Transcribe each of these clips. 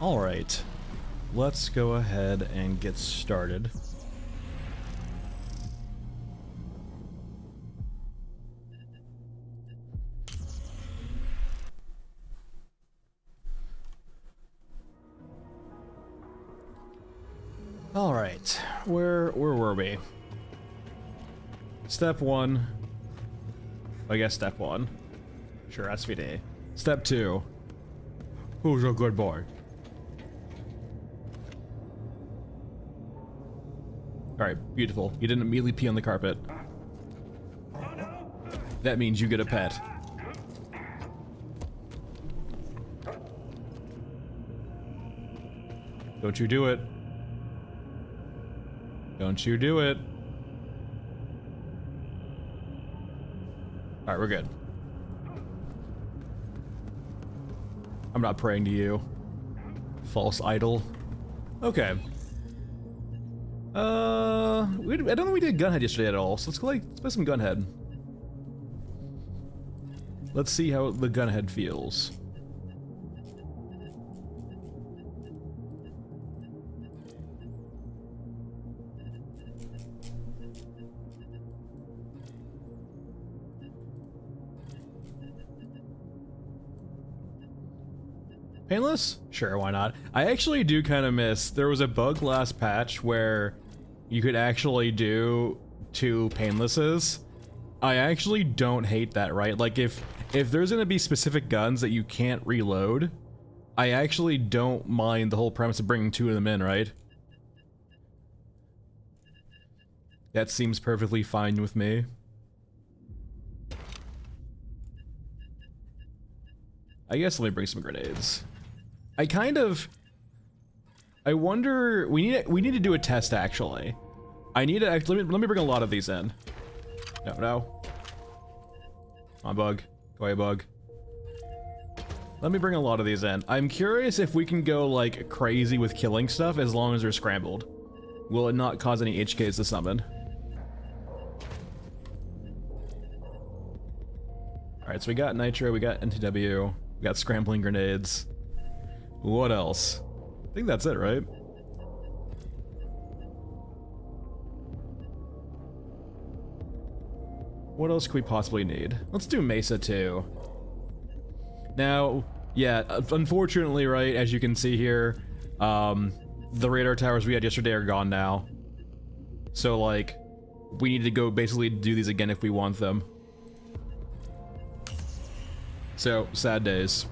Alright, let's go ahead and get started. Alright, where were we? Step 1. I guess step 1. Sure, SVD. Step 2. Who's a good boy? Alright, beautiful. You didn't immediately pee on the carpet. That means you get a pet. Don't you do it. Don't you do it. Alright, we're good. I'm not praying to you. False idol. Okay. I don't think we did Gunhead yesterday at all, so let's play some Gunhead. Let's see how the Gunhead feels. Painless? Sure, why not? I actually do kind of miss, there was a bug last patch where you could actually do 2 painlesses. I actually don't hate that, right? Like if there's gonna be specific guns that you can't reload, I actually don't mind the whole premise of bringing 2 of them in, right? That seems perfectly fine with me. I guess let me bring some grenades. I wonder, we need to do a test actually. Let me bring a lot of these in. No. Come on, bug. Go away, bug. Let me bring a lot of these in. I'm curious if we can go like crazy with killing stuff as long as they're scrambled. Will it not cause any HKs to summon? Alright, so we got Nitro, we got NTW, we got scrambling grenades. What else? I think that's it, right? What else could we possibly need? Let's do Mesa too. Now, yeah, unfortunately, right, as you can see here, the radar towers we had yesterday are gone now. So, like, we need to go basically do these again if we want them. So, sad days.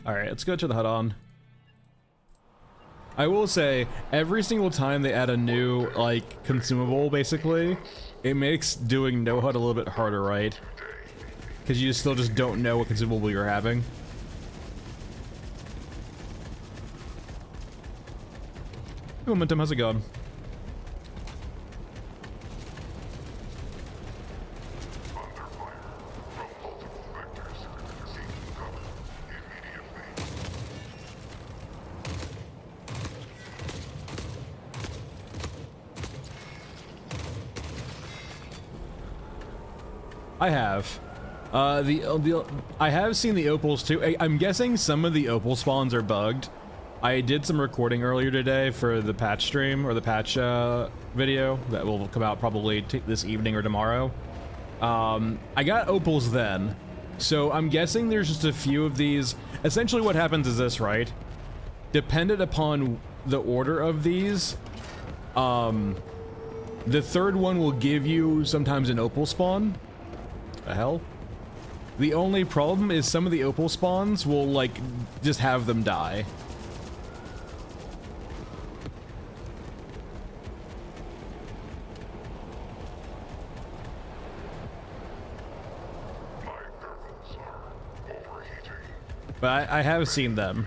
Alright, let's go to the HUD-on. I will say, every single time they add a new, like, consumable, basically, it makes doing no HUD a little bit harder, right? Because you still just don't know what consumable you're having. Hey, Momentum, how's it going? I have. I have seen the opals too. I'm guessing some of the opal spawns are bugged. I did some recording earlier today for the patch stream, or the patch video that will come out probably this evening or tomorrow. I got opals then, so I'm guessing there's just a few of these. Essentially what happens is this, right? Dependent upon the order of these, the third one will give you sometimes an opal spawn. The hell? The only problem is some of the opal spawns will, like, just have them die. But I have seen them.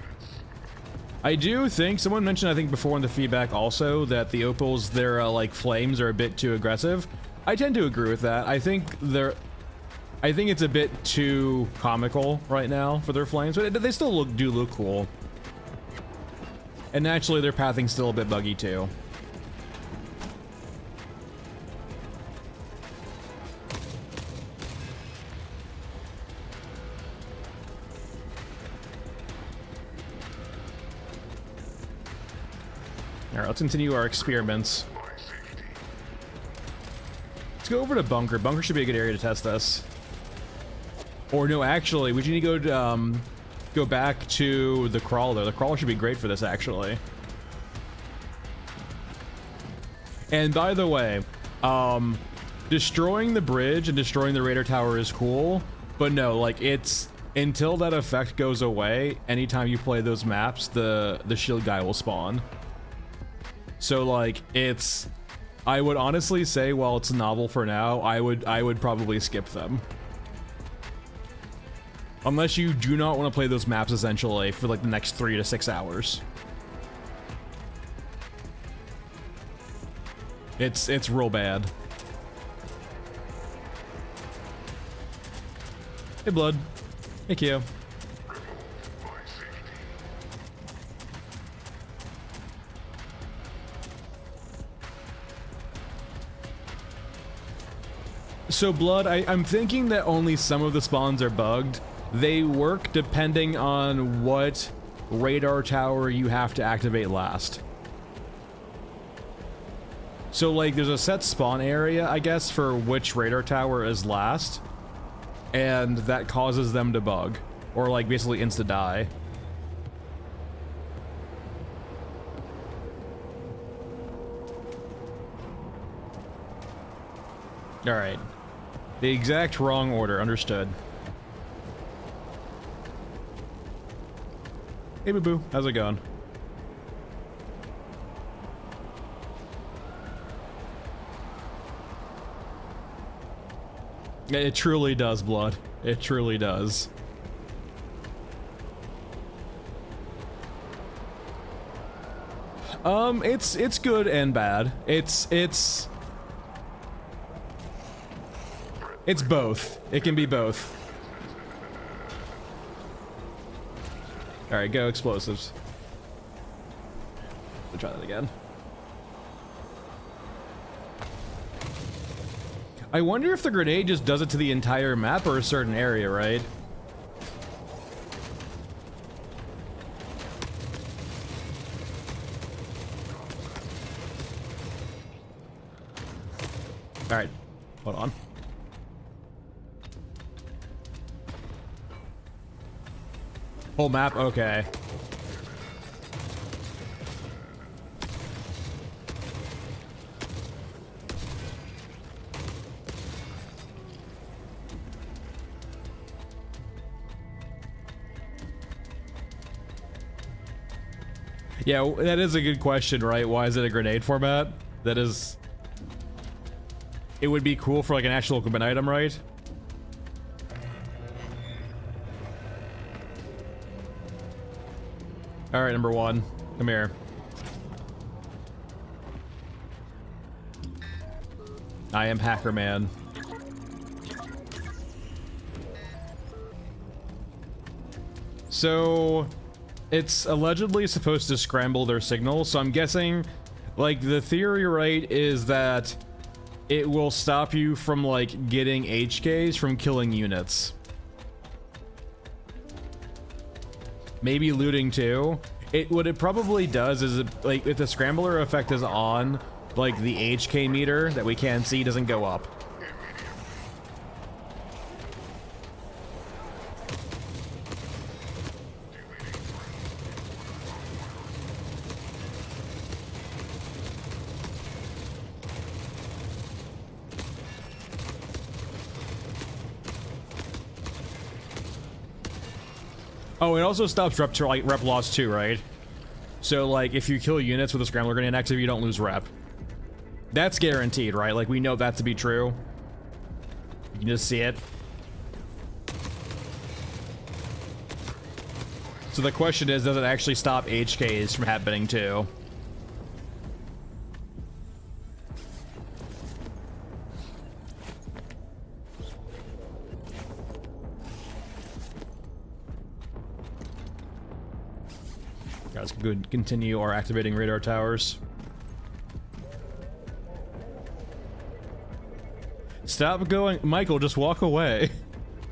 I do think, someone mentioned I think before in the feedback also, that the opals, their, like, flames are a bit too aggressive. I tend to agree with that. I think it's a bit too comical right now for their flames, but they still do look cool. And naturally, their pathing's still a bit buggy too. Alright, let's continue our experiments. Let's go over to Bunker. Bunker should be a good area to test this. Or no, actually, we need to go back to the crawler. The crawler should be great for this, actually. And by the way, destroying the bridge and destroying the radar tower is cool, but no, like, it's until that effect goes away, anytime you play those maps, the shield guy will spawn. So like, I would honestly say, while it's novel for now, I would probably skip them. Unless you do not want to play those maps essentially for like the next 3 to 6 hours. It's real bad. Hey Blood. Hey Kyo. So Blood, I'm thinking that only some of the spawns are bugged. They work depending on what radar tower you have to activate last. So like there's a set spawn area, I guess, for which radar tower is last, and that causes them to bug, or like basically insta-die. Alright. The exact wrong order, understood. Hey Boo Boo, how's it going? It truly does, Blood. It truly does. It's good and bad. It's both. It can be both. Alright, go explosives. We'll try that again. I wonder if the grenade just does it to the entire map or a certain area, right? Alright, hold on. Whole map? Okay. Yeah, that is a good question, right? Why is it a grenade format? That is... It would be cool for like an actual equipment item, right? Alright, number one. Come here. I am Hacker Man. So... It's allegedly supposed to scramble their signal, so I'm guessing, like, the theory, right, is that it will stop you from, like, getting HKs from killing units. Maybe looting too. What it probably does is, like, if the scrambler effect is on, like, the HK meter that we can see doesn't go up. Oh, it also stops rep loss too, right? So, like, if you kill units with a scrambler grenade active, you don't lose rep. That's guaranteed, right? Like, we know that to be true. You can just see it. So the question is, does it actually stop HKs from happening too? Let's go and continue our activating radar towers. Stop going, Michael, just walk away.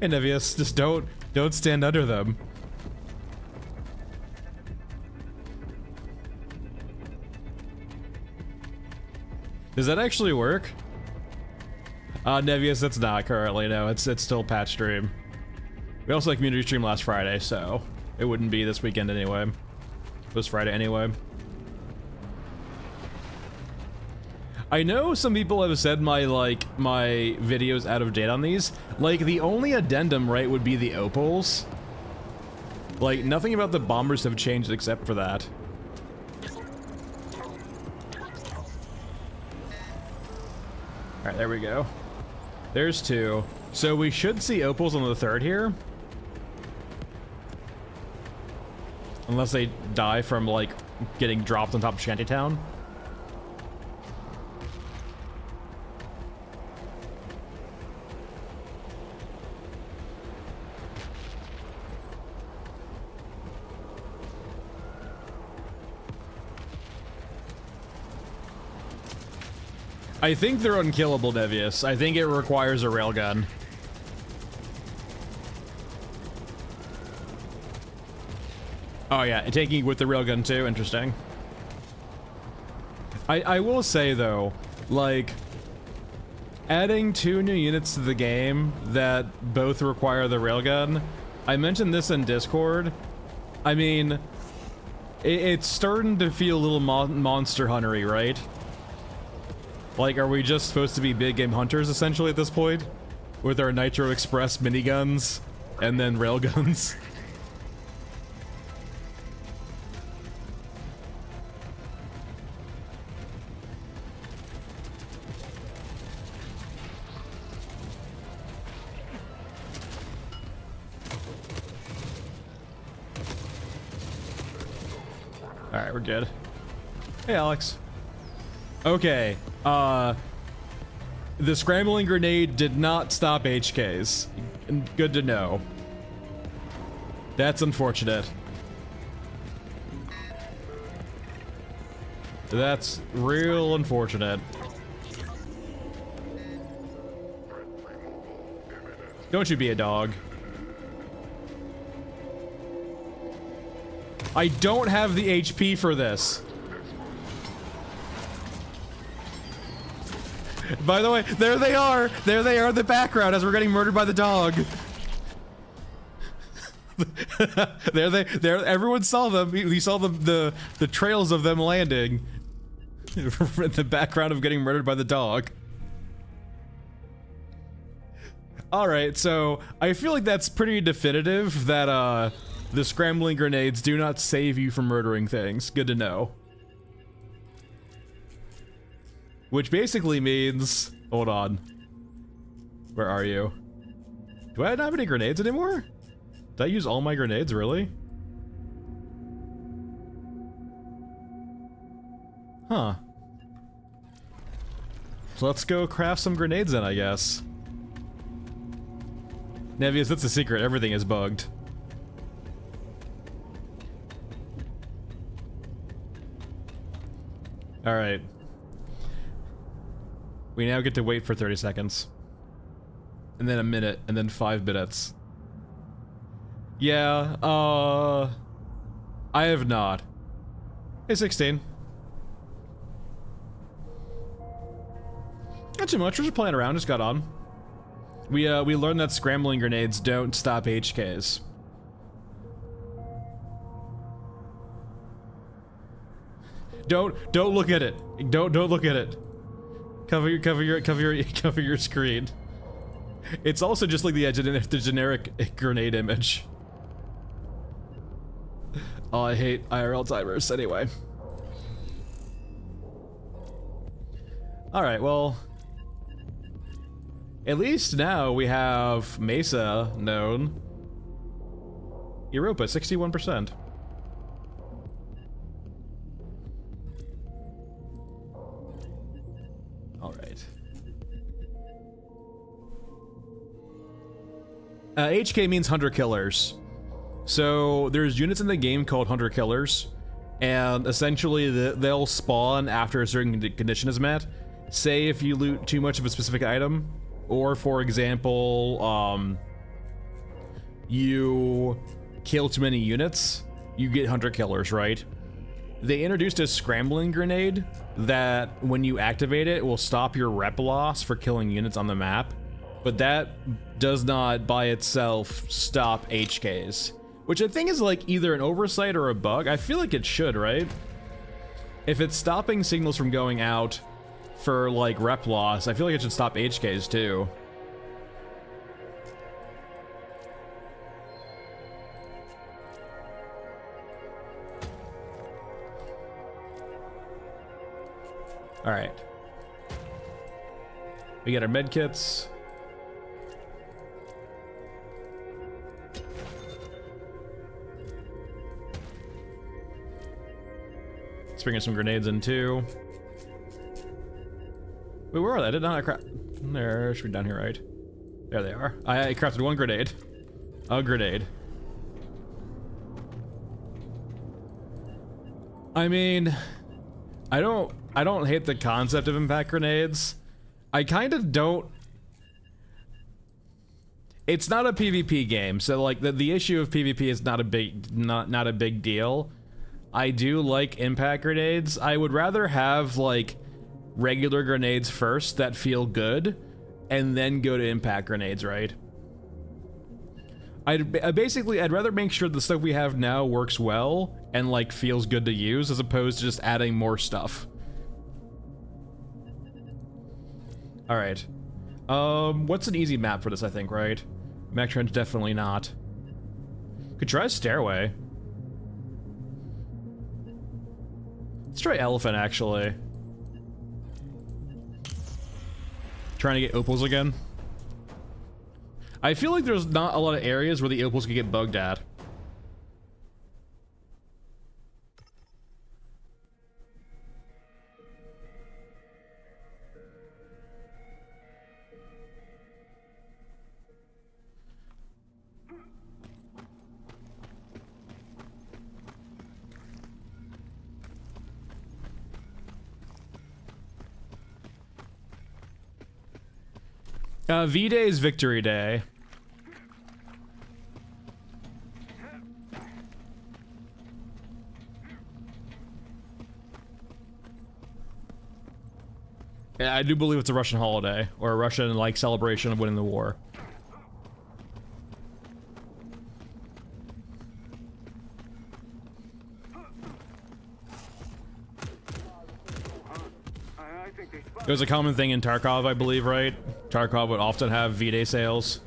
And Nevius, just don't stand under them. Does that actually work? Nevius, that's not currently, no, it's still patch stream. We also had community stream last Friday, so it wouldn't be this weekend anyway. It was Friday anyway. I know some people have said my video's out of date on these. Like, the only addendum, right, would be the Opals. Like, nothing about the bombers have changed except for that. Alright, there we go. There's 2. So we should see Opals on the 3rd here. Unless they die from, like, getting dropped on top of Shantytown. I think they're unkillable, Nevius. I think it requires a railgun. Oh yeah, and taking it with the railgun too, interesting. I will say though, like, adding 2 new units to the game that both require the railgun, I mentioned this in Discord. I mean, it's starting to feel a little monster huntery, right? Like, are we just supposed to be big game hunters, essentially, at this point? With our Nitro Express miniguns, and then railguns? Alright, we're good. Hey, Alex. Okay, the scrambling grenade did not stop HKs. Good to know. That's unfortunate. That's real unfortunate. Don't you be a dog. I don't have the HP for this. By the way, there they are! There they are in the background as we're getting murdered by the dog. there, everyone saw them. We saw the trails of them landing. In the background of getting murdered by the dog. Alright, so I feel like that's pretty definitive that the scrambling grenades do not save you from murdering things. Good to know. Which basically means... Hold on. Where are you? Do I not have any grenades anymore? Did I use all my grenades, really? Huh. So let's go craft some grenades then, I guess. Nevius, that's a secret. Everything is bugged. Alright. We now get to wait for 30 seconds. And then a minute, and then 5 minutes. Yeah, I have not. Hey, 16. Not too much, we're just playing around, just got on. We learned that scrambling grenades don't stop HKs. Don't look at it. Don't look at it. Cover your screen. It's also just like the generic grenade image. Oh, I hate IRL timers. Anyway. Alright, well... At least now we have Mesa known. Europa, 61%. Alright. HK means hunter killers. So there's units in the game called hunter killers, and essentially they'll spawn after a certain condition is met. Say if you loot too much of a specific item, or for example, you kill too many units, you get hunter killers, right? They introduced a scrambling grenade that when you activate it will stop your rep loss for killing units on the map, but that does not by itself stop HKs, which I think is like either an oversight or a bug. I feel like it should, right? If it's stopping signals from going out for like rep loss, I feel like it should stop HKs too. All right. We got our med kits. Let's bring in some grenades in too. Wait, where are they? I did not craft. There should be down here, right? There they are. I crafted one grenade. A grenade. I mean, I don't hate the concept of impact grenades. I kind of don't. It's not a PvP game, so like the issue of PvP is not a big deal. I do like impact grenades. I would rather have like regular grenades first that feel good, and then go to impact grenades, right? I'd rather make sure the stuff we have now works well and like feels good to use, as opposed to just adding more stuff. All right. What's an easy map for this? I think, right? Mech Trench, definitely not. Could try Stairway. Let's try Elephant, actually. Trying to get opals again. I feel like there's not a lot of areas where the opals could get bugged at. V-Day is Victory Day. Yeah, I do believe it's a Russian holiday, or a Russian, like, celebration of winning the war. It was a common thing in Tarkov, I believe, right? Tarkov would often have V-Day sales.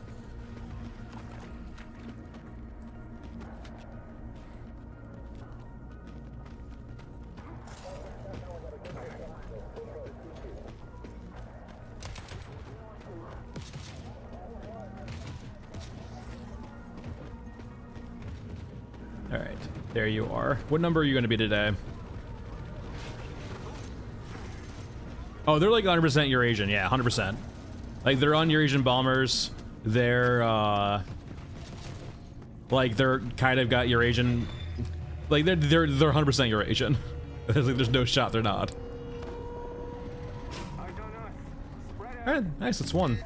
All right, there you are. What number are you going to be today? Oh, they're like 100% Eurasian. Yeah, 100%. Like, they're on Eurasian bombers. They're, like, they're kind of got Eurasian... Like, they're 100% Eurasian. There's no shot they're not. Alright, nice, that's one.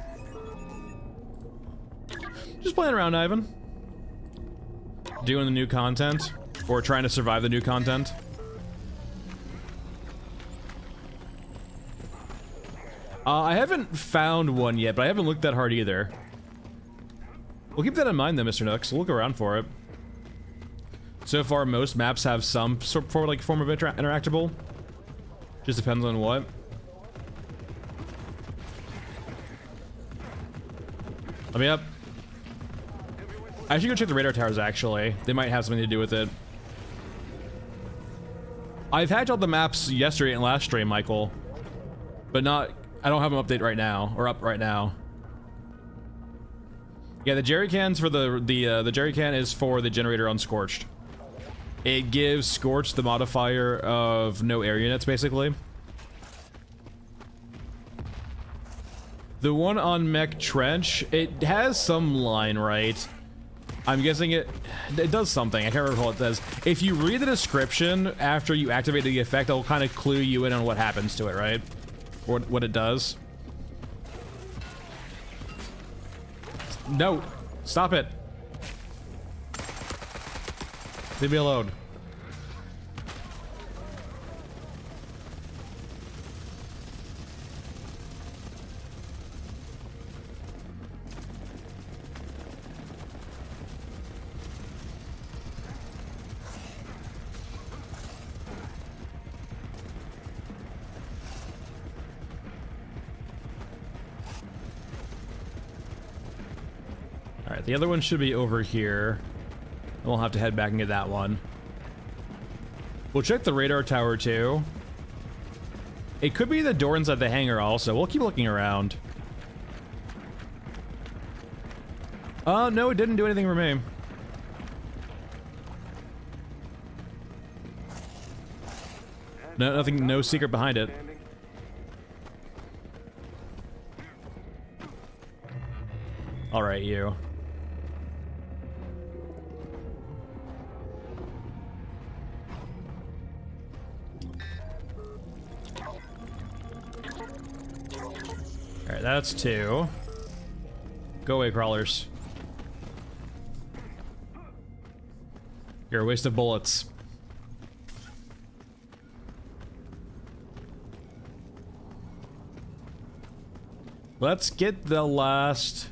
Just playing around, Ivan. Doing the new content. Or trying to survive the new content. I haven't found one yet, but I haven't looked that hard either. We'll keep that in mind then, Mr. Nooks. We'll look around for it. So far, most maps have some sort of like form of interactable. Just depends on what. Let me up. I should go check the radar towers, actually. They might have something to do with it. I've hacked all the maps yesterday and last stream, Michael. But not... I don't have them update right now, or up right now. Yeah, the jerry cans for the jerry can is for the generator on Scorched. It gives Scorched the modifier of no air units, basically. The one on Mech Trench, it has some line, right? I'm guessing it does something. I can't remember what it does. If you read the description after you activate the effect, it'll kind of clue you in on what happens to it, right? Or what it does. No, stop it. Leave me alone. Alright, the other one should be over here. And we'll have to head back and get that one. We'll check the radar tower too. It could be the door inside the hangar also. We'll keep looking around. No, it didn't do anything for me. No, nothing, no secret behind it. Alright, you. Alright, that's 2. Go away, crawlers. You're a waste of bullets. Let's get the last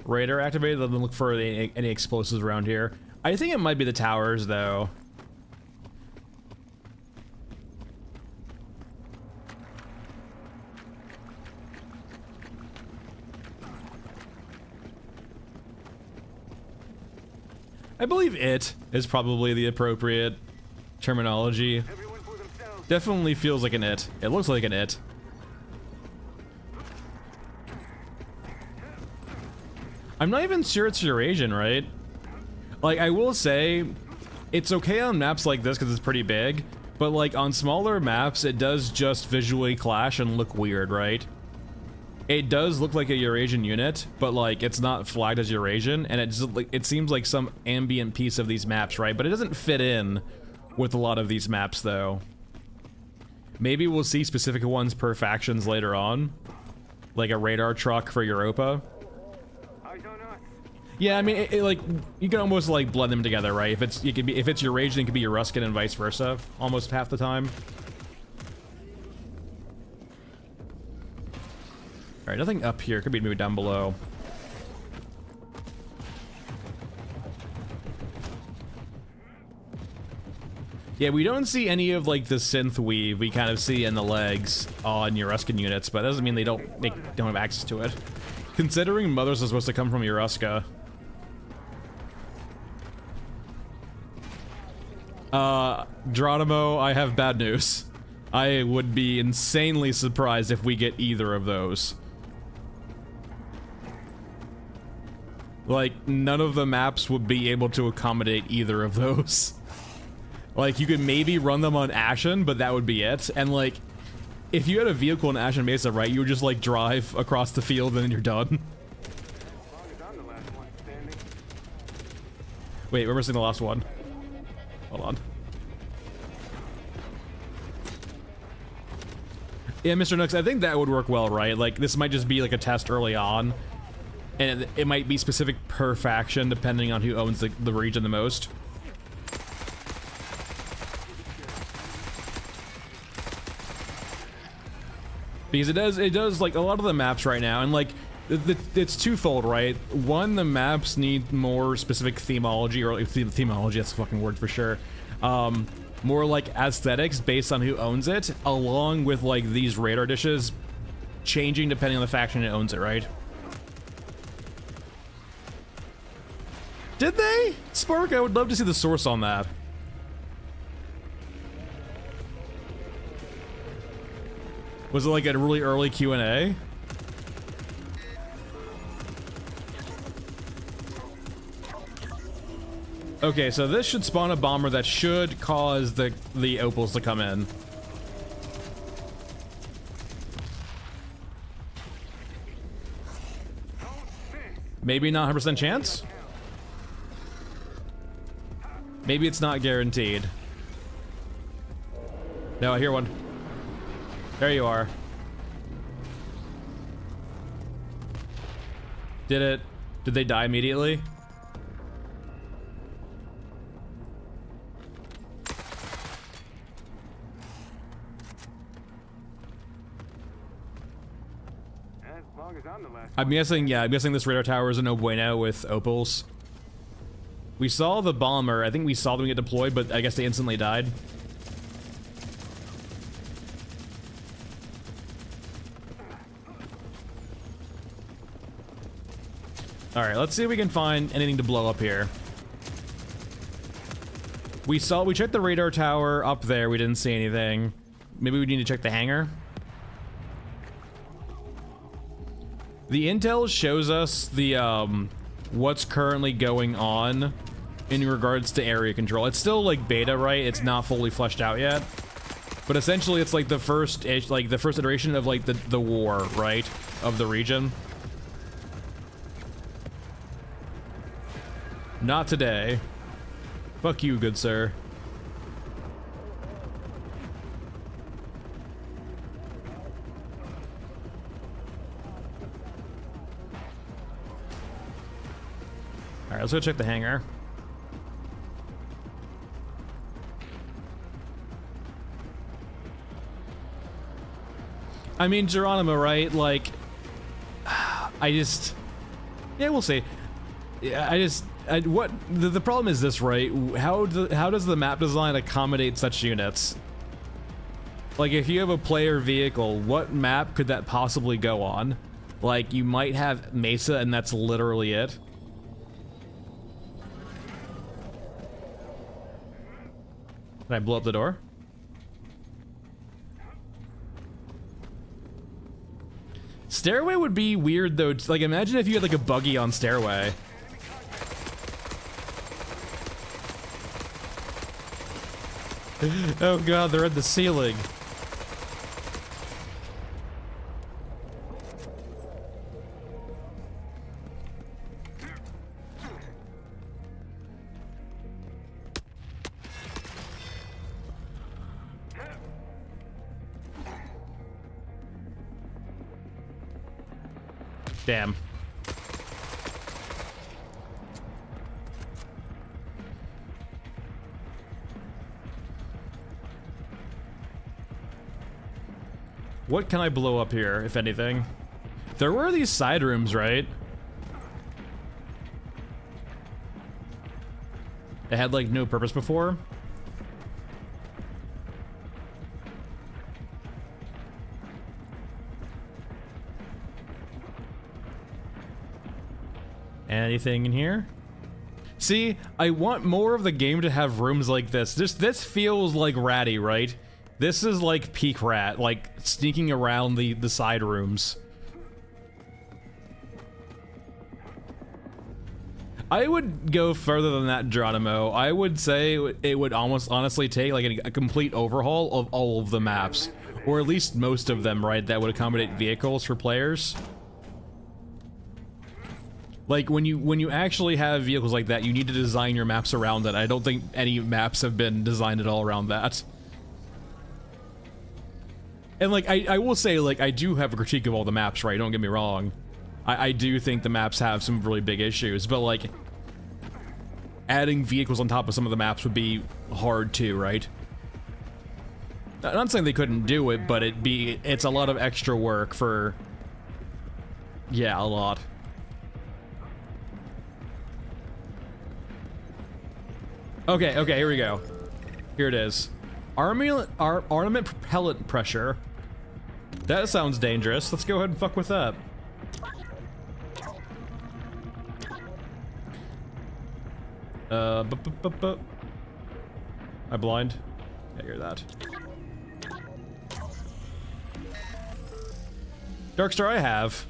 radar activated, then look for any explosives around here. I think it might be the towers, though. I believe it is probably the appropriate terminology. Definitely feels like an it. It looks like an it. I'm not even sure it's Eurasian, right? Like, I will say, it's okay on maps like this because it's pretty big, but like on smaller maps, it does just visually clash and look weird, right? It does look like a Eurasian unit, but like it's not flagged as Eurasian, and it just like it seems like some ambient piece of these maps, right? But it doesn't fit in with a lot of these maps, though. Maybe we'll see specific ones per factions later on, like a radar truck for Europa. Yeah, I mean, like you can almost like blend them together, right? If it's Eurasian, it could be Euruscan and vice versa, almost half the time. Alright, nothing up here. Could be maybe down below. Yeah, we don't see any of like the synth weave we kind of see in the legs on Euruscan units, but that doesn't mean they don't have access to it. Considering mothers are supposed to come from Eurusca. Geronimo, I have bad news. I would be insanely surprised if we get either of those. Like, none of the maps would be able to accommodate either of those. Like, you could maybe run them on Ashen, but that would be it. And, like, if you had a vehicle in Ashen Mesa, right, you would just, like, drive across the field and then you're done. Wait, we're missing the last one. Hold on. Yeah, Mr. Nooks, I think that would work well, right? Like, this might just be, like, a test early on. And it might be specific per faction, depending on who owns the region the most. Because it does, like, a lot of the maps right now, and, like, it's twofold, right? One, the maps need more specific themology, or themology, that's a fucking word for sure. More, like, aesthetics based on who owns it, along with, like, these radar dishes changing depending on the faction that owns it, right? Did they? Spark, I would love to see the source on that. Was it like a really early Q&A? Okay, so this should spawn a bomber that should cause the Opals to come in. Maybe not 100% chance? Maybe it's not guaranteed. No, I hear one. There you are. Did it? Did they die immediately? I'm guessing, yeah, I'm guessing this radar tower is a no bueno with Opals. We saw the bomber. I think we saw them get deployed, but I guess they instantly died. Alright, let's see if we can find anything to blow up here. We checked the radar tower up there, we didn't see anything. Maybe we need to check the hangar. The intel shows us the, what's currently going on in regards to area control. It's still like beta, right? It's not fully fleshed out yet. But essentially it's like the first iteration of like the war, right? Of the region. Not today. Fuck you, good sir. Alright, let's go check the hangar. I mean, Geronimo, right? Like, yeah, we'll see. Yeah, the problem is this, right? How does the map design accommodate such units? Like, if you have a player vehicle, what map could that possibly go on? Like, you might have Mesa, and that's literally it. Can I blow up the door? Stairway would be weird, though. Like, imagine if you had, like, a buggy on Stairway. Oh god, they're at the ceiling. Damn. What can I blow up here, if anything? There were these side rooms, right? They had, like, no purpose before. Anything in here? See, I want more of the game to have rooms like this. This feels like ratty, right? This is like peak rat, like sneaking around the side rooms. I would go further than that, Geronimo. I would say it would almost honestly take like a complete overhaul of all of the maps, or at least most of them, right? That would accommodate vehicles for players. Like, when you actually have vehicles like that, you need to design your maps around it. I don't think any maps have been designed at all around that. And, like, I will say, like, I do have a critique of all the maps, right? Don't get me wrong. I do think the maps have some really big issues, but, like, adding vehicles on top of some of the maps would be hard too, right? I'm not saying they couldn't do it, but it's a lot of extra work for... Yeah, a lot. Okay, here we go. Here it is. Armament propellant pressure. That sounds dangerous. Let's go ahead and fuck with that. I blind? Yeah, hear that. Darkstar, I have.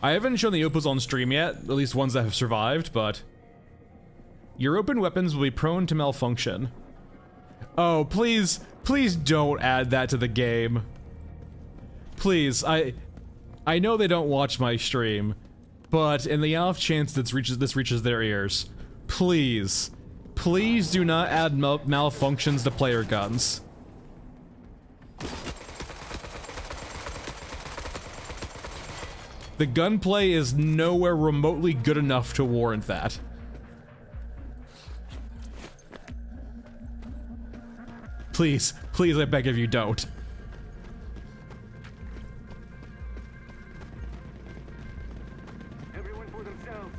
I haven't shown the Opals on stream yet, at least ones that have survived, but... Your open weapons will be prone to malfunction. Oh, please don't add that to the game. Please, I know they don't watch my stream, but in the off chance this reaches their ears, please Please do not add malfunctions to player guns. The gunplay is nowhere remotely good enough to warrant that. Please, please, I beg of you, don't. Everyone for themselves.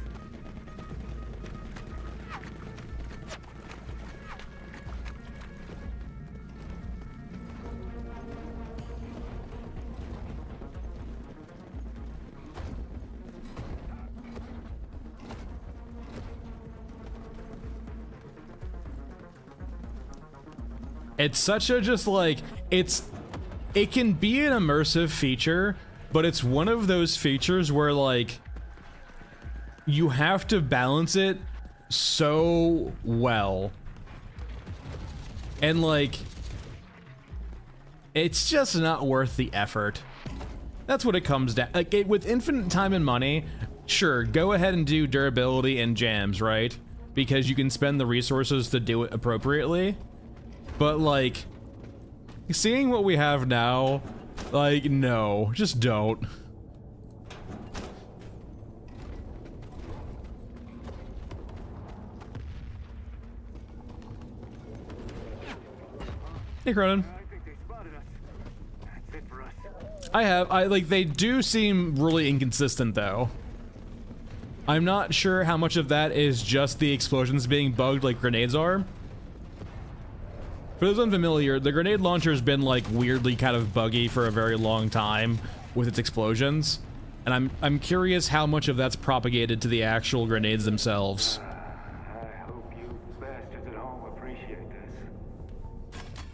It's such a just like, it can be an immersive feature, but it's one of those features where like, you have to balance it so well. And like, it's just not worth the effort. That's what it comes down, like with infinite time and money, sure, go ahead and do durability and jams, right? Because you can spend the resources to do it appropriately. But like, seeing what we have now, like, no, just don't. Hey, Cronin. I think they spotted us. That's it for us. I like, they do seem really inconsistent though. I'm not sure how much of that is just the explosions being bugged like grenades are. For those unfamiliar, the grenade launcher's been like weirdly kind of buggy for a very long time with its explosions. And I'm curious how much of that's propagated to the actual grenades themselves. I hope you bastards at home appreciate this.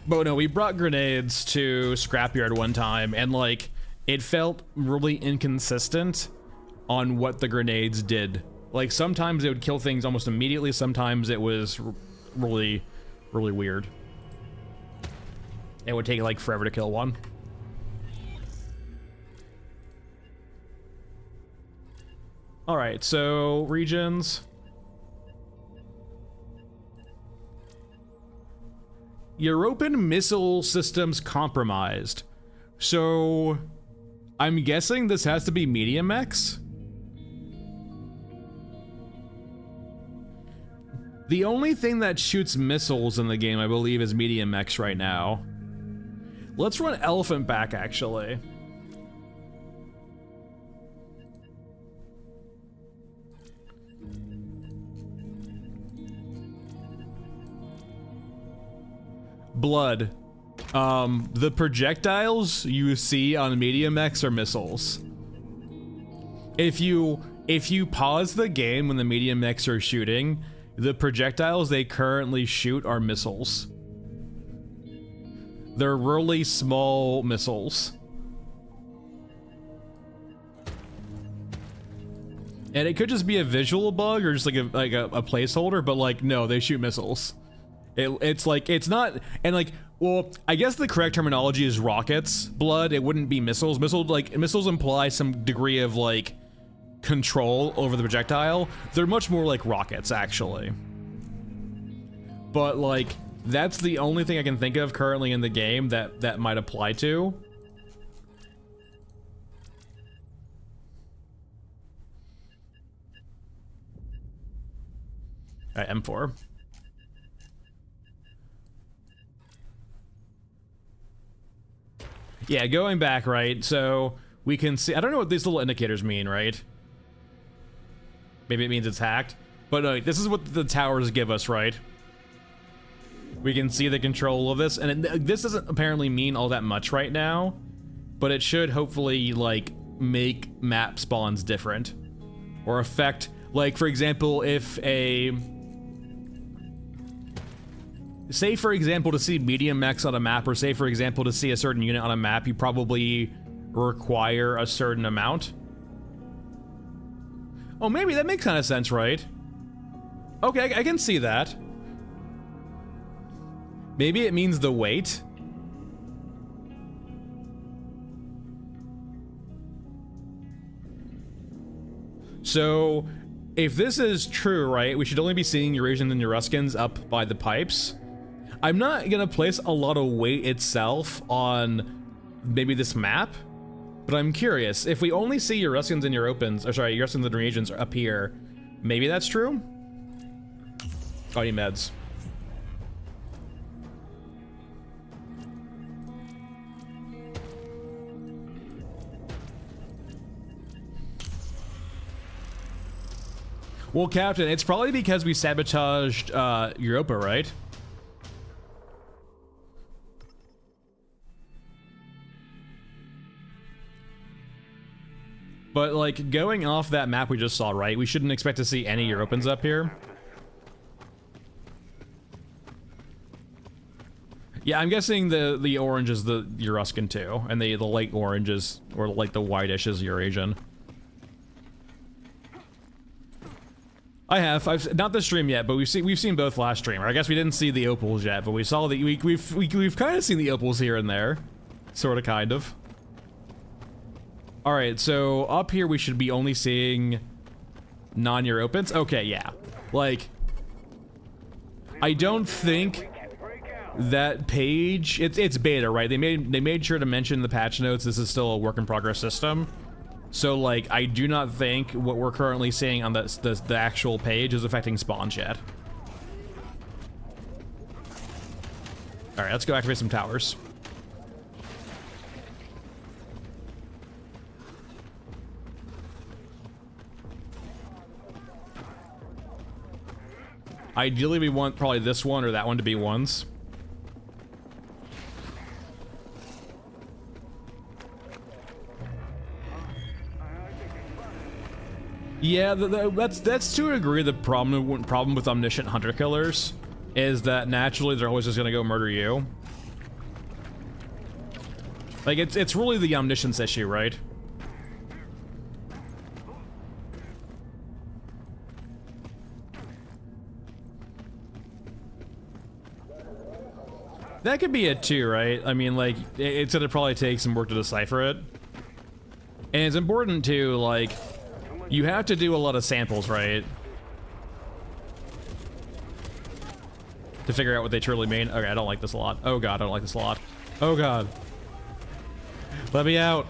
But no, we brought grenades to Scrapyard one time, and like, it felt really inconsistent on what the grenades did. Like, sometimes it would kill things almost immediately, sometimes it was really, really weird. It would take like forever to kill one. All right, so regions. European missile systems compromised. So I'm guessing this has to be medium mechs. The only thing that shoots missiles in the game, I believe, is medium mechs right now. Let's run Elephant back, actually. Blood. The projectiles you see on medium mechs are missiles. If you pause the game when the medium mechs are shooting, the projectiles they currently shoot are missiles. They're really small missiles. And it could just be a visual bug or just like a placeholder, but like, no, they shoot missiles. It's like, it's not, and like, well, I guess the correct terminology is rockets, Blood. It wouldn't be missiles. Missiles imply some degree of like control over the projectile. They're much more like rockets, actually. But like, that's the only thing I can think of currently in the game that might apply to. All right, M4. Yeah, going back, right? So we can see, I don't know what these little indicators mean, right? Maybe it means it's hacked, but this is what the towers give us, right? We can see the control of this, and this doesn't apparently mean all that much right now, but it should hopefully like make map spawns different or affect, like, for example, if a, say for example to see medium mechs on a map, or say for example to see a certain unit on a map, you probably require a certain amount. Oh, maybe that makes kind of sense, right? Okay, I can see that. Maybe it means the weight. So if this is true, right, we should only be seeing Eurasians and Euruskans up by the pipes. I'm not gonna place a lot of weight itself on maybe this map, but I'm curious. If we only see Euruskans and Europans, or sorry, Euruskans and Eurasians up here, maybe that's true? Oh, I need meds. Well, Captain, it's probably because we sabotaged Europa, right? But, like, going off that map we just saw, right? We shouldn't expect to see any Europans up here. Yeah, I'm guessing the orange is the Euruscan too, and the light orange is, or like the whitish is Eurasian. I've not the stream yet, but we've seen both last stream. Or I guess we didn't see the opals yet, but we saw the we've kind of seen the opals here and there, sort of, kind of. All right, so up here we should be only seeing non-Europans. Okay, yeah, like I don't think that page. It's beta, right? They made sure to mention in the patch notes this is still a work in progress system. So, like, I do not think what we're currently seeing on the actual page is affecting spawns yet. All right, let's go activate some towers. Ideally, we want probably this one or that one to be ones. Yeah, that's to a degree the problem with omniscient hunter killers is that naturally they're always just gonna go murder you. Like it's really the omniscience issue, right? That could be it too, right? I mean, like, it's gonna probably take some work to decipher it. And it's important to, like, you have to do a lot of samples, right? To figure out what they truly mean. Okay, I don't like this a lot. Oh god, I don't like this a lot. Oh god. Let me out.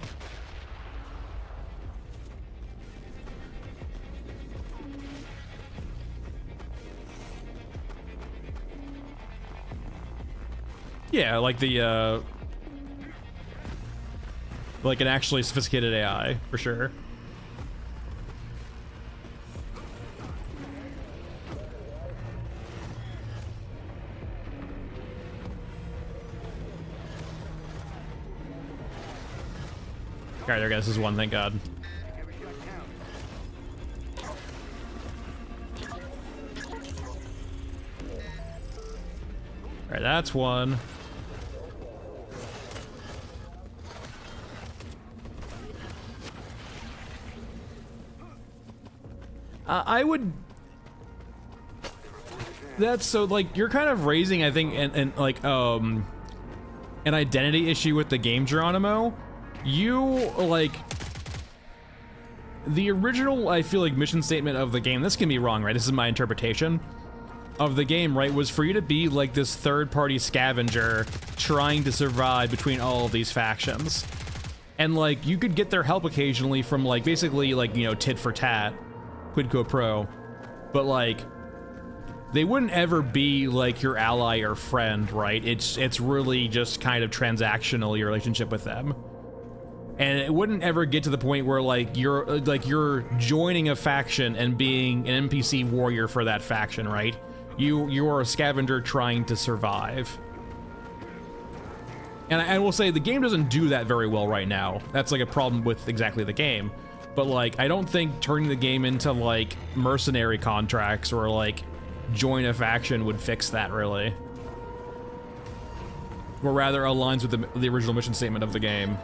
Yeah, like the, like an actually sophisticated AI, for sure. Alright, there goes this is one, thank god. Alright, that's one. I would... That's so, like, you're kind of raising, I think, like, an identity issue with the game, Geronimo. You, like... The original, I feel like, mission statement of the game, this can be wrong, right? This is my interpretation of the game, right? Was for you to be, like, this third-party scavenger trying to survive between all of these factions. And, like, you could get their help occasionally from, like, basically, like, you know, tit for tat. Quid pro quo, but like they wouldn't ever be like your ally or friend, right? It's really just kind of transactional, your relationship with them, and it wouldn't ever get to the point where like you're joining a faction and being an NPC warrior for that faction, right? You are a scavenger trying to survive. And I will say the game doesn't do that very well right now. That's like a problem with exactly the game. But, like, I don't think turning the game into, like, mercenary contracts or, like, join a faction would fix that, really. Or rather aligns with the original mission statement of the game.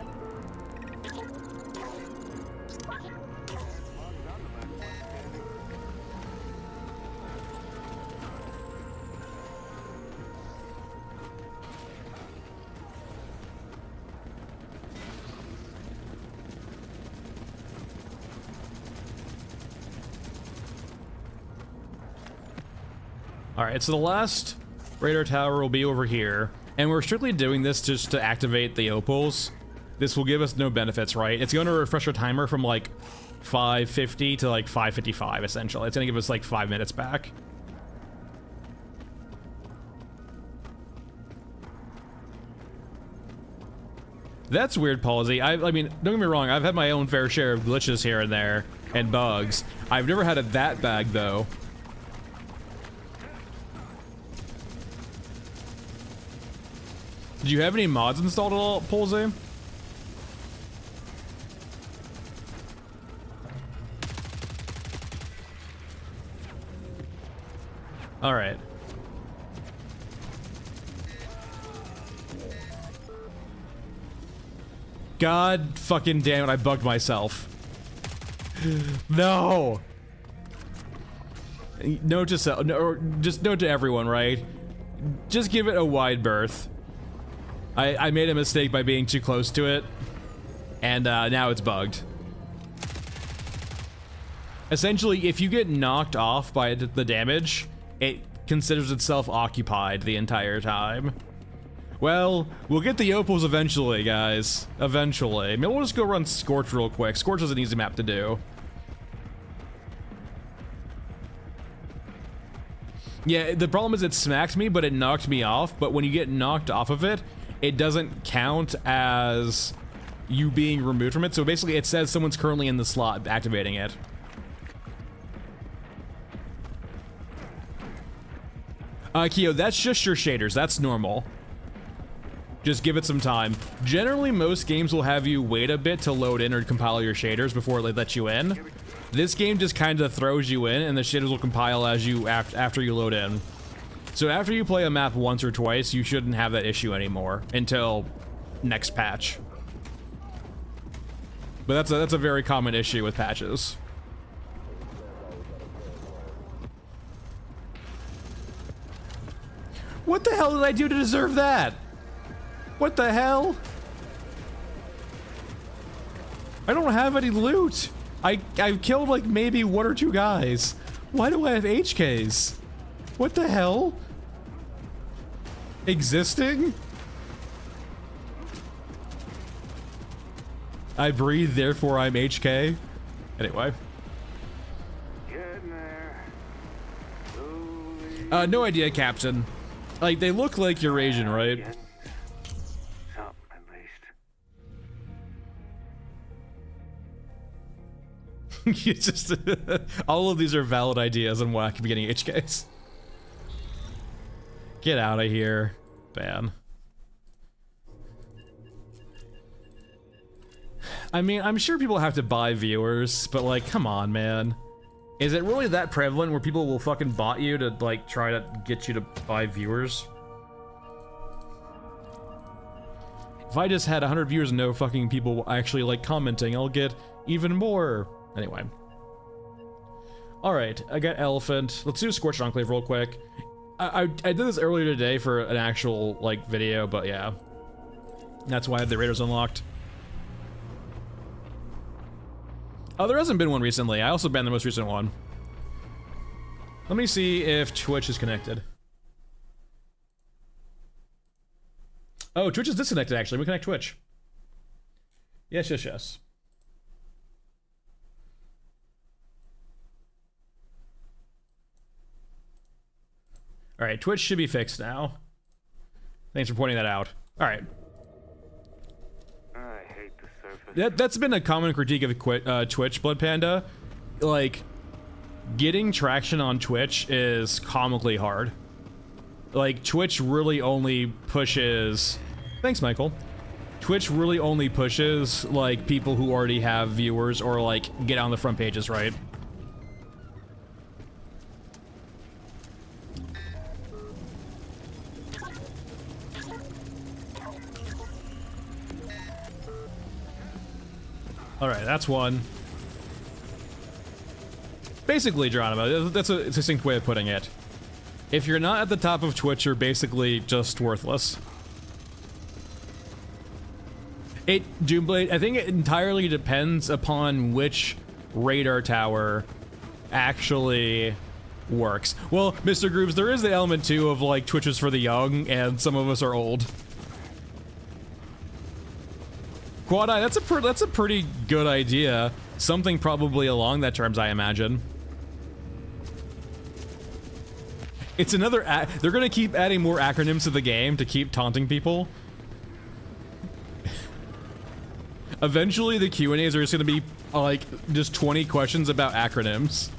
All right, so the last radar tower will be over here, and we're strictly doing this just to activate the opals. This will give us no benefits, right? It's going to refresh our timer from like 5:50 to like 5:55, essentially. It's going to give us like 5 minutes back. That's weird, Palsy. I mean, don't get me wrong, I've had my own fair share of glitches here and there, and bugs. I've never had it that bad, though. Did you have any mods installed at all, Palsy? Alright. God fucking damn it, I bugged myself. No! Note to self, no, just note to everyone, right? Just give it a wide berth. I made a mistake by being too close to it, and now it's bugged. Essentially, if you get knocked off by the damage, it considers itself occupied the entire time. Well, we'll get the opals eventually, guys. Eventually. Maybe we'll just go run Scorch real quick. Scorch is an easy map to do. Yeah, the problem is it smacked me, but it knocked me off. But when you get knocked off of it, it doesn't count as you being removed from it. So basically, it says someone's currently in the slot activating it. Keo, that's just your shaders. That's normal. Just give it some time. Generally, most games will have you wait a bit to load in or compile your shaders before they let you in. This game just kind of throws you in, and the shaders will compile as you after you load in. So after you play a map once or twice, you shouldn't have that issue anymore until next patch. But that's a very common issue with patches. What the hell did I do to deserve that? What the hell? I don't have any loot. I've killed like maybe 1 or 2 guys. Why do I have HKs? What the hell? Existing? I breathe, therefore I'm HK. Anyway. Getting there. No idea, Captain. Like, they look like Eurasian, right? Some, at least. You just all of these are valid ideas on why I could be getting HKs. Get out of here, ban. I mean, I'm sure people have to buy viewers, but like, come on, man. Is it really that prevalent where people will fucking bot you to like try to get you to buy viewers? If I just had 100 viewers and no fucking people actually like commenting, I'll get even more. Anyway. Alright, I got Elephant. Let's do Scorched Enclave real quick. I did this earlier today for an actual, like, video, but yeah. That's why I have the Raiders unlocked. Oh, there hasn't been one recently. I also banned the most recent one. Let me see if Twitch is connected. Oh, Twitch is disconnected, actually. We connect Twitch. Yes, yes, yes. Alright, Twitch should be fixed now. Thanks for pointing that out. Alright. I hate the surface. That's been a common critique of Twitch, Blood Panda. Like, getting traction on Twitch is comically hard. Like, Twitch really only pushes... Thanks, Michael. Twitch really only pushes, like, people who already have viewers or, like, get on the front pages, right? Alright, that's one. Basically, Geronimo, that's a succinct way of putting it. If you're not at the top of Twitch, you're basically just worthless. Doomblade, I think it entirely depends upon which radar tower actually works. Well, Mr. Grooves, there is the element too of like Twitch is for the young, and some of us are old. Quad Eye, that's a pretty good idea. Something probably along that terms, I imagine. It's another. They're gonna keep adding more acronyms to the game to keep taunting people. Eventually, the Q&As are just gonna be like just 20 questions about acronyms.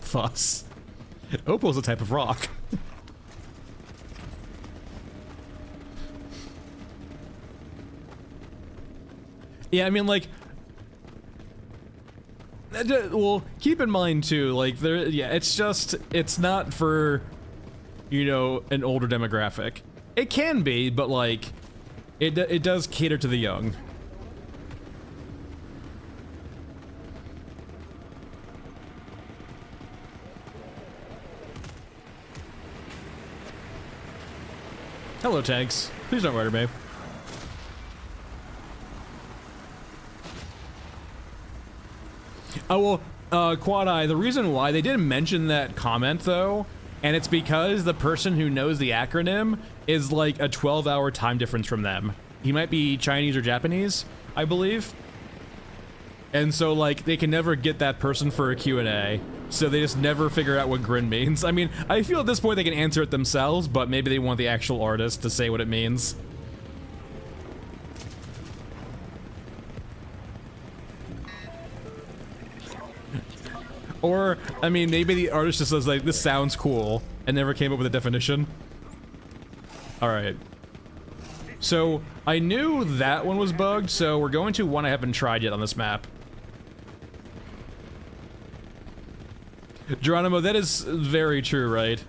Fuss. Opal's a type of rock. Yeah, I mean, like, well, keep in mind too, like, there, yeah, it's not for, you know, an older demographic. It can be, but like, it does cater to the young. Hello, tanks. Please don't murder me. Oh, well, Quad Eye, the reason why they didn't mention that comment, though, and it's because the person who knows the acronym is like a 12-hour time difference from them. He might be Chinese or Japanese, I believe. And so, like, they can never get that person for a Q&A, so they just never figure out what grin means. I mean, I feel at this point they can answer it themselves, but maybe they want the actual artist to say what it means. Or, I mean, maybe the artist just says, like, this sounds cool, and never came up with a definition. Alright. So, I knew that one was bugged, so we're going to one I haven't tried yet on this map. Geronimo, that is very true, right?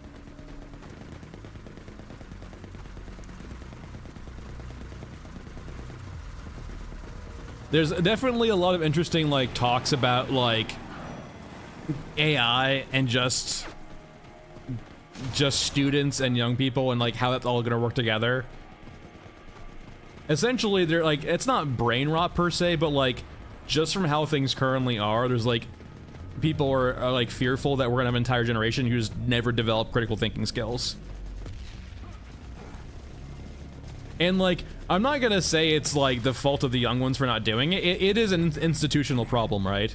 There's definitely a lot of interesting, like, talks about, like, AI and just students and young people and like how that's all gonna work together. Essentially, they're like, it's not brain rot per se, but like just from how things currently are, there's like people are like fearful that we're gonna have an entire generation who's never developed critical thinking skills. And like, I'm not gonna say it's like the fault of the young ones for not doing it. It is an institutional problem, right?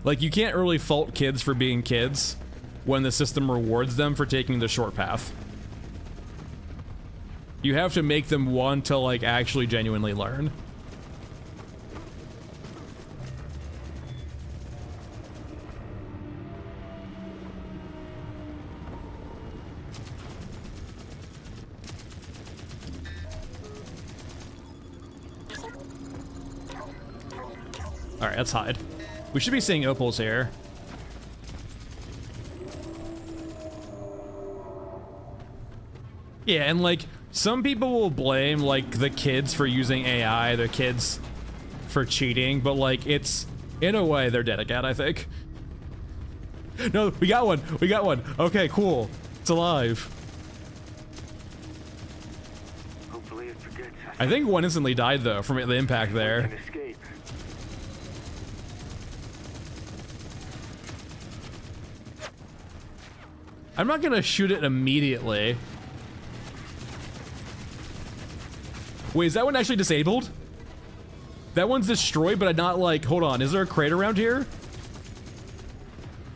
Like, you can't really fault kids for being kids when the system rewards them for taking the short path. You have to make them want to, like, actually genuinely learn. Alright, let's hide. We should be seeing opals here. Yeah, and like, some people will blame like the kids for using AI, the kids for cheating, but like, it's, in a way, they're dead again, I think. No, we got one, we got one. Okay, cool, it's alive. Hopefully it forgets us. I think one instantly died though, from the impact there. Can escape. I'm not gonna shoot it immediately. Wait, is that one actually disabled? That one's destroyed, but I'm not like, hold on, is there a crate around here?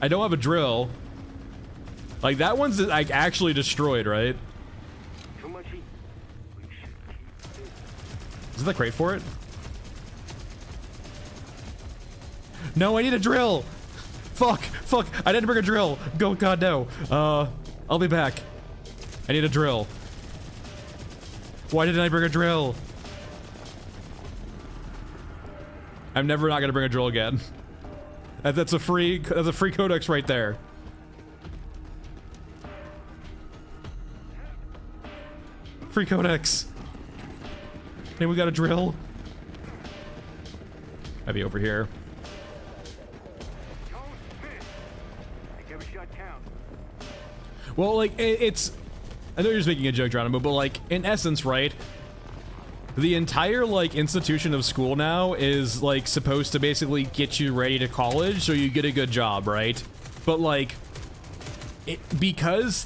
I don't have a drill. Like, that one's like actually destroyed, right? Too much heat. We should keep this. Is that the crate for it? No, I need a drill! Fuck! Fuck! I didn't bring a drill! Go, God, no. I'll be back. I need a drill. Why didn't I bring a drill? I'm never not gonna bring a drill again. That's a free codex right there. Free codex. Hey, we got a drill. I'd be over here. Make every shot count. Well, like, it's... I know you're just making a joke, Geronimo, but like, in essence, right? The entire, like, institution of school now is, like, supposed to basically get you ready to college so you get a good job, right? But, like, because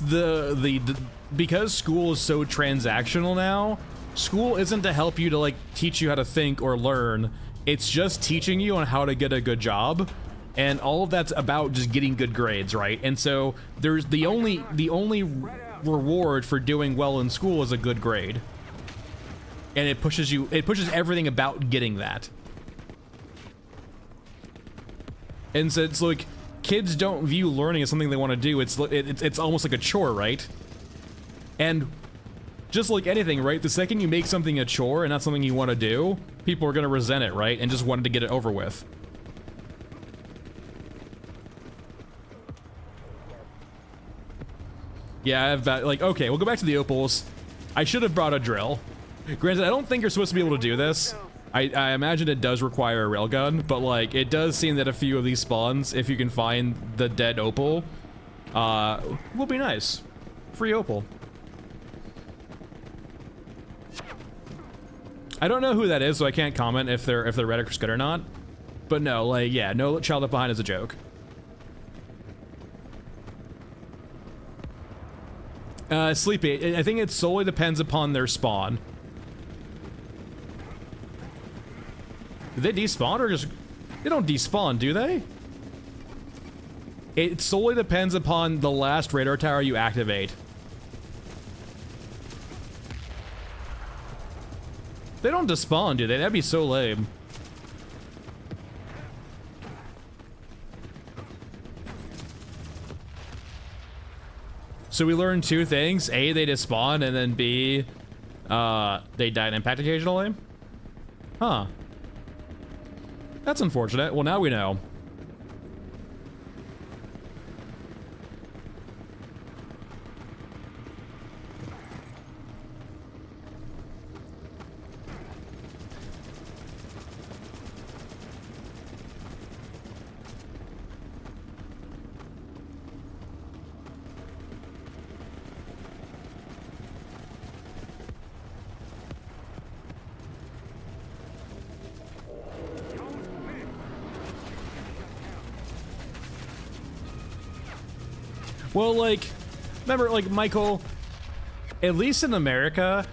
because school is so transactional now, school isn't to help you to, like, teach you how to think or learn. It's just teaching you on how to get a good job. And all of that's about just getting good grades, right? And so there's the only reward for doing well in school is a good grade. And it pushes everything about getting that. And so it's like, kids don't view learning as something they want to do. It's almost like a chore, right? And just like anything, right? The second you make something a chore and not something you want to do, people are going to resent it, right? And just want to get it over with. Yeah, okay, we'll go back to the opals. I should have brought a drill. Granted, I don't think you're supposed to be able to do this. I imagine it does require a railgun, but like, it does seem that a few of these spawns, if you can find the dead opal, will be nice. Free opal. I don't know who that is, so I can't comment if they're Reddick's good or not. But no, like, yeah, no child left behind is a joke. Sleepy, I think it solely depends upon their spawn. Do they despawn or just... They don't despawn, do they? It solely depends upon the last radar tower you activate. They don't despawn, do they? That'd be so lame. So we learned two things. A, they despawn, and then B, they die in impact occasionally? Huh. That's unfortunate. Well, now we know. Well, like, remember, like, Michael, at least in America,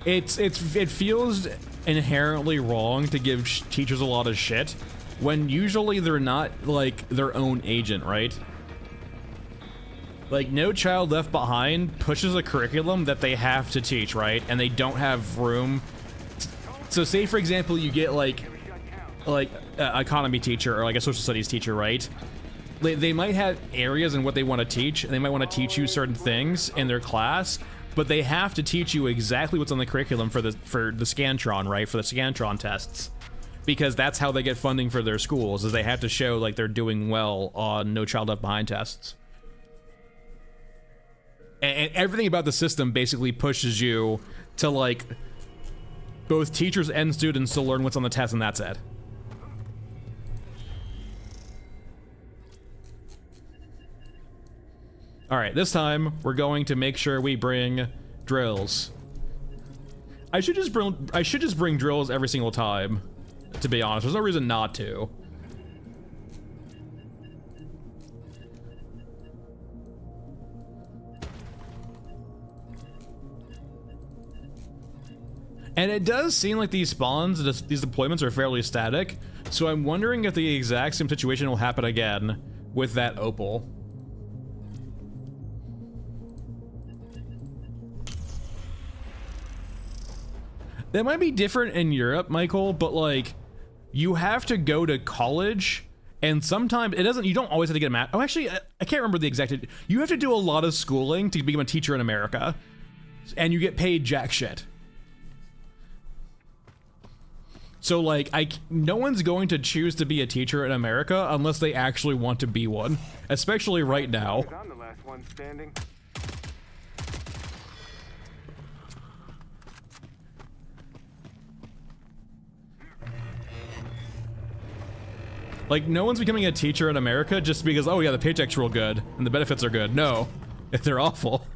it feels inherently wrong to give teachers a lot of shit when usually they're not, like, their own agent, right? Like, No Child Left Behind pushes a curriculum that they have to teach, right? And they don't have room. So say, for example, you get, like an economy teacher or, like, a social studies teacher, right? They might have areas in what they want to teach, and they might want to teach you certain things in their class, but they have to teach you exactly what's on the curriculum for the Scantron, right? For the Scantron tests. Because that's how they get funding for their schools, is they have to show like they're doing well on No Child Left Behind tests. And everything about the system basically pushes you to like both teachers and students to learn what's on the test, and that's it. All right, this time we're going to make sure we bring drills. I should just bring drills every single time, to be honest. There's no reason not to. And it does seem like these spawns, these deployments are fairly static, so I'm wondering if the exact same situation will happen again with that opal. That might be different in Europe, Michael, but like, you have to go to college, and sometimes you don't always have to get a mat. Oh, actually, I can't remember the exact. You have to do a lot of schooling to become a teacher in America, and you get paid jack shit. So like, no one's going to choose to be a teacher in America unless they actually want to be one, especially right now. I'm the last one standing. Like, no one's becoming a teacher in America just because, oh yeah, the paycheck's real good and the benefits are good. No, they're awful.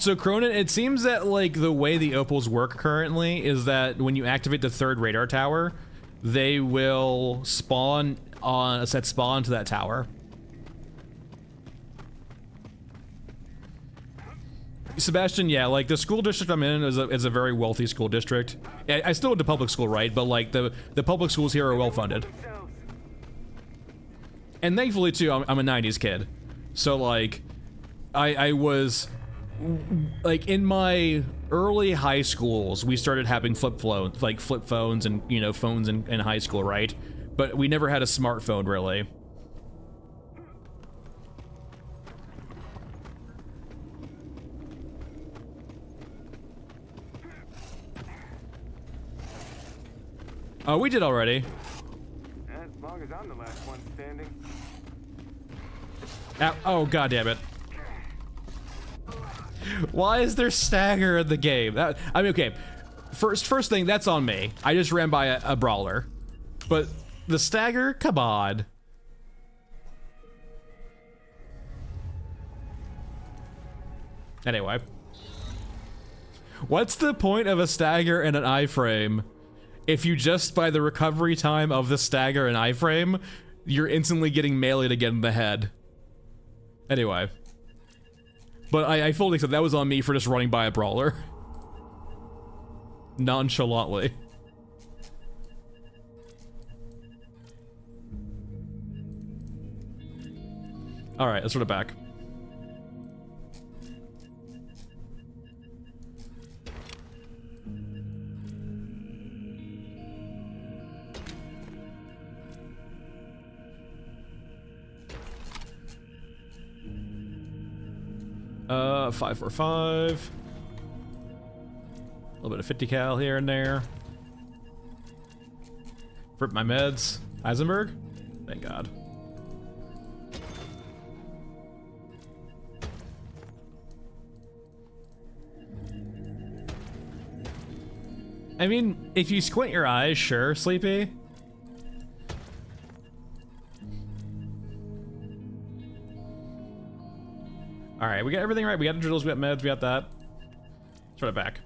So Cronin, it seems that like the way the Opals work currently is that when you activate the 3rd radar tower, they will spawn on a set spawn to that tower. Sebastian, yeah, like the school district I'm in is a very wealthy school district. I still went to public school, right? But like the public schools here are well funded. And thankfully too, I'm a 90s kid. So like, I was, like in my early high schools, we started having flip phones and, you know, phones in high school, right? But we never had a smartphone really. Oh, we did already. As long as I'm the last one standing. Oh, god damn it. Why is there stagger in the game? I mean, okay. First thing, that's on me. I just ran by a brawler. But the stagger? Come on. Anyway. What's the point of a stagger and an iframe if you just, by the recovery time of the stagger and iframe, you're instantly getting meleeed again in the head? Anyway. But I fully accept that was on me for just running by a brawler. Nonchalantly. Alright, let's run it back. Uh, 545. A little bit of 50 cal here and there. Rip my meds. Heisenberg? Thank God. I mean, if you squint your eyes, sure, Sleepy. Alright, we got everything right. We got the drills, we got meds, we got that. Let's run it back.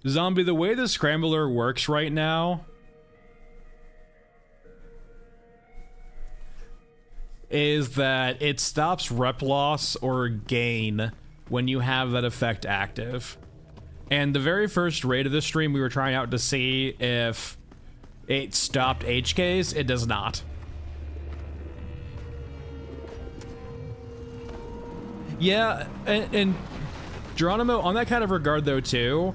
Zombie, the way the scrambler works right now is that it stops rep loss or gain when you have that effect active. And the very first raid of this stream, we were trying out to see if it stopped HKs. It does not. Yeah, and Geronimo, on that kind of regard though too,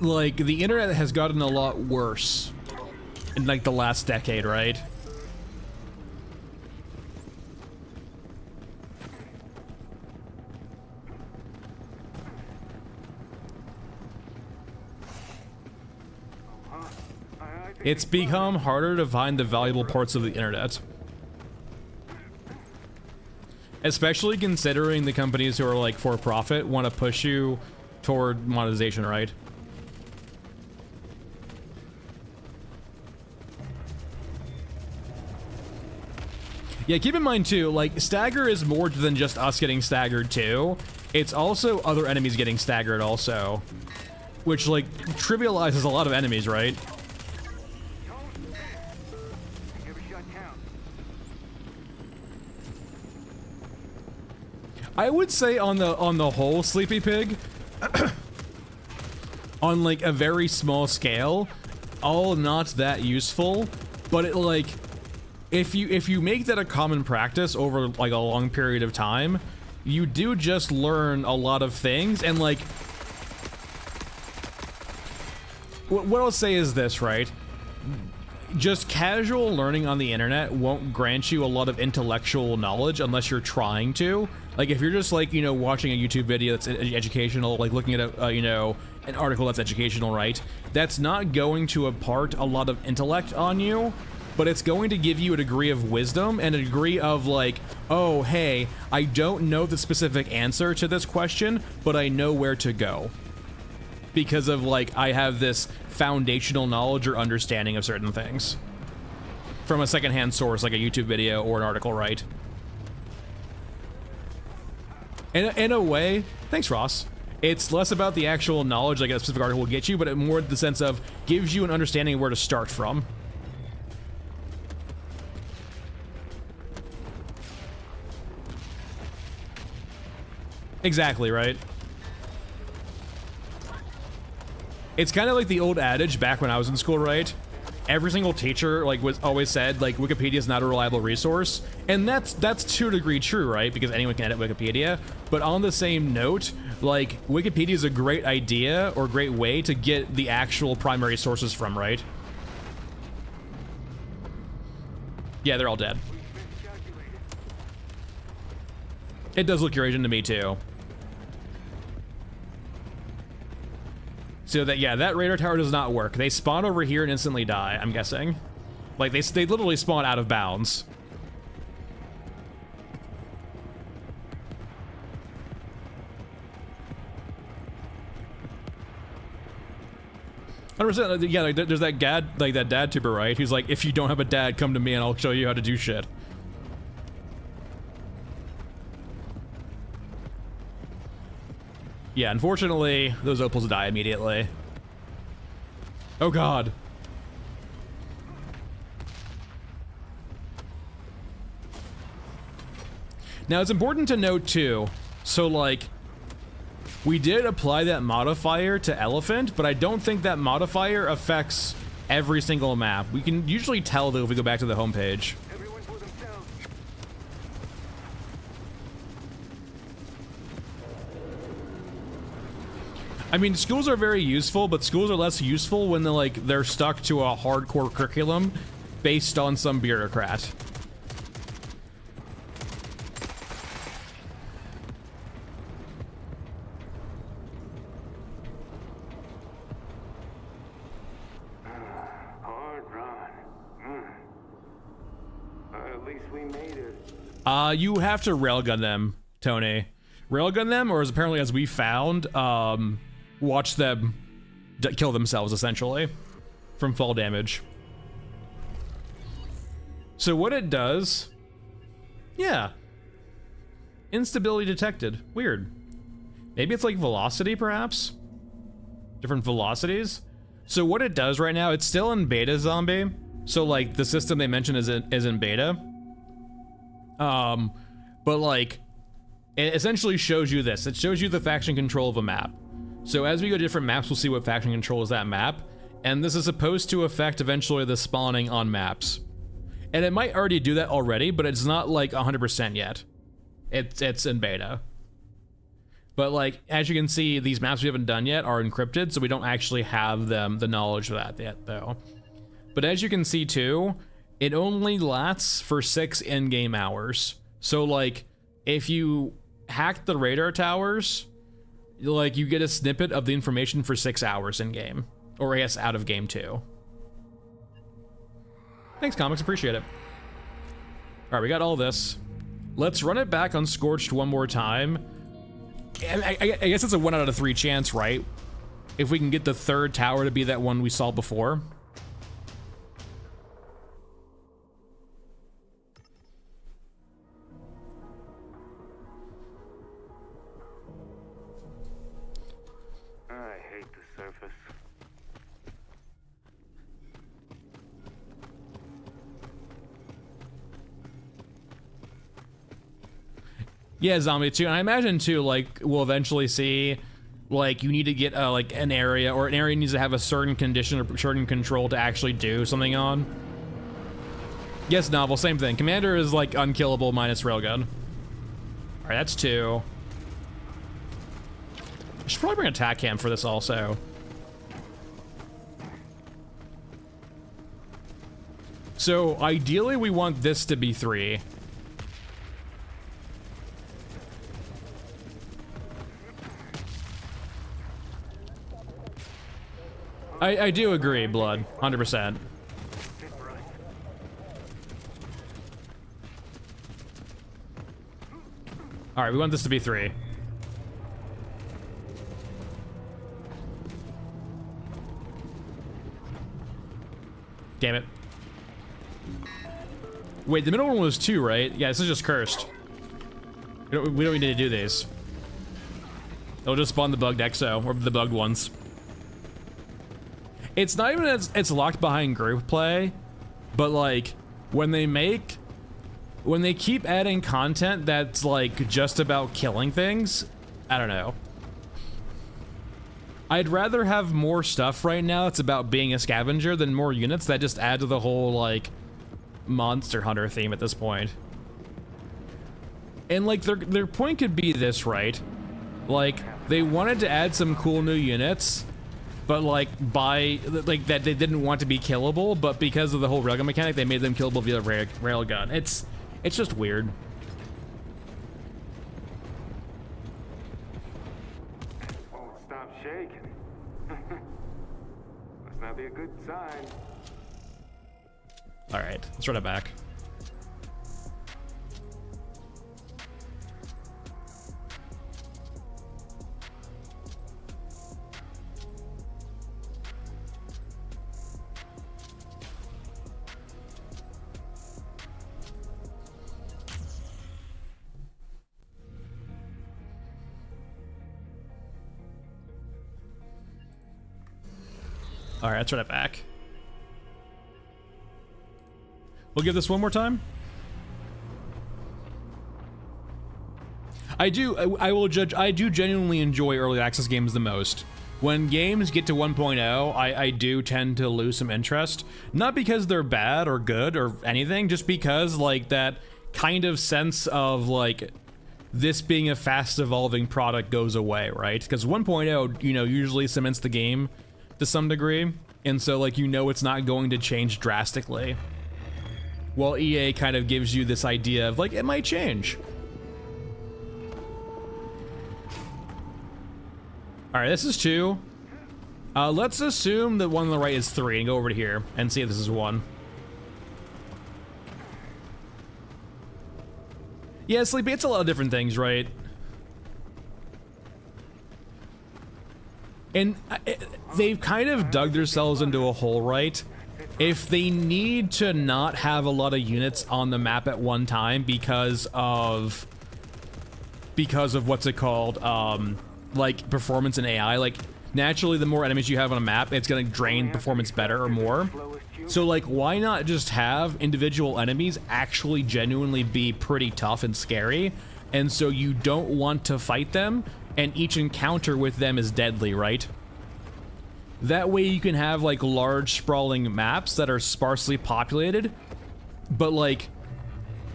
like the internet has gotten a lot worse in like the last decade, right? It's become harder to find the valuable parts of the internet. Especially considering the companies who are like for profit want to push you toward monetization, right? Yeah, keep in mind too, like stagger is more than just us getting staggered too. It's also other enemies getting staggered also. Which like trivializes a lot of enemies, right? I would say on the whole, Sleepy Pig, on like a very small scale, all not that useful, but it like if you make that a common practice over like a long period of time, you do just learn a lot of things. And like what I'll say is this, right? Just casual learning on the internet won't grant you a lot of intellectual knowledge unless you're trying to. Like if you're just like, you know, watching a YouTube video that's educational, like looking at a, you know, an article that's educational, right? That's not going to impart a lot of intellect on you, but it's going to give you a degree of wisdom and a degree of like, oh, hey, I don't know the specific answer to this question, but I know where to go. because of like I have this foundational knowledge or understanding of certain things from a secondhand source like a YouTube video or an article, right? In a way, thanks Ross, it's less about the actual knowledge like a specific article will get you, but more the sense of gives you an understanding of where to start from. Exactly, right? It's kind of like the old adage back when I was in school, right? Every single teacher like was always said like Wikipedia is not a reliable resource, and that's to a degree true, right? Because anyone can edit Wikipedia. But on the same note, like Wikipedia is a great idea or great way to get the actual primary sources from, right? Yeah, they're all dead. It does look Eurasian to me too. So that, yeah, that radar tower does not work. They spawn over here and instantly die, I'm guessing. Like, they literally spawn out of bounds. Yeah, like, there's that dad tuber, right? Who's like, if you don't have a dad, come to me and I'll show you how to do shit. Yeah, unfortunately, those opals die immediately. Oh god. Now, it's important to note, too, so, like, we did apply that modifier to Elephant, but I don't think that modifier affects every single map. We can usually tell, though, if we go back to the homepage. I mean, schools are very useful, but schools are less useful when they're stuck to a hardcore curriculum based on some bureaucrat. Hard run. At least we made it. You have to railgun them, Tony. Railgun them, or apparently as we found, watch them kill themselves, essentially, from fall damage. So what it does... Yeah. Instability detected. Weird. Maybe it's like velocity, perhaps? Different velocities? So what it does right now, it's still in beta, Zombie. So, like, the system they mentioned is in beta. But, like, it essentially shows you this. It shows you the faction control of a map. So as we go to different maps, we'll see what faction controls that map. And this is supposed to affect eventually the spawning on maps. And it might already do that already, but it's not like 100% yet. It's in beta. But like, as you can see, these maps we haven't done yet are encrypted, so we don't actually have the knowledge of that yet, though. But as you can see too, it only lasts for 6 in-game hours. So like, if you hack the radar towers, like, you get a snippet of the information for 6 hours in-game. Or I guess out of game too. Thanks, comics, appreciate it. Alright, we got all this. Let's run it back on Scorched one more time. I guess it's a 1 out of 3 chance, right? If we can get the third tower to be that one we saw before. I hate the surface. Yeah, Zombie too, and I imagine too, like, we'll eventually see, like, you need to get, like, an area, or an area needs to have a certain condition or certain control to actually do something on. Yes, Novel, same thing. Commander is, like, unkillable minus railgun. Alright, that's 2. I should probably bring a attack cam for this also. So, ideally, we want this to be 3. I do agree, Blood, 100%. All right, we want this to be 3. Damn it. Wait, the middle one was 2, right? Yeah, this is just cursed. We don't need to do these. It'll just spawn the bugged exo, or the bugged ones. It's not even that it's locked behind group play, but like, when they keep adding content that's like just about killing things, I don't know. I'd rather have more stuff right now that's about being a scavenger than more units that just add to the whole like monster hunter theme at this point. And like their point could be this, right? Like they wanted to add some cool new units, but like that they didn't want to be killable, but because of the whole railgun mechanic, they made them killable via railgun. It's just weird. Won't stop shaking. Must not be a good sign. All right, let's run it back. All right, let's run it back. We'll give this one more time. I do genuinely enjoy early access games the most. When games get to 1.0, I do tend to lose some interest. Not because they're bad or good or anything, just because like that kind of sense of like this being a fast evolving product goes away, right? Because 1.0, you know, usually cements the game to some degree, and so like, you know, it's not going to change drastically. While EA kind of gives you this idea of like, it might change. All right, this is 2. Let's assume that one on the right is 3 and go over to here and see if this is 1. Yeah, Sleepy, it's a lot of different things, right? And they've kind of dug themselves into a hole, right? If they need to not have a lot of units on the map at one time because of what's it called, like performance and AI, like naturally the more enemies you have on a map, it's gonna drain performance better or more. So like, why not just have individual enemies actually genuinely be pretty tough and scary, and so you don't want to fight them, and each encounter with them is deadly, right? That way you can have like large sprawling maps that are sparsely populated, but like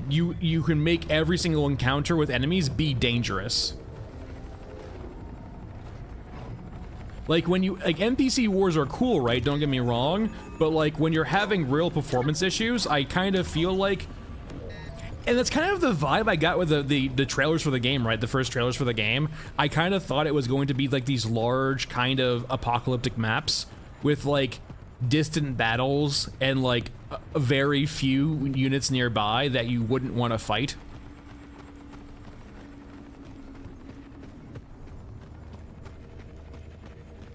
you can make every single encounter with enemies be dangerous. Like when you, like NPC wars are cool, right? Don't get me wrong, but like when you're having real performance issues, I kind of feel like, and that's kind of the vibe I got with the trailers for the game, right? The first trailers for the game. I kind of thought it was going to be like these large kind of apocalyptic maps with like distant battles and like a very few units nearby that you wouldn't want to fight.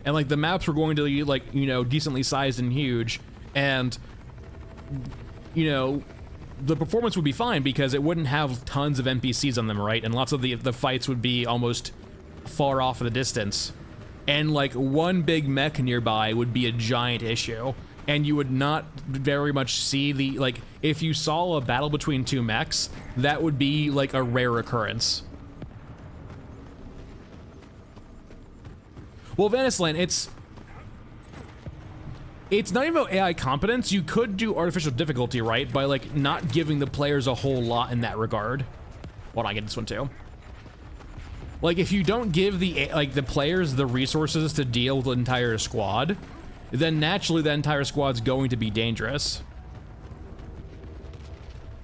And like the maps were going to be like, you know, decently sized and huge, and you know, the performance would be fine because it wouldn't have tons of NPCs on them, right? And lots of the fights would be almost far off in the distance. And like one big mech nearby would be a giant issue. And you would not very much see the, like, if you saw a battle between 2 mechs, that would be like a rare occurrence. Well, Vanisland, it's not even about AI competence. You could do artificial difficulty, right? By like not giving the players a whole lot in that regard. Hold on, I get this one too. Like if you don't give the players the resources to deal with the entire squad, then naturally the entire squad's going to be dangerous.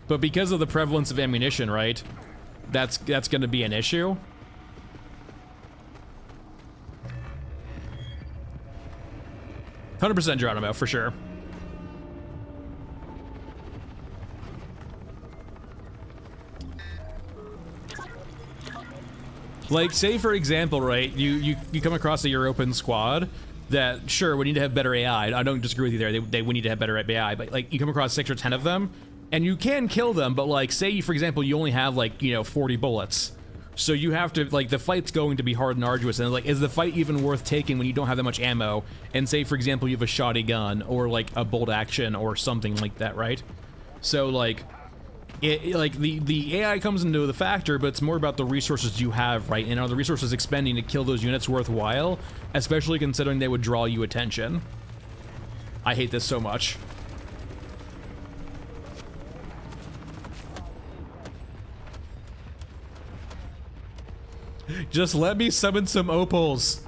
But because of the prevalence of ammunition, right? That's going to be an issue. %, Geronimo, for sure. Like, say for example, right, you come across a European squad, that, sure, we need to have better AI. I don't disagree with you there. We need to have better AI, but like you come across 6 or 10 of them, and you can kill them, but like say, for example, you only have like, you know, 40 bullets. So you have to, like, the fight's going to be hard and arduous, and like, is the fight even worth taking when you don't have that much ammo? And say, for example, you have a shoddy gun, or like a bolt action, or something like that, right? So like, the AI comes into the factor, but it's more about the resources you have, right? And are the resources expending to kill those units worthwhile? Especially considering they would draw you attention. I hate this so much. Just let me summon some opals.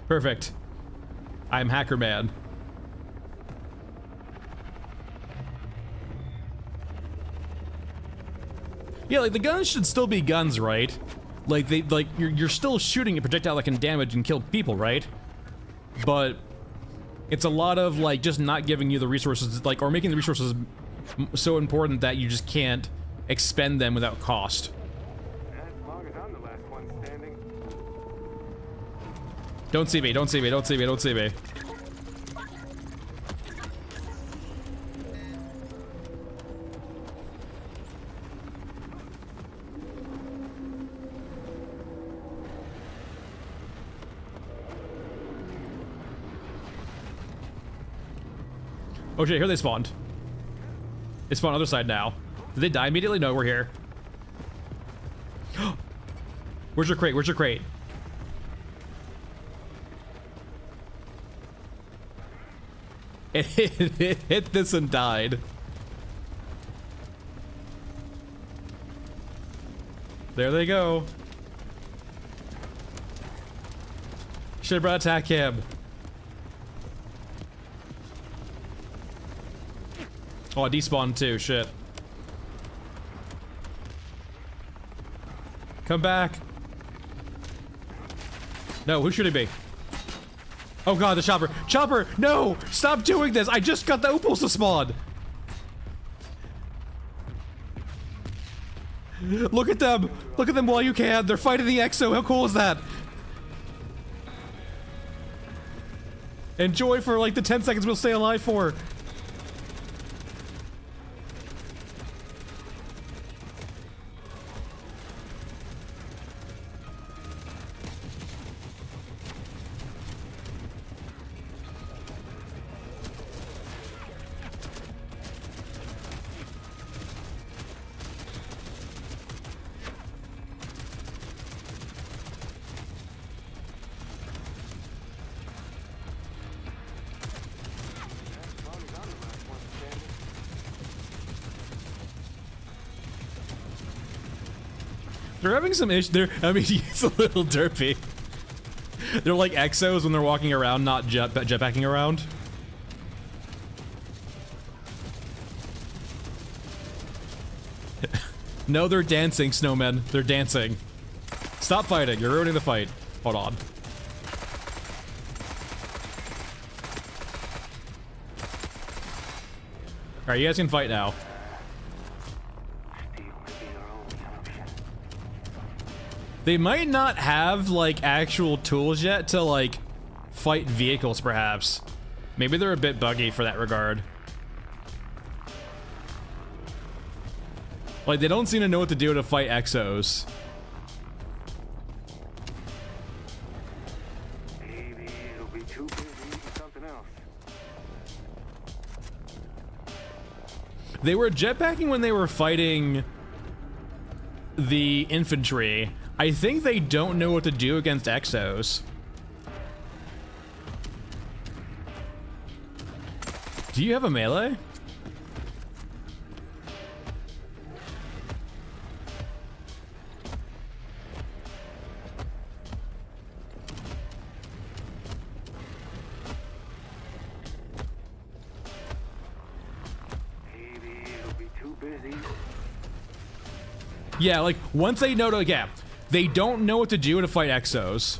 Perfect. I'm Hacker Man. Yeah, like the guns should still be guns, right? Like you're still shooting a projectile that can damage and kill people, right? But it's a lot of like just not giving you the resources, like, or making the resources so important that you just can't expend them without cost. As long as I'm the last one standing. Don't see me, don't see me, don't see me, don't see me. Oh shit, here they spawned. They spawned on the other side now. Did they die immediately? No, we're here. Where's your crate? Where's your crate? It hit this and died. There they go. Should've brought attack cam. Oh, I despawned too, shit. Come back. No, who's shooting me? Oh god, the chopper. Chopper, no! Stop doing this! I just got the opals to spawn! Look at them! Look at them while you can! They're fighting the Exo! How cool is that? Enjoy for like the 10 seconds we'll stay alive for! They're having some issues. I mean, it's a little derpy. They're like exos when they're walking around, not jetpacking around. No, they're dancing, snowmen. They're dancing. Stop fighting. You're ruining the fight. Hold on. Alright, you guys can fight now. They might not have, like, actual tools yet to, like, fight vehicles, perhaps. Maybe they're a bit buggy for that regard. Like, they don't seem to know what to do to fight exos. Maybe it'll be too busy for something else. They were jetpacking when they were fighting the infantry. I think they don't know what to do against exos. Do you have a melee? Maybe it'll be too busy. Yeah, like, once they know to, yeah, they don't know what to do to fight exos.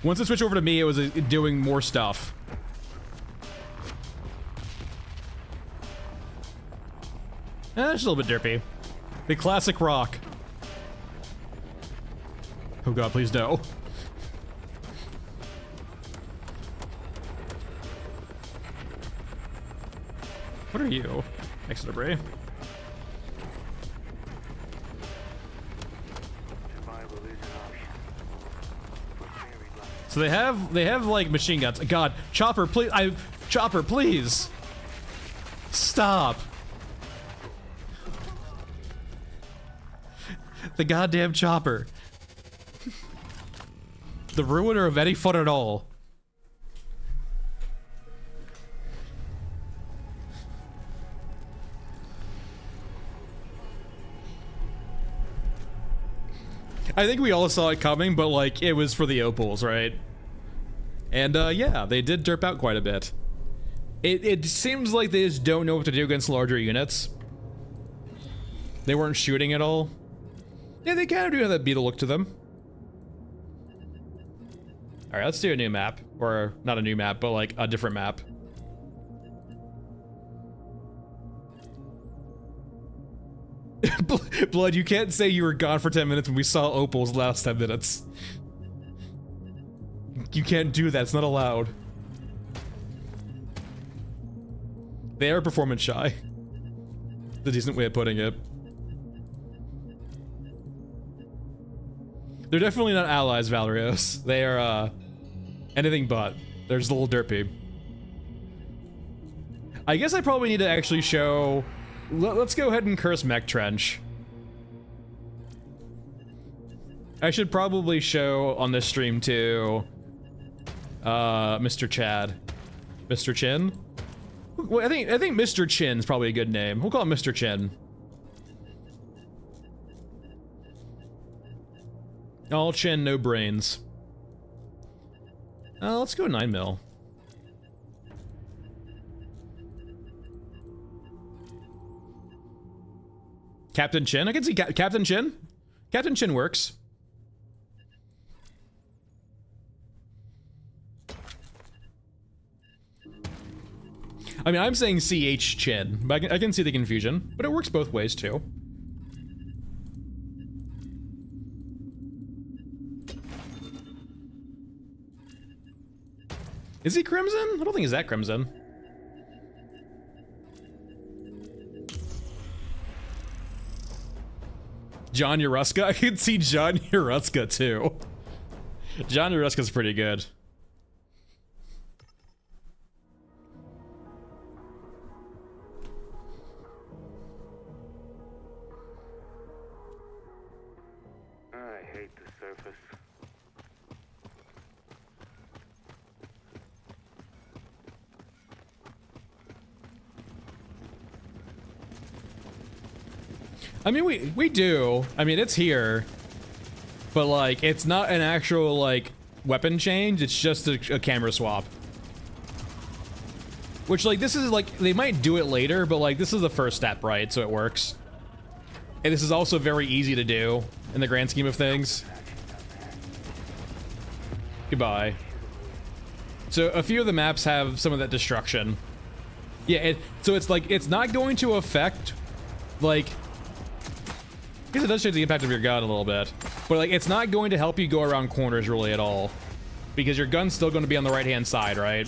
Once they switch over to me, it was doing more stuff. It's a little bit derpy. The classic rock. Oh god, please no. What are you? Exit debris. Survival is an option. For buried life. So they have like machine guns. God, Chopper, please, Chopper, please. Stop. The goddamn Chopper. The ruiner of any fun at all. I think we all saw it coming, but like it was for the opals, right? And yeah, they did derp out quite a bit. It seems like they just don't know what to do against larger units. They weren't shooting at all. Yeah, they kind of do have that beetle look to them. All right, let's do a new map, or not a new map, but like a different map. Blood, you can't say you were gone for 10 minutes when we saw opals last 10 minutes. You can't do that, it's not allowed. They are performance shy. The decent way of putting it. They're definitely not allies, Valerios. They are, anything but. They're just a little derpy. I guess I probably need to actually show... Let's go ahead and curse Mech Trench. I should probably show on this stream too, Mr. Chad. Mr. Chin? Well, I think Mr. Chin's probably a good name. We'll call him Mr. Chin. All chin, no brains. Let's go 9 mil. Captain Chin? I can see Captain Chin. Captain Chin works. I mean, I'm saying CH Chin, but I can see the confusion, but it works both ways too. Is he Crimson? I don't think he's that Crimson. John Uruska? I can see John Uruska too. John Uruska's pretty good. I hate the surface. I mean, we do. I mean, it's here. But, like, it's not an actual, like, weapon change. It's just a camera swap. Which, like, this is, like, they might do it later, but, like, this is the first step, right? So it works. And this is also very easy to do in the grand scheme of things. Goodbye. So a few of the maps have some of that destruction. Yeah, so it's, like, it's not going to affect, like... I guess it does change the impact of your gun a little bit. But, like, it's not going to help you go around corners really at all. Because your gun's still going to be on the right-hand side, right?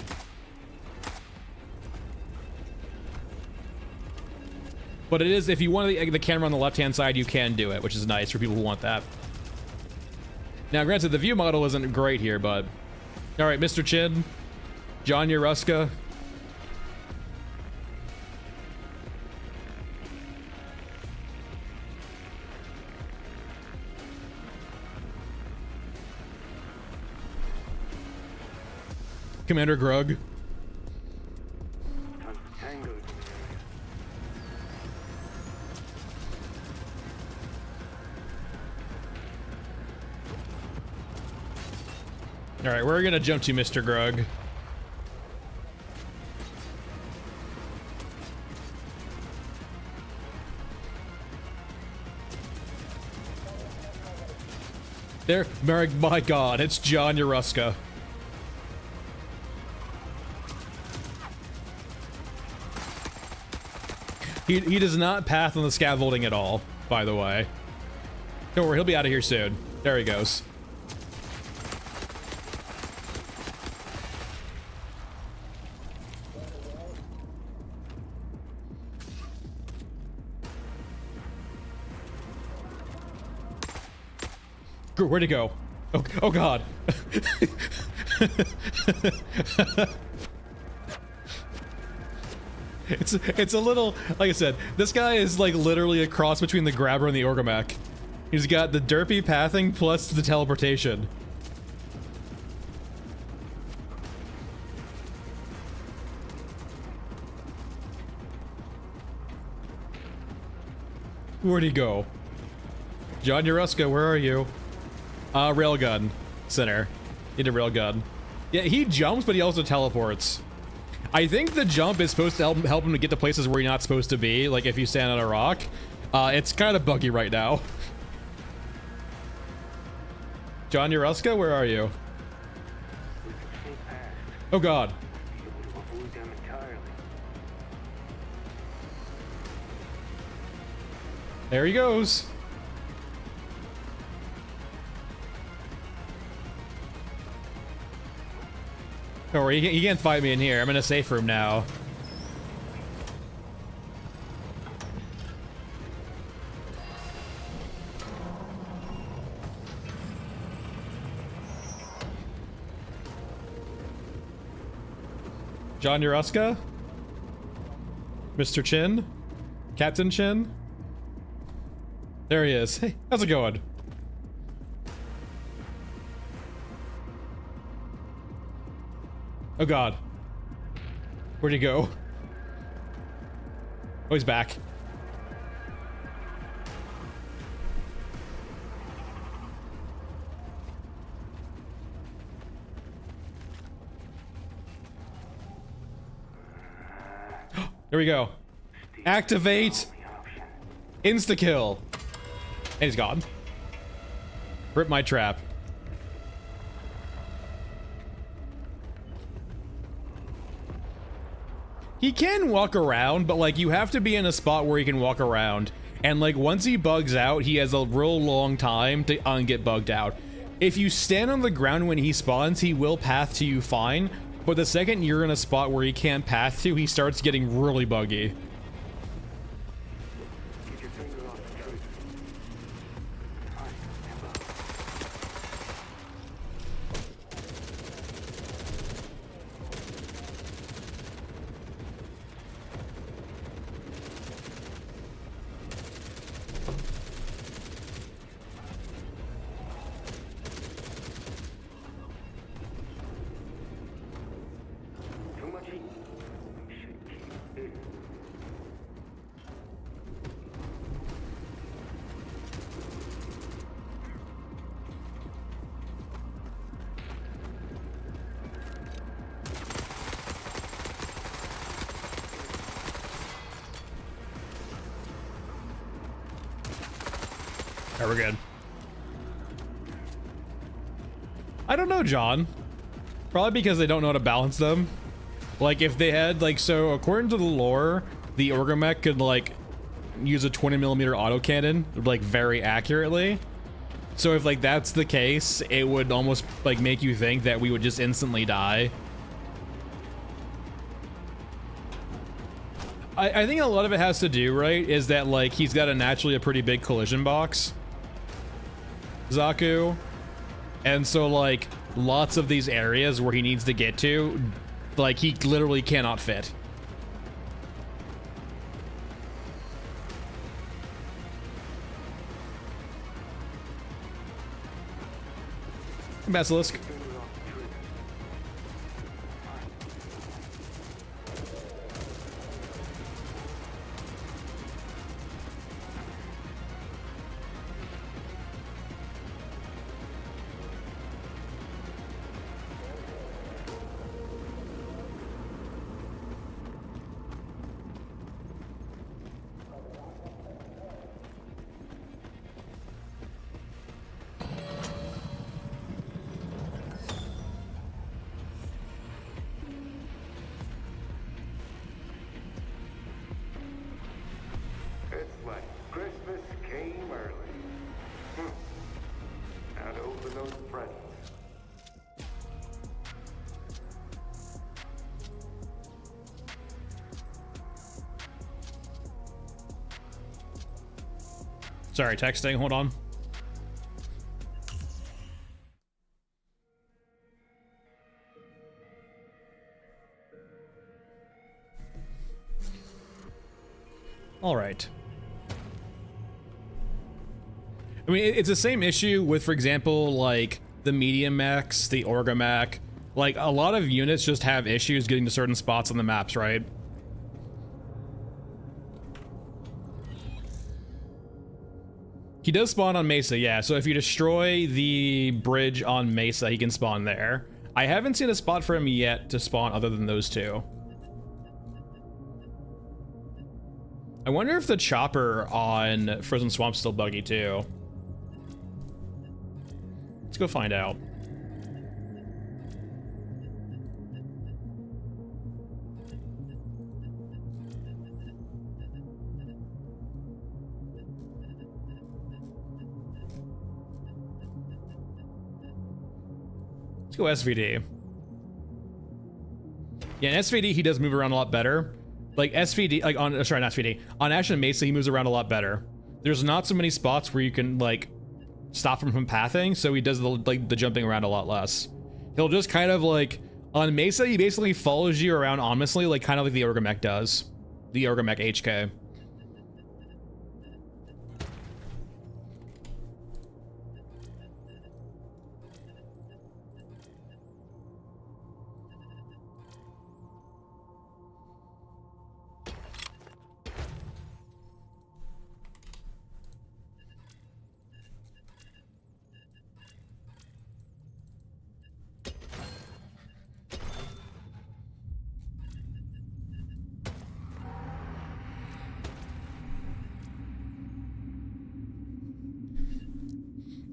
But it is, if you want the camera on the left-hand side, you can do it, which is nice for people who want that. Now, granted, the view model isn't great here, but... Alright, Mr. Chin. John Uruska. Commander Grug. I'm tangled in the area. Alright, we're gonna jump to Mr. Grug. There, my god, it's John Uruska. He does not path on the scaffolding at all, by the way. Don't worry, he'll be out of here soon. There he goes. Where'd he go? Oh God. It's a little, like I said, this guy is like literally a cross between the grabber and the orgamech. He's got the derpy pathing plus the teleportation. Where'd he go? John Uruska, where are you? Railgun. Center. Need a railgun. Yeah, he jumps, but he also teleports. I think the jump is supposed to help him to get to places where you're not supposed to be, like if you stand on a rock. It's kind of buggy right now. John Uruska, where are you? Oh God. There he goes. Don't worry, he can't fight me in here. I'm in a safe room now. John Uruska? Mr. Chin? Captain Chin? There he is. Hey, how's it going? Oh God. Where'd he go? Oh, he's back. There we go. Activate. Insta-kill. And he's gone. Rip my trap. He can walk around, but like you have to be in a spot where he can walk around. And like once he bugs out, he has a real long time to get bugged out. If you stand on the ground when he spawns, he will path to you fine. But the second you're in a spot where he can't path to, he starts getting really buggy. Alright, we're good. I don't know, John. Probably because they don't know how to balance them. Like, if they had, like, so according to the lore, the orgamech could, like, use a 20mm autocannon, like, very accurately. So if, like, that's the case, it would almost, like, make you think that we would just instantly die. I think a lot of it has to do, right, is that, like, he's got naturally a pretty big collision box. Zaku. And so, like, lots of these areas where he needs to get to, like, he literally cannot fit. Basilisk. those presents. Sorry, texting. Hold on. All right. I mean, it's the same issue with, for example, like the medium mechs, the Orga mech. Like a lot of units just have issues getting to certain spots on the maps, right? He does spawn on Mesa, yeah. So if you destroy the bridge on Mesa, he can spawn there. I haven't seen a spot for him yet to spawn other than those two. I wonder if the chopper on Frozen Swamp's still buggy too. Let's go find out. Let's go SVD. Yeah, in SVD he does move around a lot better. Like SVD, like on, sorry, not SVD. On Ash and Mesa, he moves around a lot better. There's not so many spots where you can like stop him from pathing, so he does the jumping around a lot less. He'll just kind of like, on Mesa, he basically follows you around ominously, like kind of like the Orga mech does. The Orga mech HK.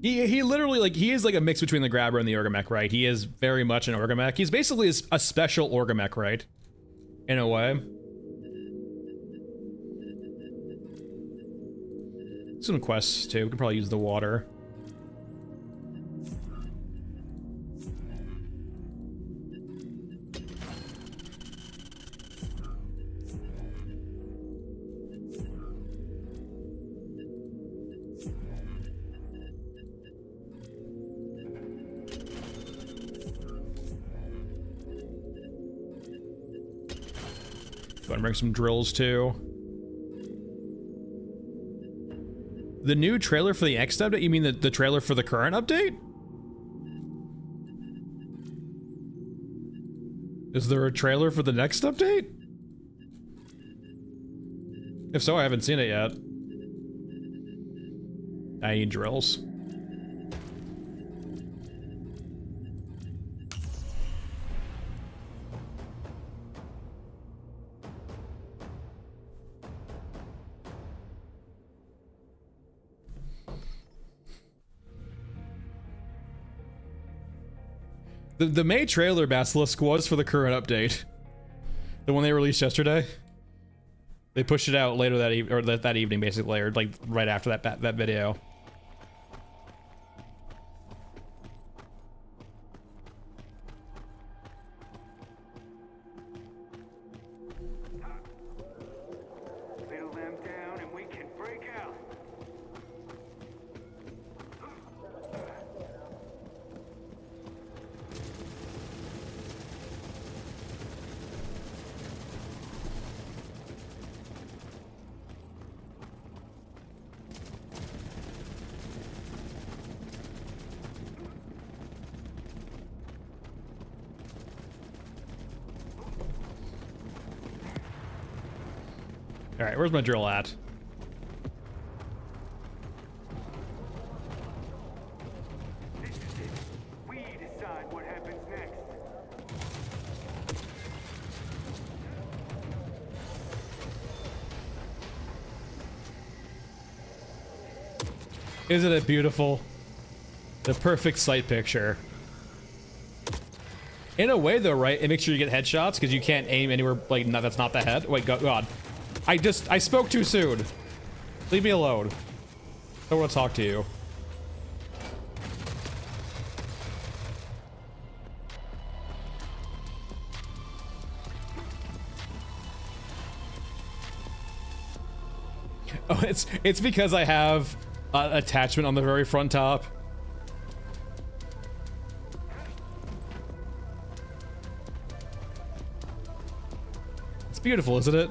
He literally, like, he is like a mix between the grabber and the Orga mech, right? He is very much an Orga mech. He's basically a special Orga mech, right? In a way. Some quests too. We could probably use the water. Go and bring some drills too. The new trailer for the next update? You mean the trailer for the current update? Is there a trailer for the next update? If so, I haven't seen it yet. I need drills. The May trailer, Basilisk, was for the current update. The one they released yesterday. They pushed it out later that evening, or that evening, basically, or like right after that video. Whittle them down and we can break out. All right, where's my drill at? This is it. We decide what happens next. Isn't it beautiful? The perfect sight picture. In a way, though, right? It makes sure you get headshots because you can't aim anywhere like that's not the head. Wait, God. I spoke too soon. Leave me alone. I don't want to talk to you. Oh, it's because I have attachment on the very front top. It's beautiful, isn't it?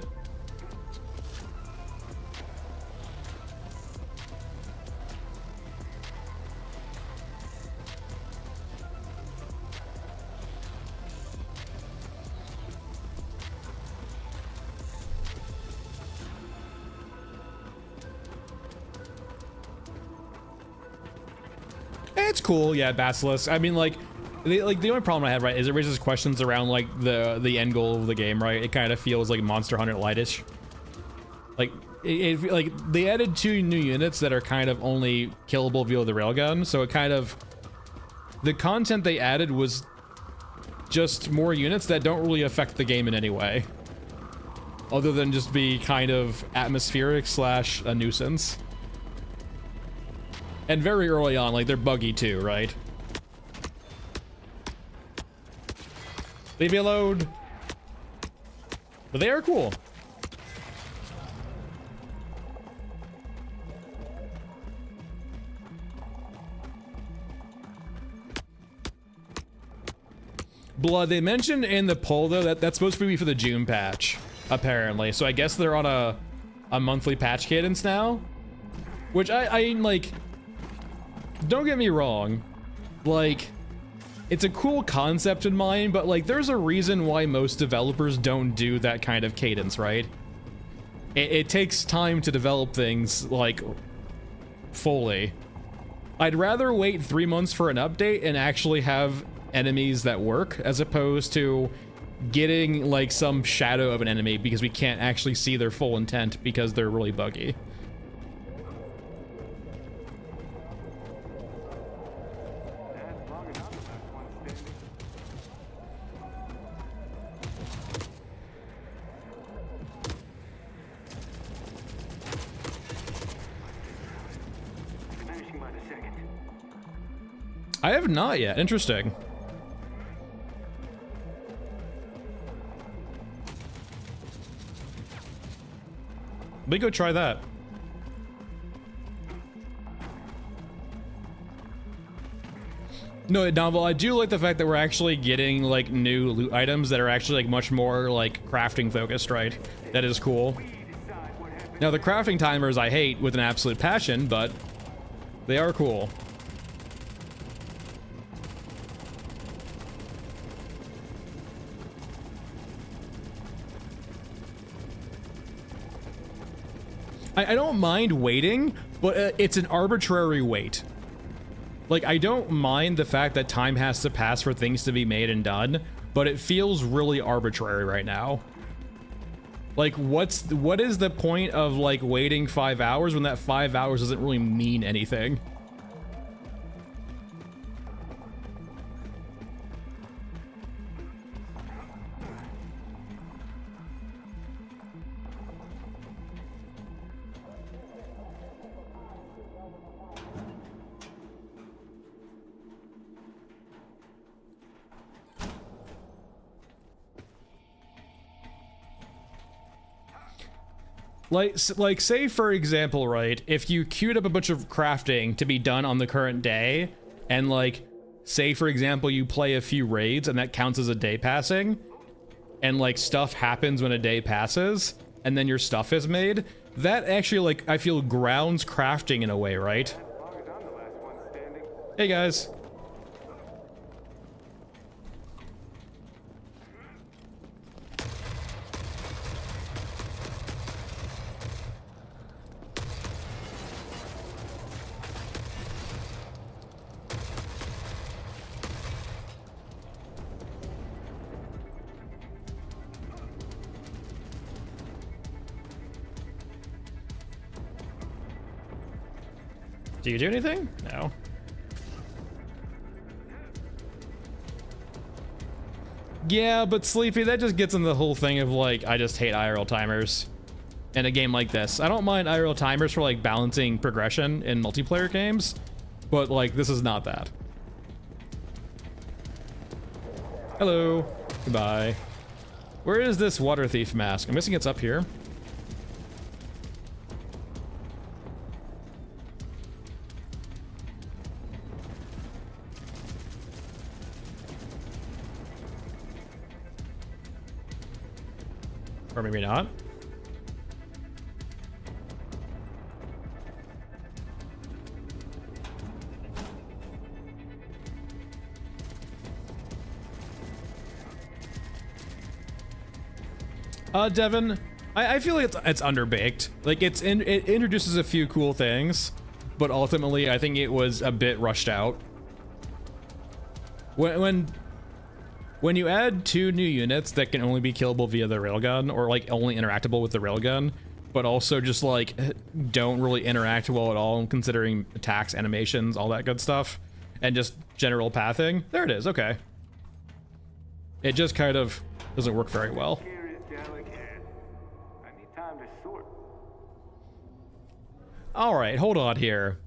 It's cool, yeah, Basilisk. I mean, like the only problem I have, right, is it raises questions around like the end goal of the game, right? It kind of feels like Monster Hunter Lightish. Like like they added 2 new units that are kind of only killable via the railgun, so it kind of the content they added was just more units that don't really affect the game in any way, other than just be kind of atmospheric slash a nuisance. And very early on, like, they're buggy too, right? Leave me alone. But they are cool. Blood, they mentioned in the poll, though, that that's supposed to be for the June patch, apparently. So I guess they're on a monthly patch cadence now. Which I like... Don't get me wrong, like, it's a cool concept in mind, but like, there's a reason why most developers don't do that kind of cadence, right? It takes time to develop things, like, fully. I'd rather wait 3 months for an update and actually have enemies that work, as opposed to getting, like, some shadow of an enemy because we can't actually see their full intent because they're really buggy. I have not yet. Interesting. Let me go try that. No, Novel, I do like the fact that we're actually getting like new loot items that are actually like much more like crafting focused, right? That is cool. Now the crafting timers I hate with an absolute passion, but they are cool. I don't mind waiting, but it's an arbitrary wait. Like, I don't mind the fact that time has to pass for things to be made and done, but it feels really arbitrary right now. Like, what is the point of, like, waiting 5 hours when that 5 hours doesn't really mean anything? Like, say for example, right, if you queued up a bunch of crafting to be done on the current day, and like, say for example, you play a few raids and that counts as a day passing, and like stuff happens when a day passes, and then your stuff is made, that actually, like, I feel grounds crafting in a way, right? Hey guys. Do you do anything? No. Yeah, but Sleepy, that just gets in the whole thing of like, I just hate IRL timers in a game like this. I don't mind IRL timers for like balancing progression in multiplayer games, but like, this is not that. Hello. Goodbye. Where is this water thief mask? I'm guessing it's up here. Or maybe not. Devin, I feel like it's underbaked. Like it introduces a few cool things, but ultimately I think it was a bit rushed out. When you add 2 new units that can only be killable via the railgun, or like only interactable with the railgun, but also just like don't really interact well at all, considering attacks, animations, all that good stuff, and just general pathing, there it is. Okay, it just kind of doesn't work very well. All right, hold on here.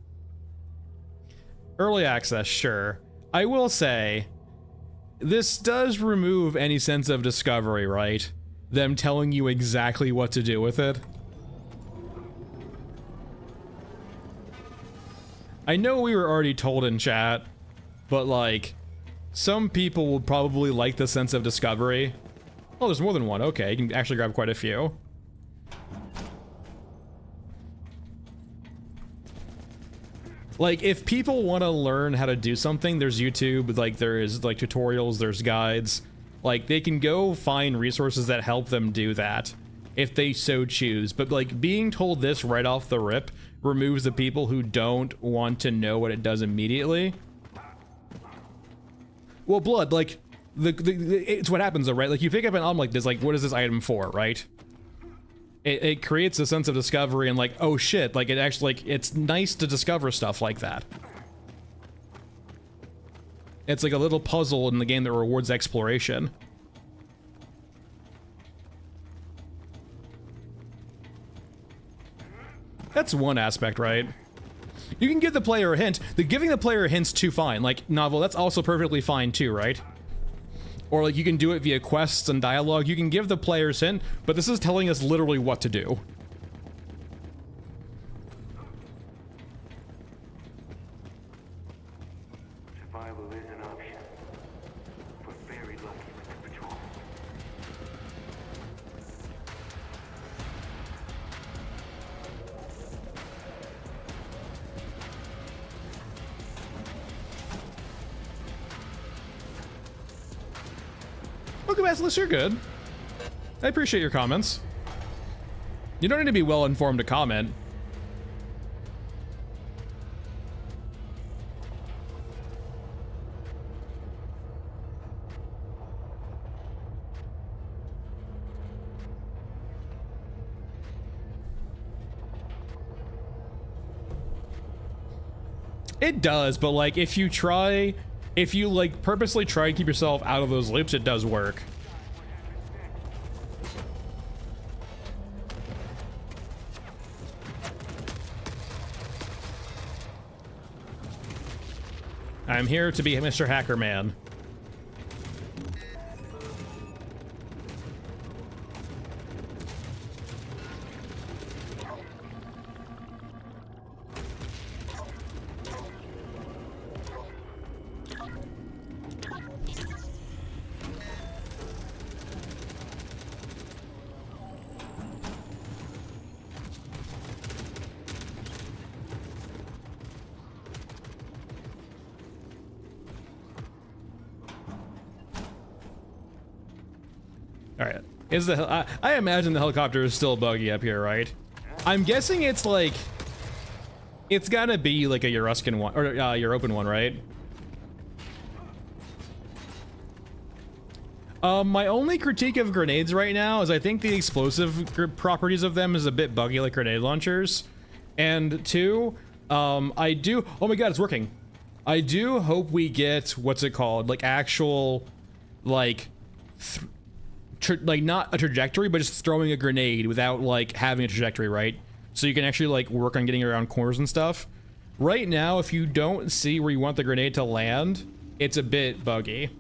Early access, sure. I will say, this does remove any sense of discovery, right? Them telling you exactly what to do with it. I know we were already told in chat, but like, some people will probably like the sense of discovery. Oh, there's more than one. Okay, you can actually grab quite a few. Like, if people want to learn how to do something, there's YouTube, like there is like tutorials, there's guides. Like, they can go find resources that help them do that if they so choose. But like, being told this right off the rip removes the people who don't want to know what it does immediately. Well, Blood, like, it's what happens though, right? Like, you pick up an item like this, like, what is this item for, right? It creates a sense of discovery and like, oh shit, like it actually, like, it's nice to discover stuff like that. It's like a little puzzle in the game that rewards exploration. That's one aspect, right? You can give the player a hint. The giving the player a hint's too fine. Like, Novel, that's also perfectly fine too, right? Or like you can do it via quests and dialogue. You can give the players hint, but this is telling us literally what to do. Survival is an option. We're very lucky with the patrol. Okay, Basilisk, you're good. I appreciate your comments. You don't need to be well informed to comment. It does, but like if you like purposely try to keep yourself out of those loops, it does work. I'm here to be Mr. Hacker Man. Alright. I imagine the helicopter is still buggy up here, right? I'm guessing it's like... It's gotta be like a Euruscan one, or European one, right? My only critique of grenades right now is I think the explosive properties of them is a bit buggy like grenade launchers. And two, I do... Oh my god, it's working. I do hope we get, what's it called? Like actual, like... like not a trajectory, but just throwing a grenade without like having a trajectory, right? So you can actually like work on getting around corners and stuff. Right now, if you don't see where you want the grenade to land, it's a bit buggy.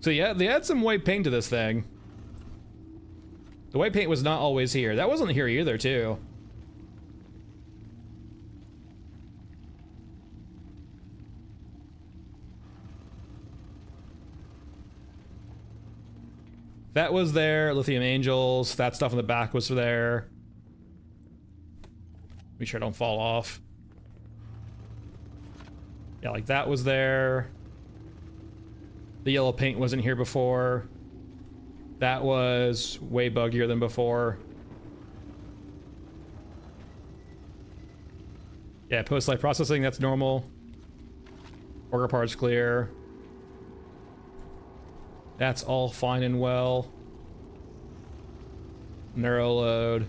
So yeah, they add some white paint to this thing. The white paint was not always here. That wasn't here either, too. That was there. Lithium Angels. That stuff in the back was there. Make sure I don't fall off. Yeah, like that was there. The yellow paint wasn't here before. That was way buggier than before. Yeah, post-life processing, that's normal. Order parts clear. That's all fine and well. Neuroload.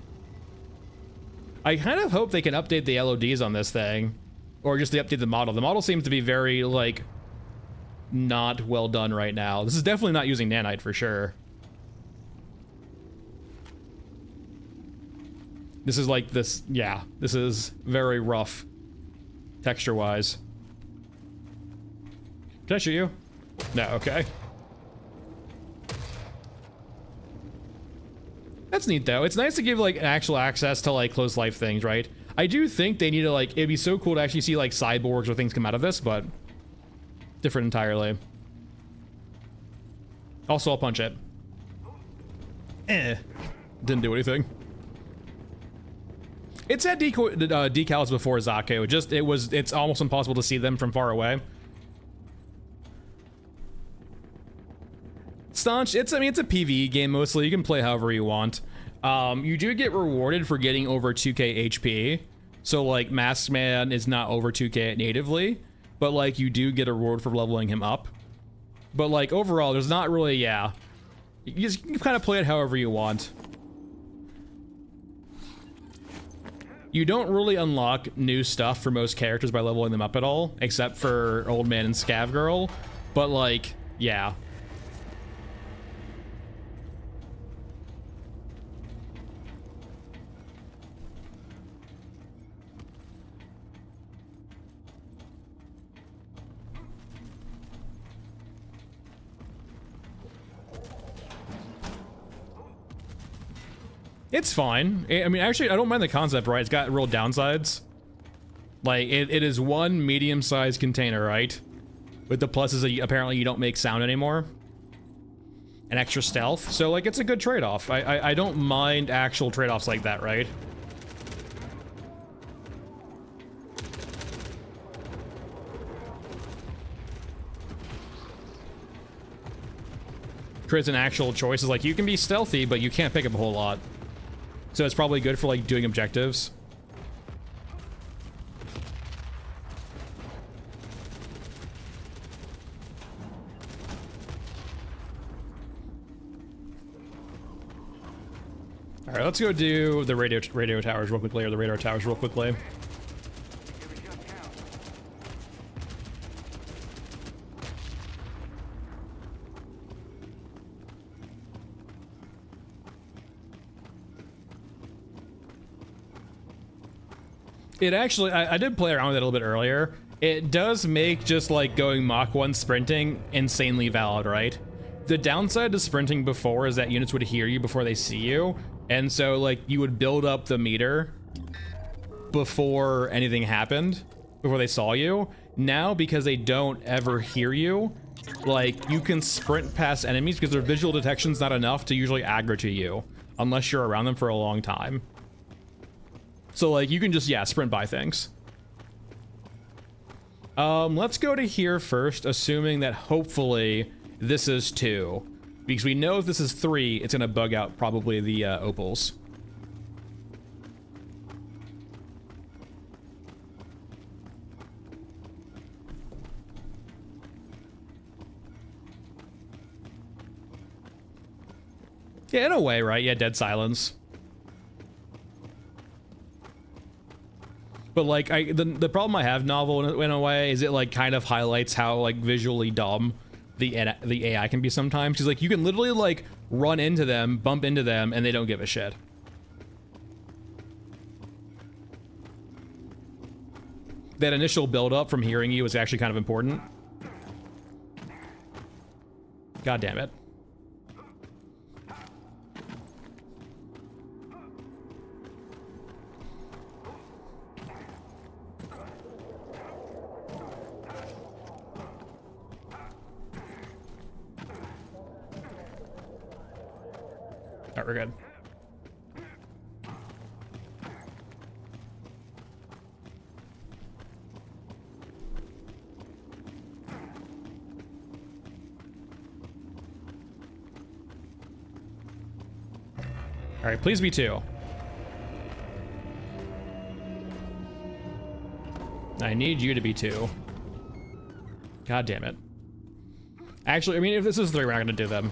I kind of hope they can update the LODs on this thing. Or just they update the model. The model seems to be very, like, not well done right now. This is definitely not using nanite for sure. This is like this, yeah, this is very rough texture-wise. Can I shoot you? No, okay. That's neat though. It's nice to give like actual access to like closed life things, right? I do think they need to like, it'd be so cool to actually see like cyborgs or things come out of this, but different entirely. Also, I'll punch it. Didn't do anything. It's had decals before Zaku. It's almost impossible to see them from far away. Staunch, I mean, it's a PvE game mostly. You can play however you want. You do get rewarded for getting over 2k HP. So, like, Masked Man is not over 2k natively, but, like, you do get a reward for leveling him up. But, like, overall, there's not really, yeah. You can kind of play it however you want. You don't really unlock new stuff for most characters by leveling them up at all, except for Old Man and Scav Girl. But, like, yeah. It's fine. I mean, actually, I don't mind the concept, right? It's got real downsides. Like, it is one medium-sized container, right? With the pluses that apparently you don't make sound anymore. And extra stealth. So, like, it's a good trade-off. I don't mind actual trade-offs like that, right? Creates an actual choice. Is like, you can be stealthy, but you can't pick up a whole lot. So it's probably good for, like, doing objectives. All right, let's go do the radio towers real quickly, or the radar towers real quickly. It actually, I did play around with it a little bit earlier. It does make just like going Mach 1 sprinting insanely valid, right? The downside to sprinting before is that units would hear you before they see you. And so like you would build up the meter before anything happened, before they saw you. Now, because they don't ever hear you, like you can sprint past enemies because their visual detection's not enough to usually aggro to you unless you're around them for a long time. So, like, you can just, yeah, sprint by things. Let's go to here first, assuming that hopefully this is 2. Because we know if this is 3, it's gonna bug out probably the, opals. Yeah, in a way, right? Yeah, dead silence. But like, the problem I have novel in a way is it like kind of highlights how like visually dumb the AI can be sometimes. Because like you can literally like run into them, bump into them, and they don't give a shit. That initial build up from hearing you is actually kind of important. God damn it. Alright, we're good. Alright, please be 2. I need you to be 2. God damn it. Actually, I mean, if this is 3, we're not gonna do them.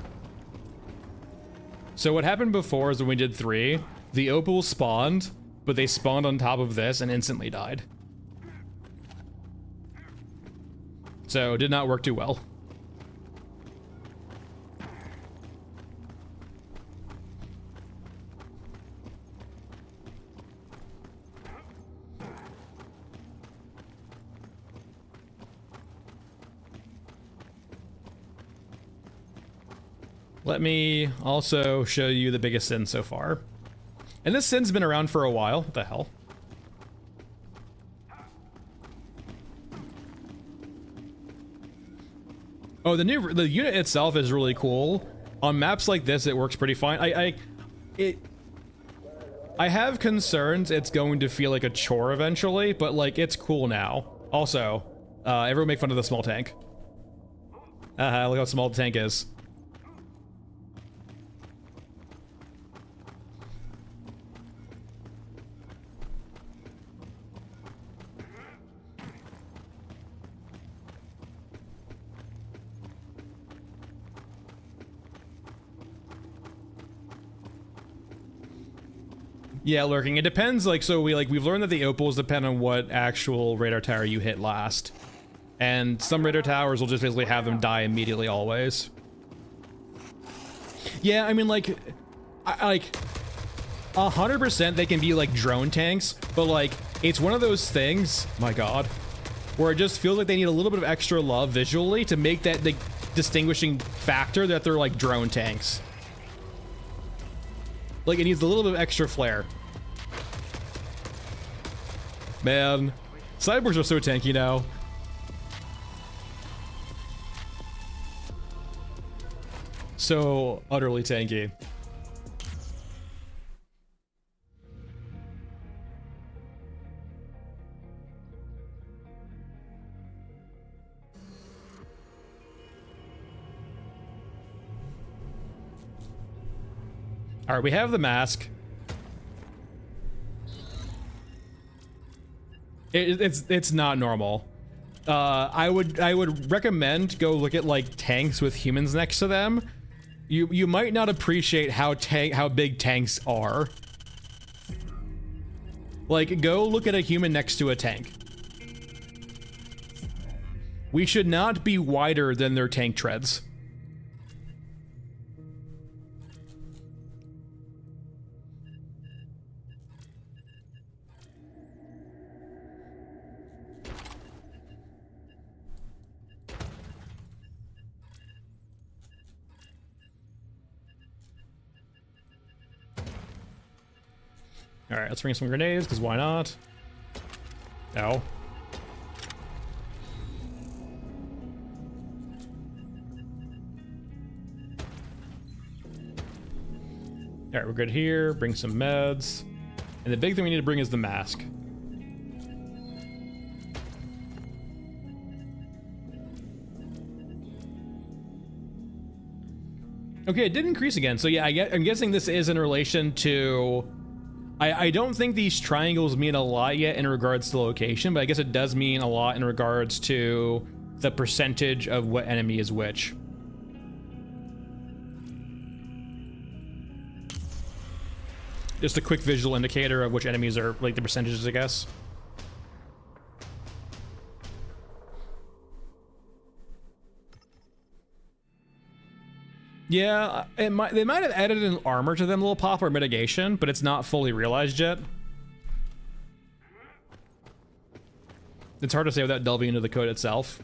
So what happened before is when we did 3, the opals spawned, but they spawned on top of this and instantly died. So it did not work too well. Let me also show you the biggest sin so far. And this sin's been around for a while. What the hell? Oh, the unit itself is really cool. On maps like this, it works pretty fine. I have concerns it's going to feel like a chore eventually, but like it's cool now. Also, everyone make fun of the small tank. Look how small the tank is. Yeah, lurking. It depends, like, so we've learned that the opals depend on what actual radar tower you hit last. And some radar towers will just basically have them die immediately always. Yeah, I mean, like 100% they can be like drone tanks, but like, it's one of those things, my god, where it just feels like they need a little bit of extra love visually to make that the distinguishing factor that they're like drone tanks. Like, it needs a little bit of extra flair. Man, cyborgs are so tanky now. So utterly tanky. All right, we have the mask. It's not normal. I would recommend go look at like tanks with humans next to them. You might not appreciate how big tanks are. Like, go look at a human next to a tank. We should not be wider than their tank treads. All right, let's bring some grenades, because why not? No. All right, we're good here. Bring some meds. And the big thing we need to bring is the mask. Okay, it did increase again. So yeah, I'm guessing this is in relation to... I don't think these triangles mean a lot yet in regards to location, but I guess it does mean a lot in regards to the percentage of what enemy is which. Just a quick visual indicator of which enemies are, like, the percentages, I guess. Yeah, they might have added an armor to them, little pop, or mitigation, but it's not fully realized yet. It's hard to say without delving into the code itself.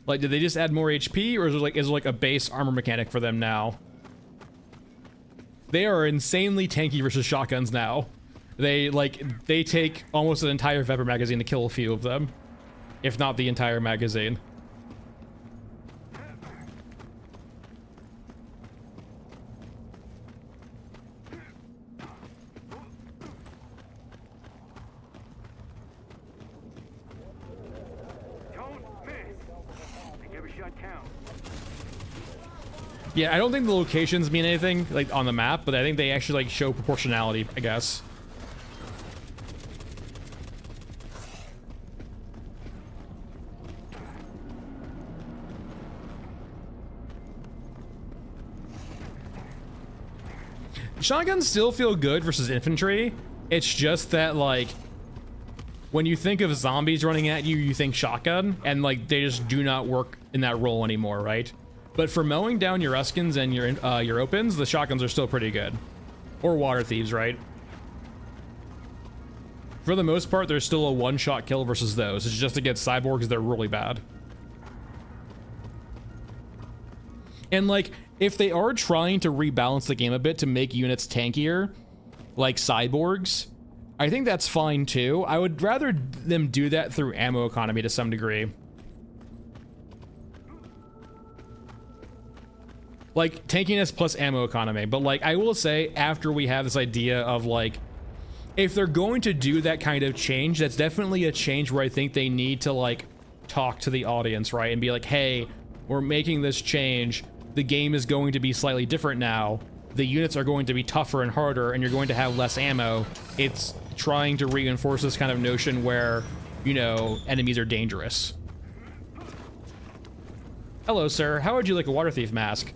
Like, did they just add more HP, or is there like a base armor mechanic for them now? They are insanely tanky versus shotguns now. They take almost an entire Vepr magazine to kill a few of them, if not the entire magazine. Yeah, I don't think the locations mean anything like on the map, but I think they actually like show proportionality, I guess. Shotguns still feel good versus infantry. It's just that like when you think of zombies running at you, you think shotgun, and like they just do not work in that role anymore, right? But for mowing down your Ruskins and your opens, the shotguns are still pretty good. Or water thieves, right? For the most part, there's still a one-shot kill versus those. It's just against cyborgs, they're really bad. And like, if they are trying to rebalance the game a bit to make units tankier, like cyborgs, I think that's fine too. I would rather them do that through ammo economy to some degree. Like, tankiness plus ammo economy. But, like, I will say, after we have this idea of, like, if they're going to do that kind of change, that's definitely a change where I think they need to, like, talk to the audience, right? And be like, hey, we're making this change. The game is going to be slightly different now. The units are going to be tougher and harder, and you're going to have less ammo. It's trying to reinforce this kind of notion where, you know, enemies are dangerous. Hello, sir. How would you like a water thief mask?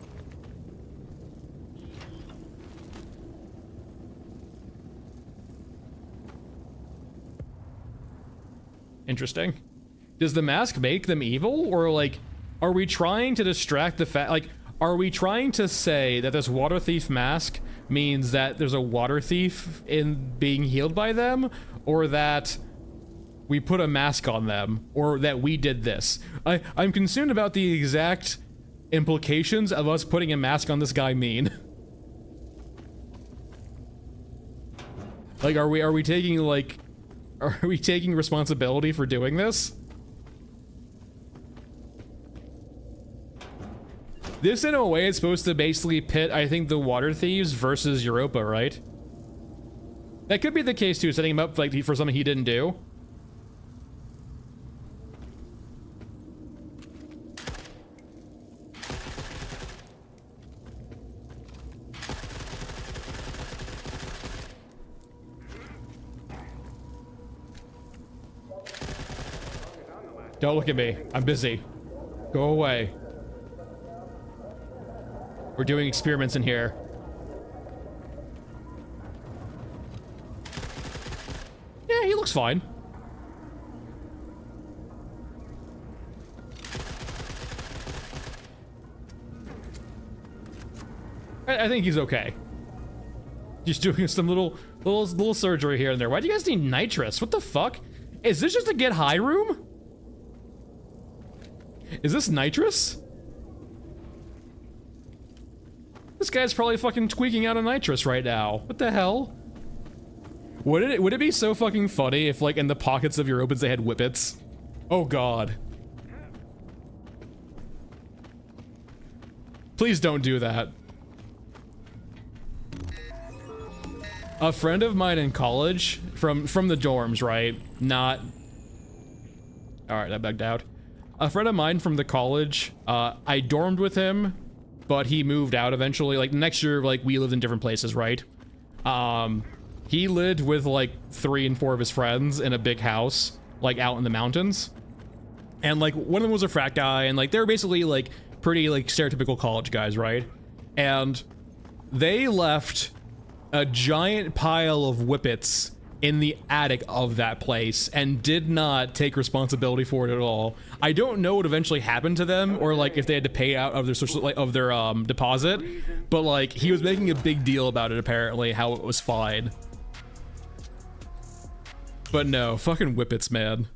Interesting. Does the mask make them evil, or like, are we trying to distract the fact, like, are we trying to say that this water thief mask means that there's a water thief in being healed by them, or that we put a mask on them, or that we did this? I'm concerned about the exact implications of us putting a mask on this guy mean. Like, are we taking, like, are we taking responsibility for doing this? This, in a way, is supposed to basically pit, I think, the water thieves versus Europa, right? That could be the case, too, setting him up like for something he didn't do. Don't look at me. I'm busy. Go away. We're doing experiments in here. Yeah, he looks fine. I think he's okay. Just doing some little surgery here and there. Why do you guys need nitrous? What the fuck? Is this just to get high room? Is this nitrous? This guy's probably fucking tweaking out a nitrous right now. What the hell? Would it be so fucking funny if, like, in the pockets of your opens they had whippets? Oh god. Please don't do that. A friend of mine in college, from the dorms, right? Not... Alright, I bugged out. A friend of mine from the college, I dormed with him, but he moved out eventually. Like, next year, like, we lived in different places, right? He lived with, like, 3 and 4 of his friends in a big house, like, out in the mountains. And, like, one of them was a frat guy, and, like, they were basically, like, pretty, like, stereotypical college guys, right? And they left a giant pile of whippets in the attic of that place and did not take responsibility for it at all. I don't know what eventually happened to them, or like if they had to pay out of their social, like, of their deposit, but like he was making a big deal about it apparently, how it was fine. But no, fucking whippets, man.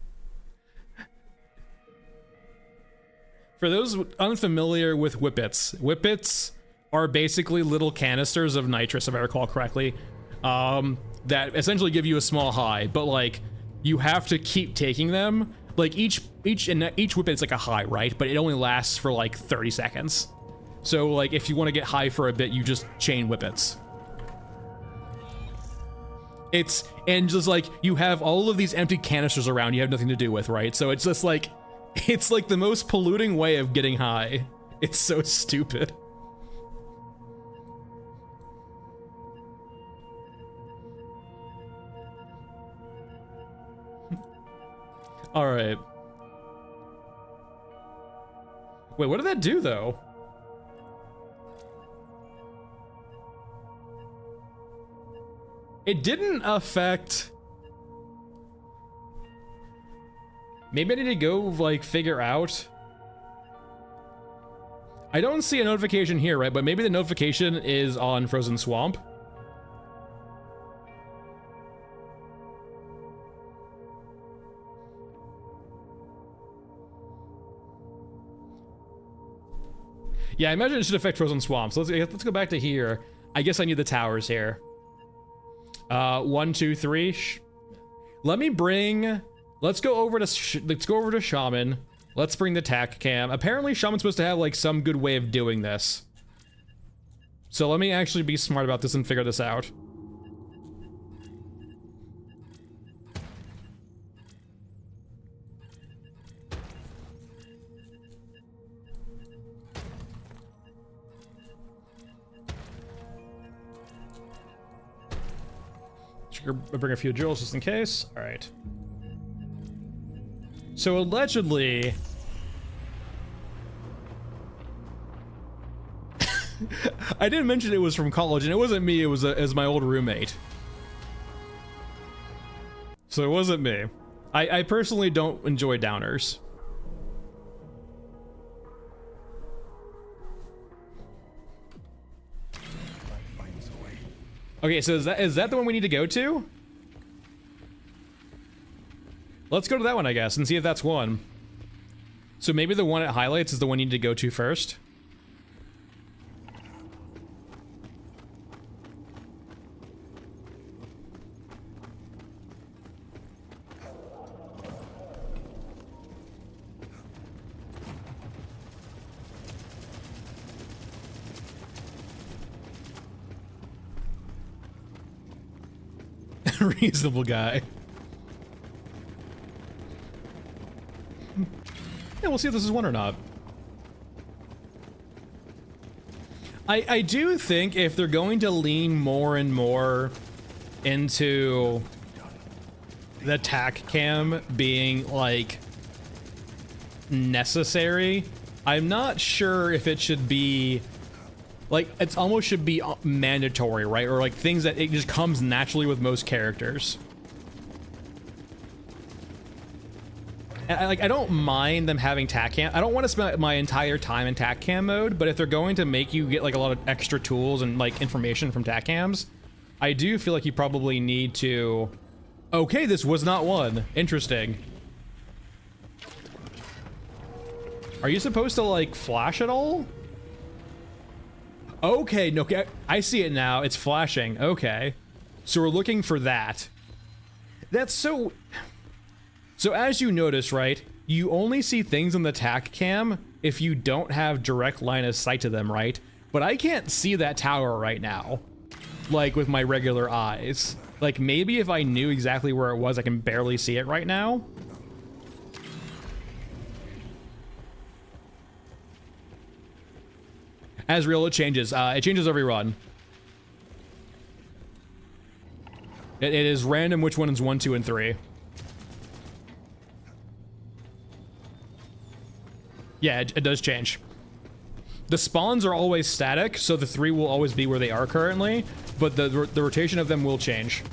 For those unfamiliar with whippets, whippets are basically little canisters of nitrous, if I recall correctly, that essentially give you a small high, but like you have to keep taking them. Like each whippet is like a high, right? But it only lasts for like 30 seconds. So like if you want to get high for a bit, you just chain whippets. And just like you have all of these empty canisters around you have nothing to do with, right? So it's just like, it's like the most polluting way of getting high. It's so stupid. All right. Wait, what did that do though? It didn't affect. Maybe I need to go like figure out. I don't see a notification here, right? But maybe the notification is on Frozen Swamp. Yeah, I imagine it should affect Frozen Swamp. So let's go back to here. I guess I need the towers here. 1, 2, 3. Let me bring. Let's go over to Shaman. Let's bring the tack cam. Apparently, Shaman's supposed to have like some good way of doing this. So let me actually be smart about this and figure this out. Bring a few jewels just in case. All right. So allegedly, I didn't mention it was from college, and it wasn't me. It was my old roommate. So it wasn't me. I personally don't enjoy downers. Okay, so is that the one we need to go to? Let's go to that one, I guess, and see if that's one. So maybe the one it highlights is the one you need to go to first. Reasonable guy. Yeah, we'll see if this is one or not. I do think if they're going to lean more and more into the tack cam being like necessary, I'm not sure if it should be like, it's almost should be mandatory, right? Or like things that it just comes naturally with most characters. And I don't mind them having tack cam. I don't want to spend my entire time in tack cam mode, but if they're going to make you get like a lot of extra tools and like information from tack cams, I do feel like you probably need to. Okay, this was not one. Interesting. Are you supposed to like flash at all? Okay, no, I see it now. It's flashing. Okay. So we're looking for that. That's so... So as you notice, right, you only see things on the tack cam if you don't have direct line of sight to them, right? But I can't see that tower right now, like with my regular eyes. Like maybe if I knew exactly where it was, I can barely see it right now. As real, it changes. It changes every run. It is random which one is 1, 2, and 3. Yeah, it does change. The spawns are always static, so the 3 will always be where they are currently, but the rotation of them will change.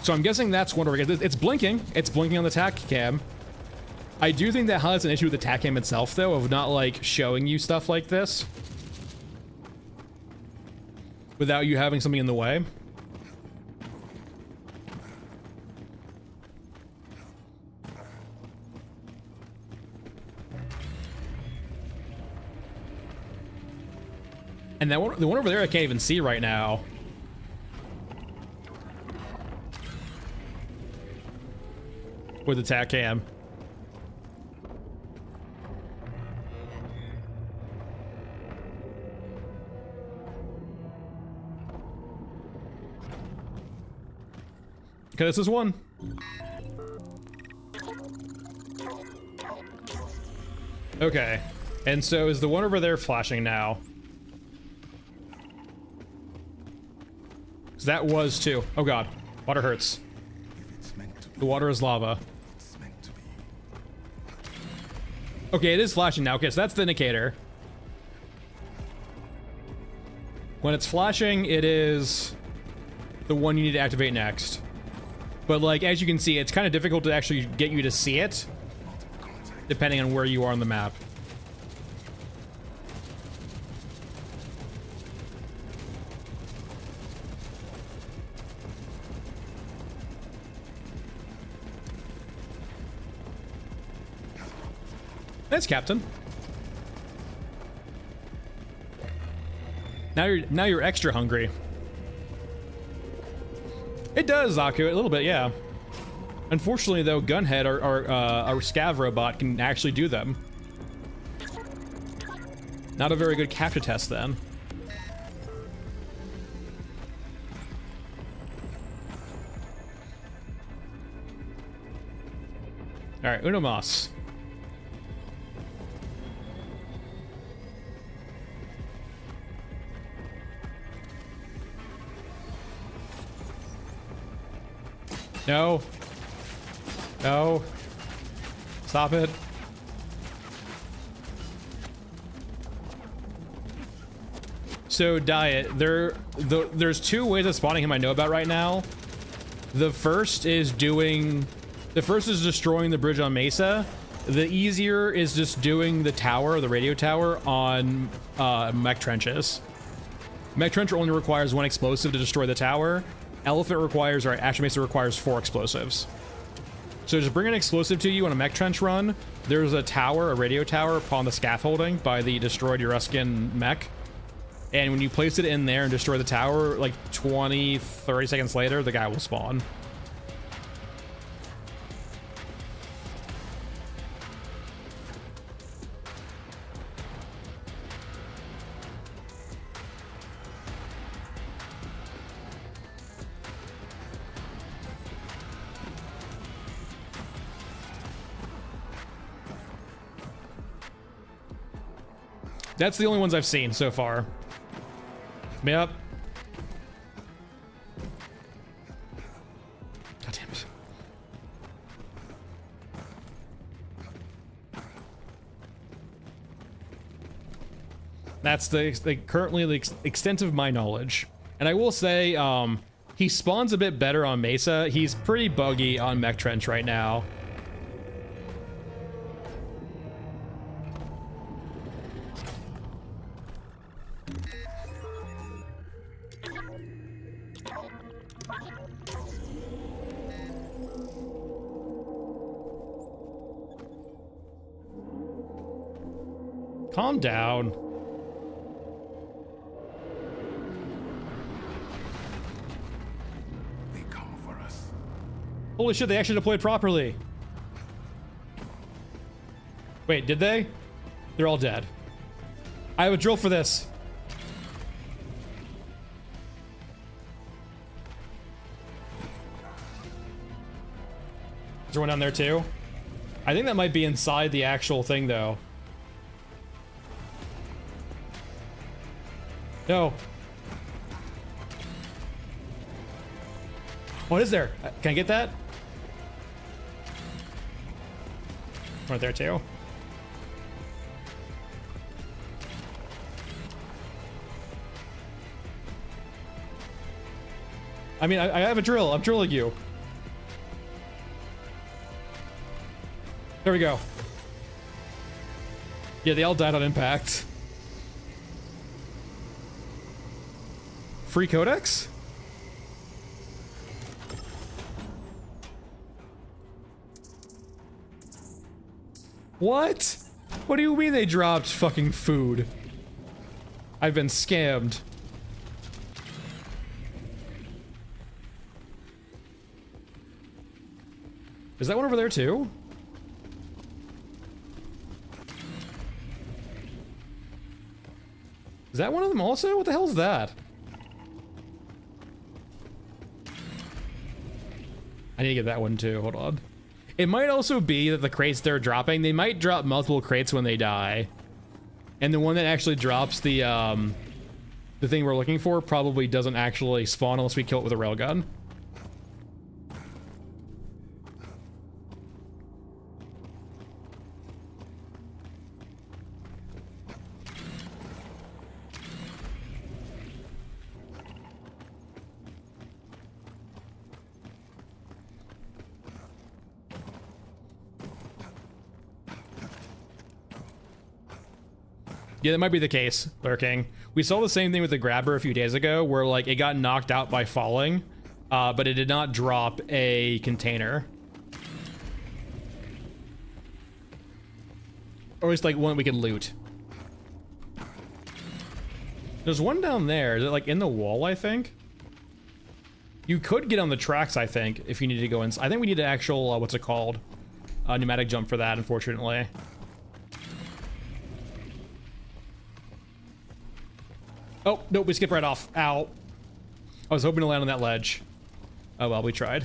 So I'm guessing that's one. It's blinking. It's blinking on the tack cam. I do think that highlights an issue with the tack cam itself, though, of not, like, showing you stuff like this without you having something in the way. And that one, the one over there I can't even see right now. With the tack cam. Okay, this is one. Okay, and so is the one over there flashing now? So that was 2. Oh god, water hurts. The water is lava. Okay, it is flashing now. Okay, so that's the indicator. When it's flashing, it is the one you need to activate next. But like, as you can see, it's kind of difficult to actually get you to see it, depending on where you are on the map. Thanks, Captain. Now you're extra hungry. It does, Zaku, a little bit, yeah. Unfortunately, though, Gunhead, our scav robot, can actually do them. Not a very good capture test, then. All right, Uno Mas. No. No. Stop it. So, Diet, there's two ways of spawning him I know about right now. The first is destroying the bridge on Mesa. The easier is just doing the tower, the radio tower, on mech trenches. Mech trencher only requires one explosive to destroy the tower. Elephant requires, or Action Mesa requires 4 explosives. So just bring an explosive to you on a mech trench run. There's a tower, a radio tower, upon the scaffolding by the destroyed Euruscan mech. And when you place it in there and destroy the tower, like 20, 30 seconds later, the guy will spawn. That's the only ones I've seen so far. Yep. God damn it. That's currently the extent of my knowledge. And I will say, he spawns a bit better on Mesa. He's pretty buggy on Mech Trench right now. Calm down. They come for us. Holy shit, they actually deployed properly. Wait, did they? They're all dead. I have a drill for this. Is there one down there too? I think that might be inside the actual thing though. No. What is there? Can I get that? Right there too. I mean, I have a drill. I'm drilling you. There we go. Yeah, they all died on impact. Free codex? What? What do you mean they dropped fucking food? I've been scammed. Is that one over there too? Is that one of them also? What the hell is that? I need to get that one too, hold on. It might also be that the crates they're dropping, they might drop multiple crates when they die. And the one that actually drops the thing we're looking for probably doesn't actually spawn unless we kill it with a railgun. Yeah, that might be the case, Lurking. We saw the same thing with the grabber a few days ago, where like it got knocked out by falling, but it did not drop a container. Or at least like one we could loot. There's one down there. Is it like in the wall, I think? You could get on the tracks, I think, if you need to go in. I think we need an actual, what's it called? Pneumatic jump for that, unfortunately. Oh, nope, we skipped right off. Ow. I was hoping to land on that ledge. Oh well, we tried.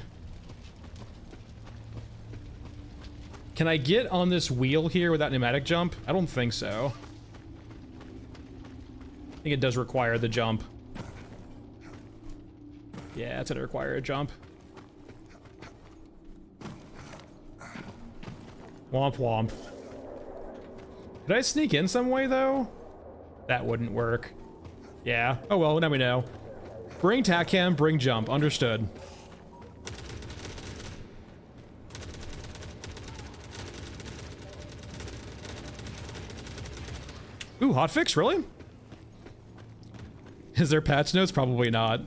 Can I get on this wheel here without pneumatic jump? I don't think so. I think it does require the jump. Yeah, it's gonna require a jump. Womp womp. Could I sneak in some way though? That wouldn't work. Yeah. Oh well, now we know. Bring tack cam, bring jump. Understood. Ooh, hotfix, really? Is there patch notes? Probably not.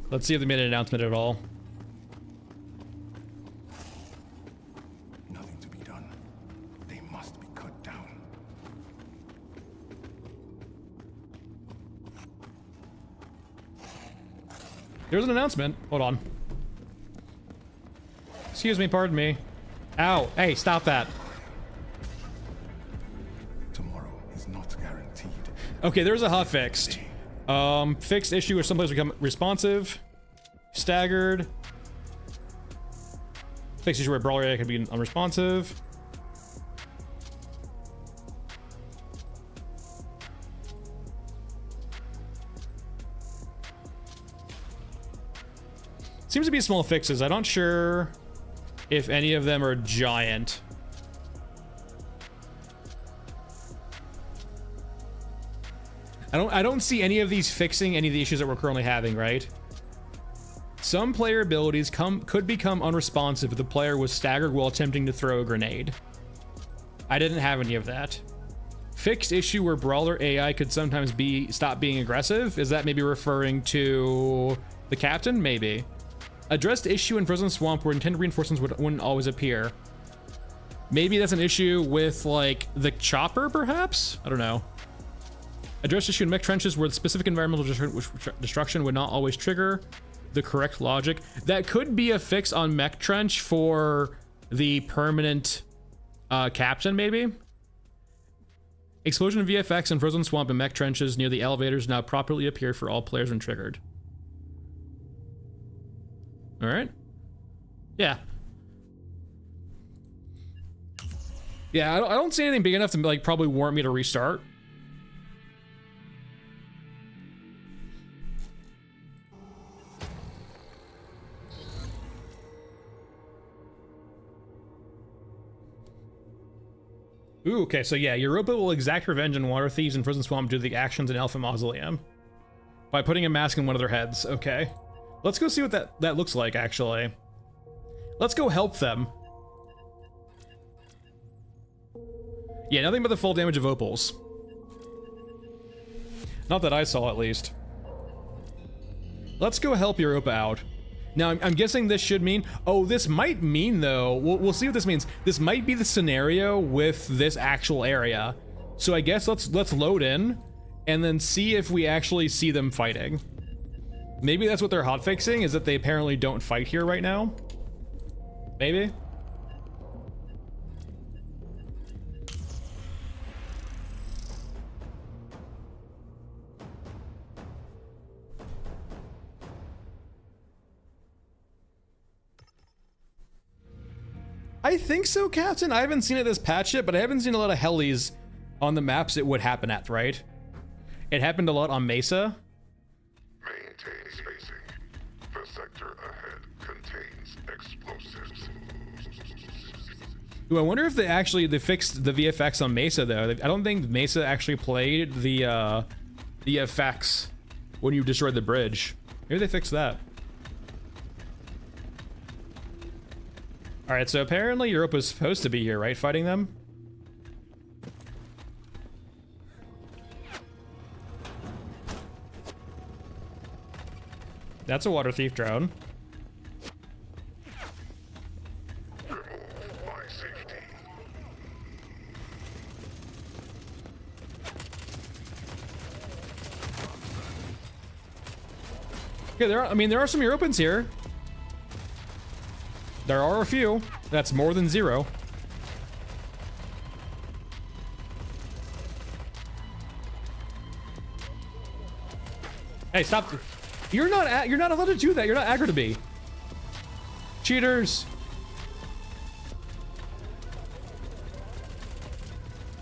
Let's see if they made an announcement at all. Nothing to be done. They must be cut down. There's an announcement. Hold on. Excuse me, pardon me. Ow. Hey, stop that. Tomorrow is not guaranteed. Okay, there's a hotfix. Fixed issue where some players become responsive, staggered. Fixed issue where brawler area can be unresponsive. Seems to be small fixes. I'm not sure if any of them are giant. I don't see any of these fixing any of the issues that we're currently having, right? Some player abilities could become unresponsive if the player was staggered while attempting to throw a grenade. I didn't have any of that. Fixed issue where brawler AI could sometimes stop being aggressive. Is that maybe referring to the captain? Maybe. Addressed issue in Frozen Swamp where intended reinforcements wouldn't always appear. Maybe that's an issue with like the chopper, perhaps? I don't know. Addressed issue in mech trenches where the specific environmental destruction would not always trigger the correct logic. That could be a fix on mech trench for the permanent captain, maybe. Explosion of VFX in Frozen Swamp and mech trenches near the elevators now properly appear for all players when triggered. All right. Yeah. Yeah, I don't see anything big enough to like probably warrant me to restart. Ooh, okay, so yeah, Europa will exact revenge on water thieves in Frozen Swamp due to the actions in Alpha Mausoleum by putting a mask on one of their heads. Okay. Let's go see what that looks like, actually. Let's go help them. Yeah, nothing but the full damage of Opals. Not that I saw, at least. Let's go help Europa out. Now, I'm guessing this should mean... Oh, this might mean, though... We'll see what this means. This might be the scenario with this actual area. So I guess let's load in, and then see if we actually see them fighting. Maybe that's what they're hotfixing, is that they apparently don't fight here right now. Maybe? I think so, Captain. I haven't seen it this patch yet, but I haven't seen a lot of helis on the maps it would happen at, right? It happened a lot on Mesa. Maintain spacing. The sector ahead contains explosives. Ooh, I wonder if they fixed the VFX on Mesa though. I don't think Mesa actually played the effects when you destroyed the bridge. Maybe they fixed that. All right, so apparently Europa's supposed to be here, right? Fighting them? That's a water thief drone. Remove my safety. Okay, there are some Europans here. There are a few. That's more than zero. Hey, stop. You're not allowed to do that. You're not aggro to be. Cheaters.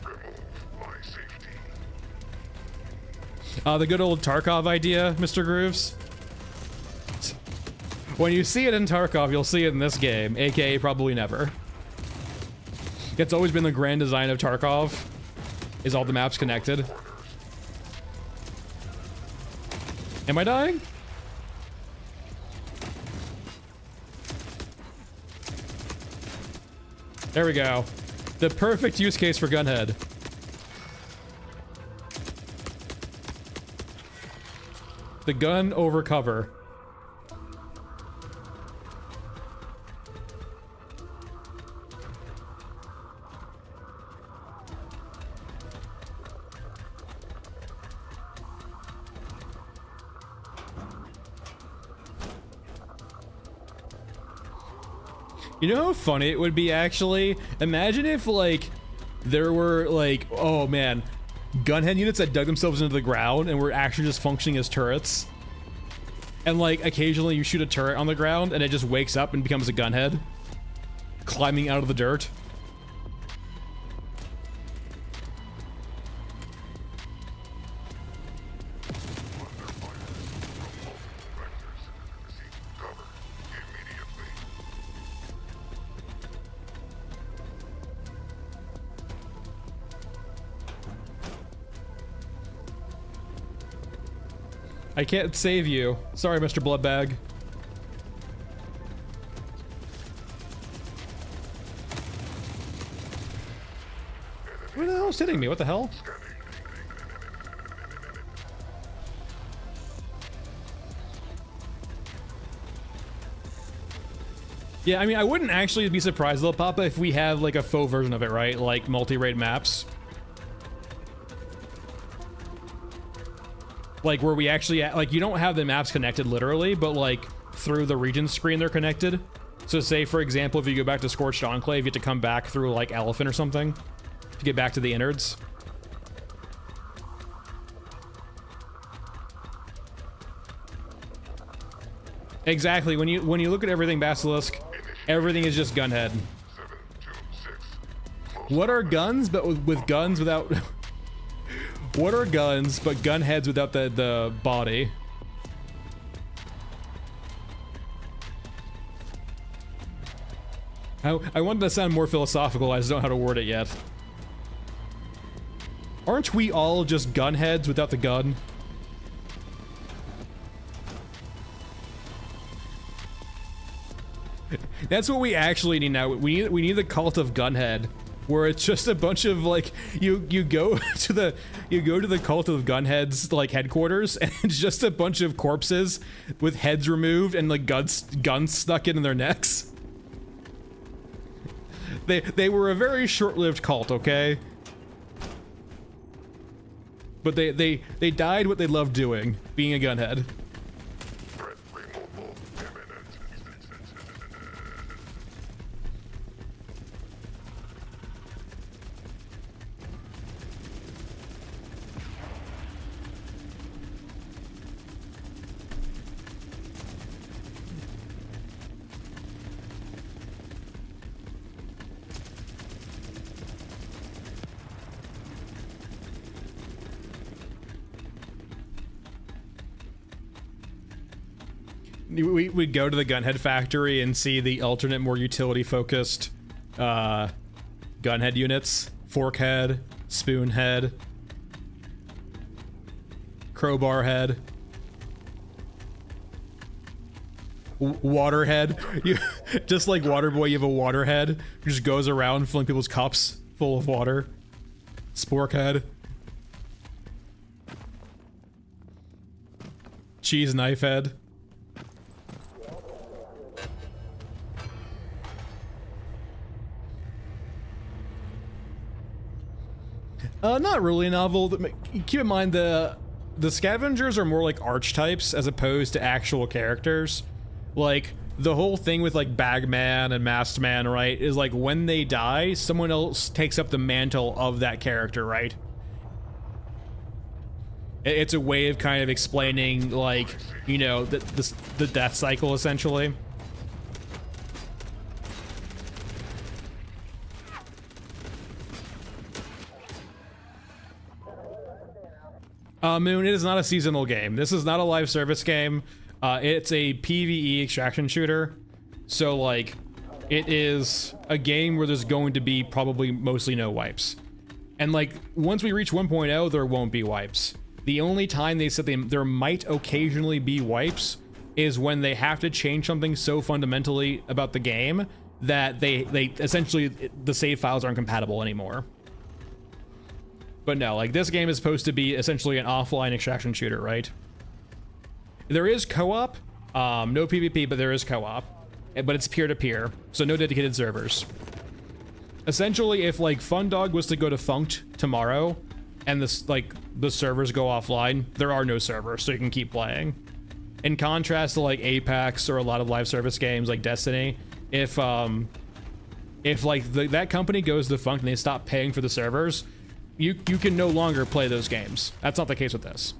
Remove my safety. The good old Tarkov idea, Mr. Grooves. When you see it in Tarkov, you'll see it in this game, aka probably never. It's always been the grand design of Tarkov, is all the maps connected. Am I dying? There we go. The perfect use case for Gunhead. The gun over cover. You know how funny it would be, actually? Imagine if, like, there were, like, oh man, gunhead units that dug themselves into the ground and were actually just functioning as turrets. And, like, occasionally you shoot a turret on the ground and it just wakes up and becomes a gunhead, climbing out of the dirt. I can't save you. Sorry, Mr. Bloodbag. Who the hell is hitting me? What the hell? Yeah, I mean, I wouldn't actually be surprised though, Papa, if we have like a faux version of it, right? Like multi-raid maps. Like where we actually, like, you don't have the maps connected literally, but like through the region screen they're connected. So say, for example, if you go back to Scorched Enclave, you have to come back through like Elephant or something to get back to the innards. Exactly. When you look at everything Basilisk, everything is just gunhead. What are guns, but with guns without... What are guns, but gun heads without the body? I wanted to sound more philosophical, I just don't know how to word it yet. Aren't we all just gun heads without the gun? That's what we actually need now. We need the cult of Gunhead, where it's just a bunch of like you go to the cult of Gunhead's like headquarters, and it's just a bunch of corpses with heads removed and like guns stuck in their necks. They were a very short-lived cult, okay? But they died what they loved doing, being a gunhead. Threat removal imminent. We'd go to the gunhead factory and see the alternate, more utility-focused gunhead units. Fork head, spoon head, crowbar head, water head. You just like Waterboy, you have a water head who just goes around filling people's cups full of water. Spork head. Cheese knife head. Not really novel. Keep in mind the scavengers are more like archetypes as opposed to actual characters. Like the whole thing with like Bagman and Masked Man, right, is like when they die, someone else takes up the mantle of that character, right? It's a way of kind of explaining, like, you know, the death cycle essentially. Moon, it is not a seasonal game. This is not a live service game. It's a PvE extraction shooter. So, like, it is a game where there's going to be probably mostly no wipes. And, like, once we reach 1.0, there won't be wipes. The only time they said there might occasionally be wipes is when they have to change something so fundamentally about the game that they essentially, the save files aren't compatible anymore. But no, like, this game is supposed to be essentially an offline extraction shooter, right? There is co-op, no PvP, but there is co-op, but it's peer-to-peer, so no dedicated servers. Essentially, if, like, Fundog was to go defunct tomorrow, and this, like, the servers go offline, there are no servers, so you can keep playing. In contrast to, like, Apex or a lot of live service games like Destiny, if like, that company goes defunct and they stop paying for the servers, you can no longer play those games. That's not the case with this.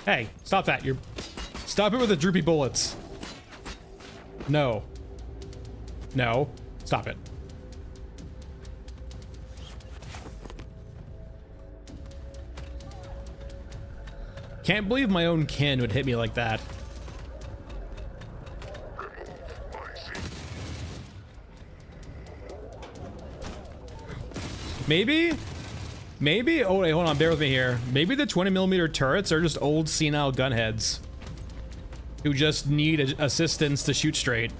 Hey, stop that. Stop it with the droopy bullets. No. No. Stop it. Can't believe my own kin would hit me like that. Maybe, oh wait, hold on, bear with me here. Maybe the 20mm turrets are just old senile gunheads who just need assistance to shoot straight.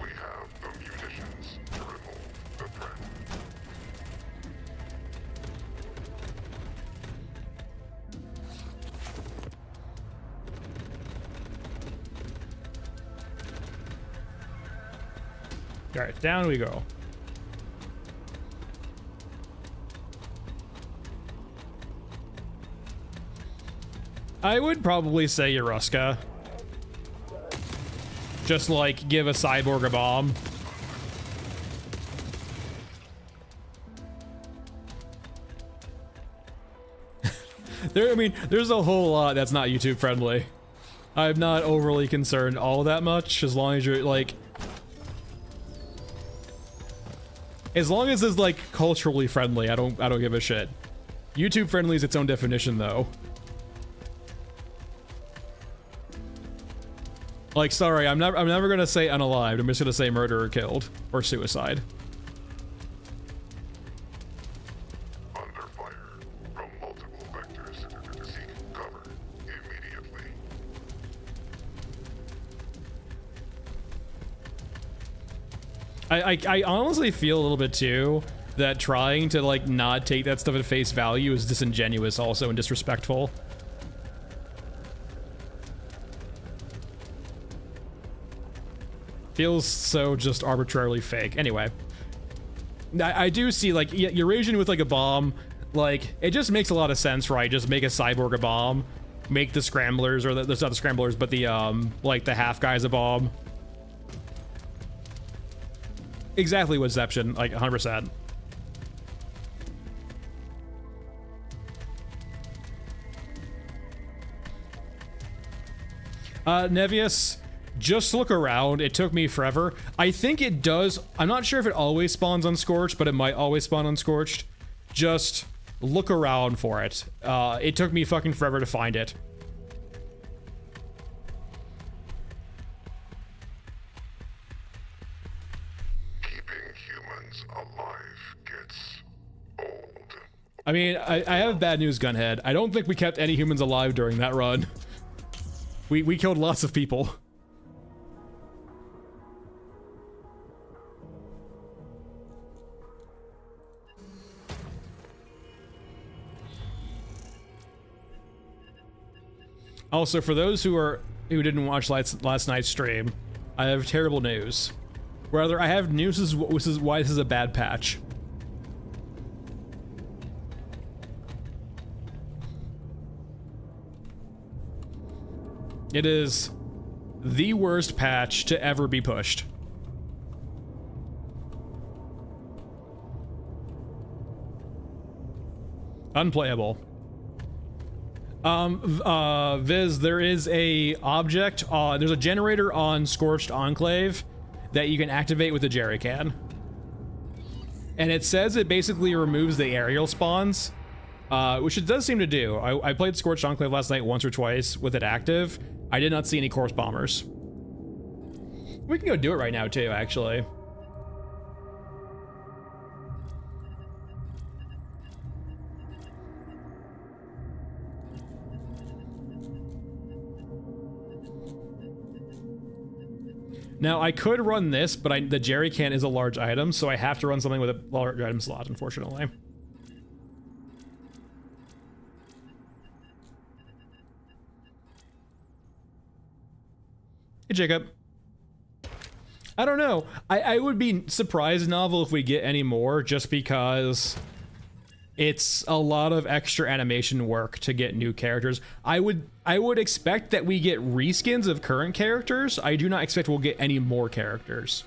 We have the munitions to remove the threat. All right, down we go. I would probably say Yoruska. Just like give a cyborg a bomb. I mean, there's a whole lot that's not YouTube friendly. I'm not overly concerned all that much, as long as you're like, as long as it's like culturally friendly, I don't give a shit. YouTube friendly is its own definition though. Like, sorry, I'm never gonna say unalived. I'm just gonna say murder or killed or suicide. Under fire from multiple vectors. Seek cover immediately. I honestly feel a little bit too that trying to like not take that stuff at face value is disingenuous also and disrespectful. Feels so just arbitrarily fake. Anyway, I do see like Eurasian with like a bomb, like it just makes a lot of sense, right? Just make a cyborg a bomb, make the scramblers, or there's not the scramblers, but the like the half guys a bomb. Exactly what Zeption, like 100%. Nevius, just look around. It took me forever. I think it does. I'm not sure if it always spawns on Scorched, but it might always spawn on Scorched. Just look around for it. It took me fucking forever to find it. I mean, I have bad news, Gunhead. I don't think we kept any humans alive during that run. We killed lots of people. Also, for those who didn't watch last night's stream, I have terrible news. Rather, I have news. This is why this is a bad patch. It is the worst patch to ever be pushed. Unplayable. Viz, there is a object, there's a generator on Scorched Enclave that you can activate with a jerry can. And it says it basically removes the aerial spawns, which it does seem to do. I played Scorched Enclave last night once or twice with it active. I did not see any corpse bombers. We can go do it right now too, actually. Now, I could run this, but the jerry can is a large item, so I have to run something with a large item slot, unfortunately. Hey, Jacob. I don't know. I would be surprised, Novel, if we get any more, just because it's a lot of extra animation work to get new characters. I would expect that we get reskins of current characters. I do not expect we'll get any more characters.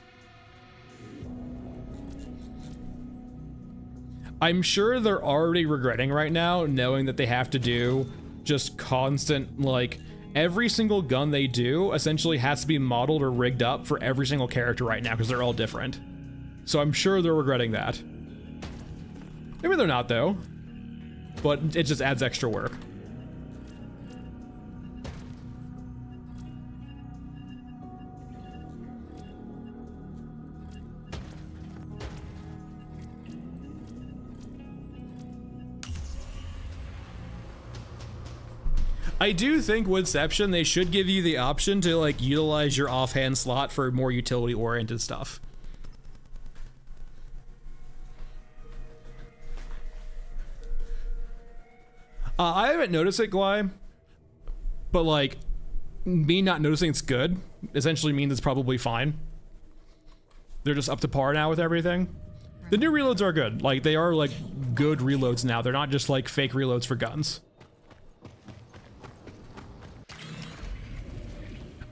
I'm sure they're already regretting right now, knowing that they have to do just constant, like, every single gun they do essentially has to be modeled or rigged up for every single character right now because they're all different. So I'm sure they're regretting that. Maybe they're not, though. But it just adds extra work. I do think Woodception, they should give you the option to, like, utilize your offhand slot for more utility-oriented stuff. I haven't noticed it, Gly, but, like, me not noticing it's good essentially means it's probably fine. They're just up to par now with everything. The new reloads are good. Like, they are, like, good reloads now. They're not just, like, fake reloads for guns.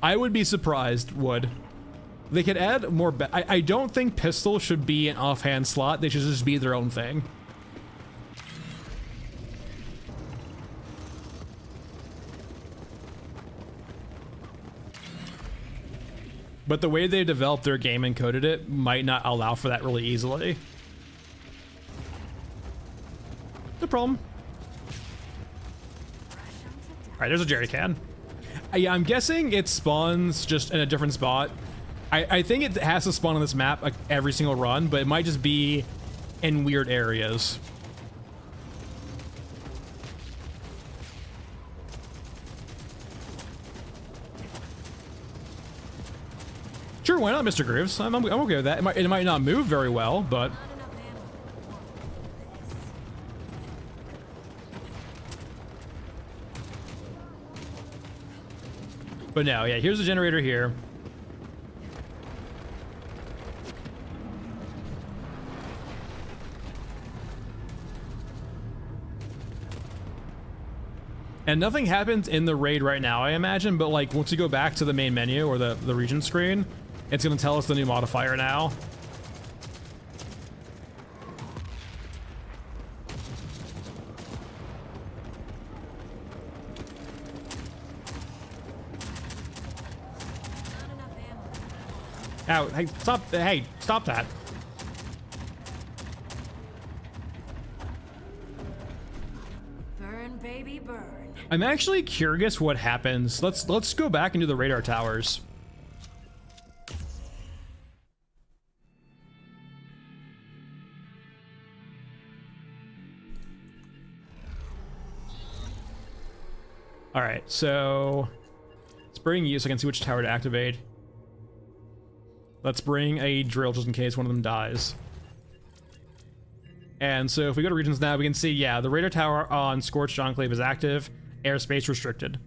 I would be surprised, they could add more. I don't think pistol should be an offhand slot. They should just be their own thing. But the way they developed their game and coded it might not allow for that really easily. No problem. All right, there's a jerry can. Yeah, I'm guessing it spawns just in a different spot. I think it has to spawn on this map like every single run, but it might just be in weird areas. Sure, why not, Mr. Grooves? I'm okay with that. It might not move very well, but... But no, yeah, here's the generator here. And nothing happens in the raid right now, I imagine, but like once you go back to the main menu or the region screen, it's gonna tell us the new modifier now. Ow, hey, stop that. Burn, baby, burn. I'm actually curious what happens. Let's go back and do the radar towers. All right, so let's bring you so I can see which tower to activate. Let's bring a drill just in case one of them dies. And so if we go to regions now, we can see, yeah, the radar tower on Scorched Enclave is active, airspace restricted.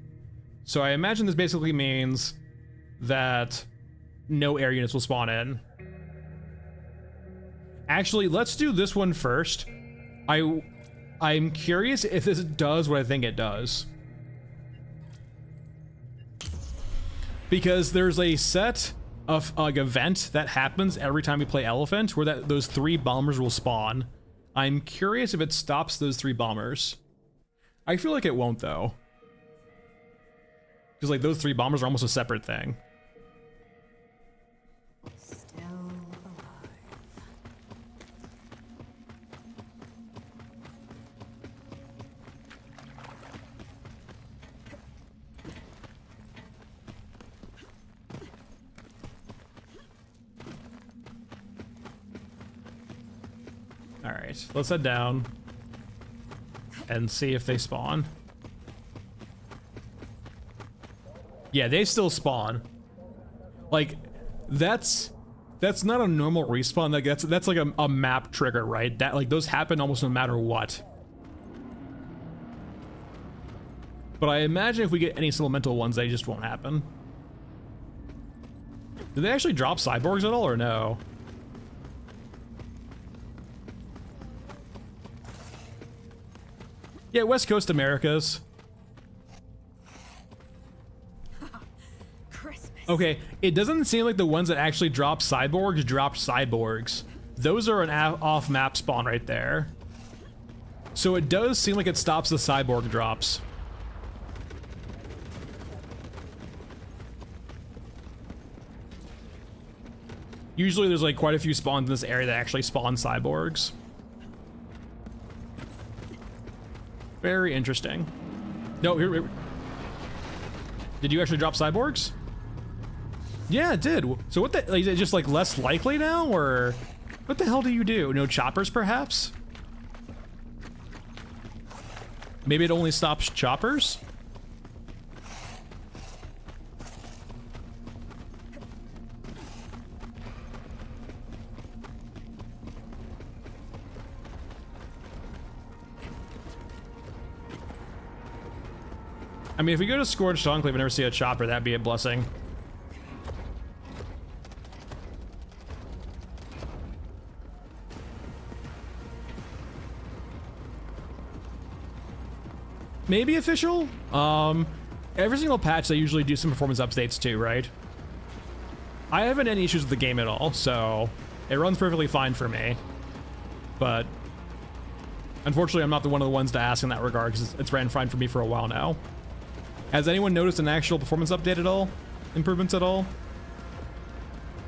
So I imagine this basically means that no air units will spawn in. Actually, let's do this one first. I'm curious if this does what I think it does. Because there's a set of like event that happens every time we play Elephant where those 3 bombers will spawn. I'm curious if it stops those 3 bombers. I feel like it won't though. Because like those 3 bombers are almost a separate thing. Still alive. All right, let's head down and see if they spawn. Yeah, they still spawn. Like, that's not a normal respawn. Like that's like a map trigger, right? That like those happen almost no matter what. But I imagine if we get any supplemental ones, they just won't happen. Do they actually drop cyborgs at all, or no? Yeah, West Coast Americas. Christmas. Okay, it doesn't seem like the ones that actually drop cyborgs dropped cyborgs. Those are an off-map spawn right there. So it does seem like it stops the cyborg drops. Usually there's like quite a few spawns in this area that actually spawn cyborgs. Very interesting. No, here. Did you actually drop cyborgs? Yeah, it did. So what the, is it just like less likely now, or what the hell do you do? No choppers, perhaps? Maybe it only stops choppers? I mean, if we go to Scorched Enclave and never see a chopper, that'd be a blessing. Maybe official? Every single patch they usually do some performance updates too, right? I haven't any issues with the game at all, so it runs perfectly fine for me. But unfortunately, I'm not one of the ones to ask in that regard, because it's ran fine for me for a while now. Has anyone noticed an actual performance update at all? Improvements at all?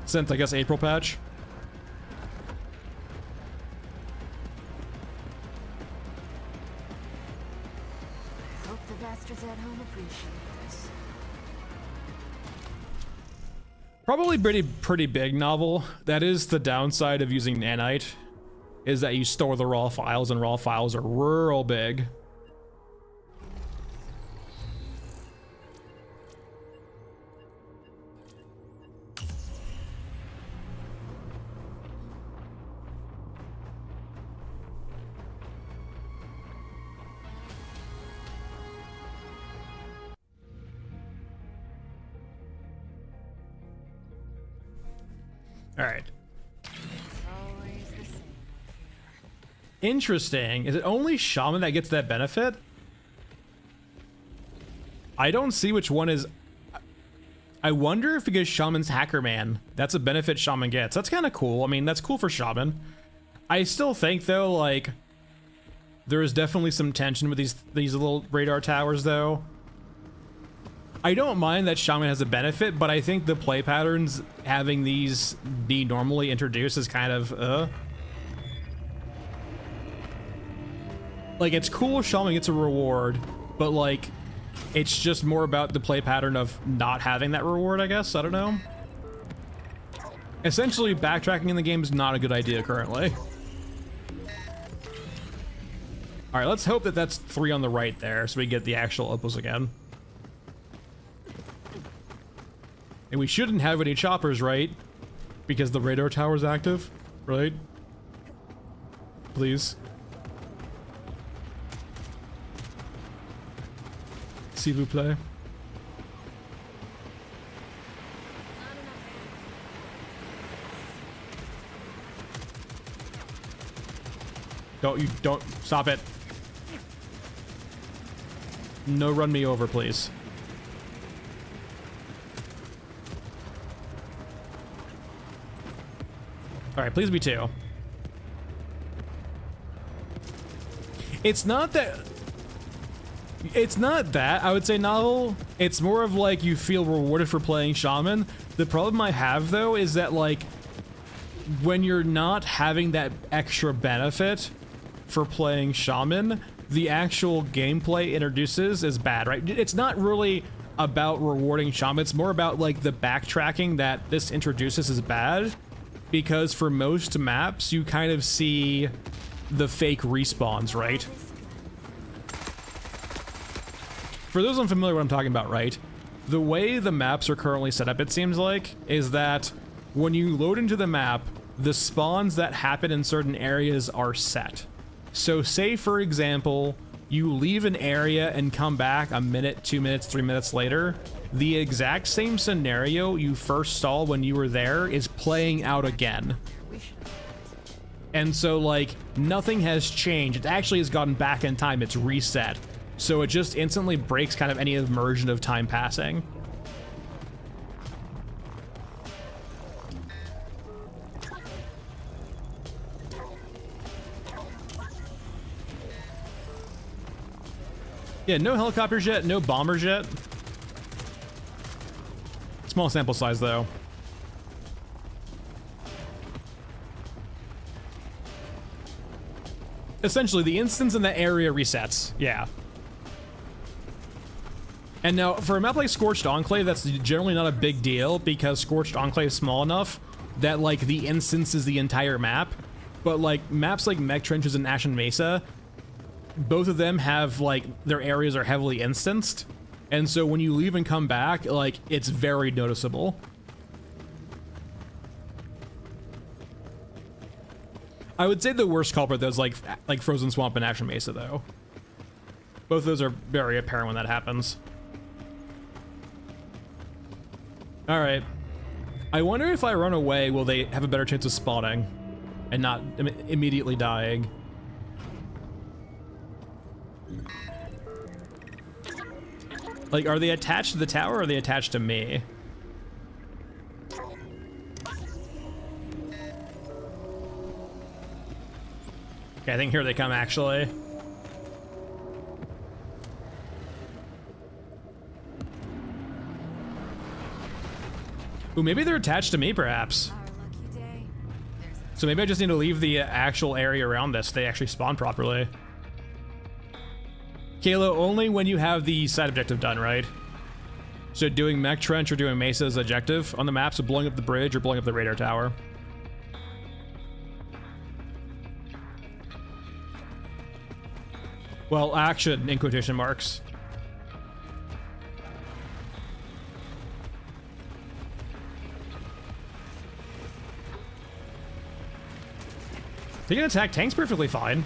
Since, I guess, April patch? I hope the bastards at home appreciate this. Probably pretty big novel. That is the downside of using nanite, is that you store the raw files, and raw files are real big. All right. Always the same. Interesting. Is it only Shaman that gets that benefit? I don't see which one is. I wonder if because Shaman's Hacker Man, that's a benefit Shaman gets. That's kind of cool. I mean, that's cool for Shaman. I still think though, like, there is definitely some tension with these little radar towers though. I don't mind that Shaman has a benefit, but I think the play patterns having these be normally introduced is kind of, like, it's cool Shaman gets a reward, but, like, it's just more about the play pattern of not having that reward, I guess. I don't know. Essentially, backtracking in the game is not a good idea currently. All right, let's hope that that's 3 on the right there, so we get the actual opals again. And we shouldn't have any choppers, right? Because the radar tower's active, right? Please. S'il vous plaît. Don't, stop it. No, run me over, please. Alright, please be 2. It's not that... I would say novel. It's more of like you feel rewarded for playing Shaman. The problem I have, though, is that, like, when you're not having that extra benefit for playing Shaman, the actual gameplay introduces is bad, right? It's not really about rewarding Shaman. It's more about, like, the backtracking that this introduces is bad. Because for most maps, you kind of see the fake respawns, right? For those unfamiliar with what I'm talking about, right? The way the maps are currently set up, it seems like, is that when you load into the map, the spawns that happen in certain areas are set. So say, for example, you leave an area and come back a minute, 2 minutes, 3 minutes later, the exact same scenario you first saw when you were there is playing out again. And so, like, nothing has changed. It actually has gotten back in time. It's reset. So it just instantly breaks kind of any immersion of time passing. Yeah, no helicopters yet, no bombers yet. Small sample size, though. Essentially, the instance in that area resets. Yeah. And now, for a map like Scorched Enclave, that's generally not a big deal, because Scorched Enclave is small enough that, like, the instance is the entire map. But, like, maps like Mech Trenches and Ashen Mesa, both of them have, like, their areas are heavily instanced. And so when you leave and come back, like, it's very noticeable. I would say the worst culprit, though, is like Frozen Swamp and Ashen Mesa, though. Both of those are very apparent when that happens. Alright. I wonder if I run away, will they have a better chance of spawning and not immediately dying? Like, are they attached to the tower or are they attached to me? Okay, I think here they come, actually. Ooh, maybe they're attached to me, perhaps. So maybe I just need to leave the actual area around this so they actually spawn properly. Kalo, only when you have the side objective done, right? So doing Mech Trench or doing Mesa's objective on the map, so blowing up the bridge or blowing up the radar tower. Well, action, in quotation marks. They can attack tanks perfectly fine.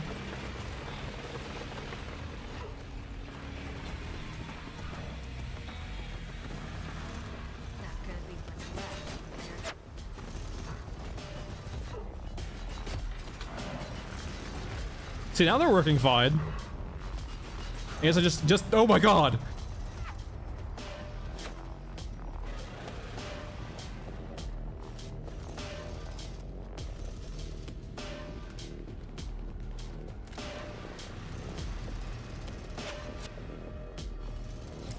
See, now they're working fine. I guess I just, oh my god!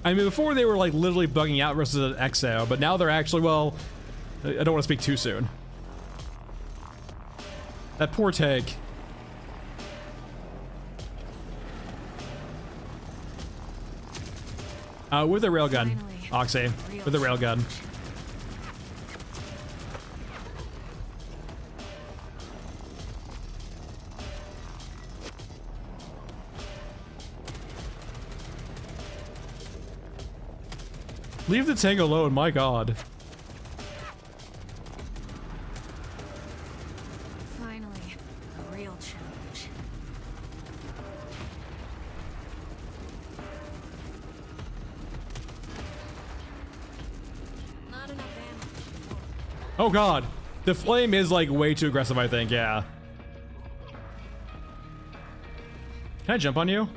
I mean, before they were like literally bugging out versus an XO, but now they're actually, well, I don't want to speak too soon. That poor tank. With a railgun, Oxy, with a railgun. Leave the tank alone, my god. Oh god. The flame is like way too aggressive, I think, yeah. Can I jump on you?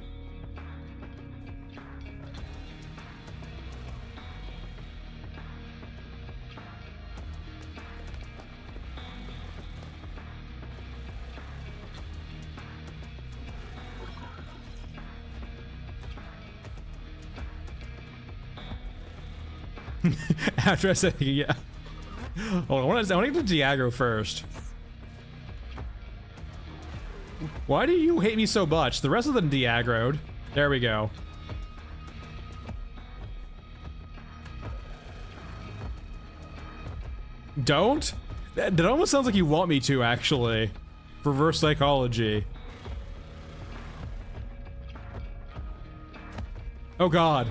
After I said, yeah. Hold on, I want to get the Diagro first. Why do you hate me so much? The rest of them Diagroed. There we go. Don't? That almost sounds like you want me to, actually. Reverse psychology. Oh god.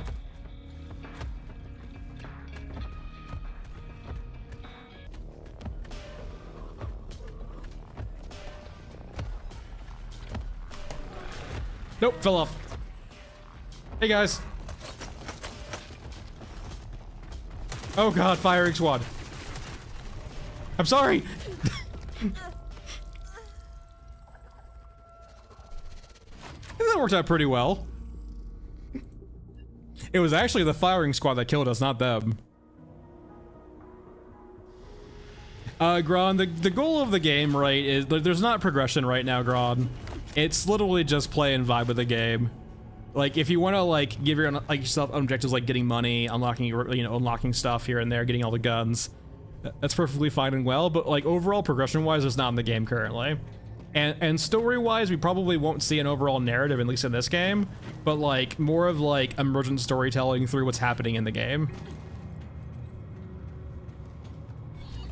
Nope, fell off. Hey guys. Oh god, firing squad. I'm sorry. That worked out pretty well. It was actually the firing squad that killed us, not them. Gron, the goal of the game, right, is there's not progression right now, Gron. It's literally just play and vibe with the game. Like, if you want to like give your like yourself objectives like getting money, unlocking unlocking stuff here and there, getting all the guns, that's perfectly fine and well. But like overall progression-wise, it's not in the game currently. And story-wise, we probably won't see an overall narrative, at least in this game. But like more of like emergent storytelling through what's happening in the game.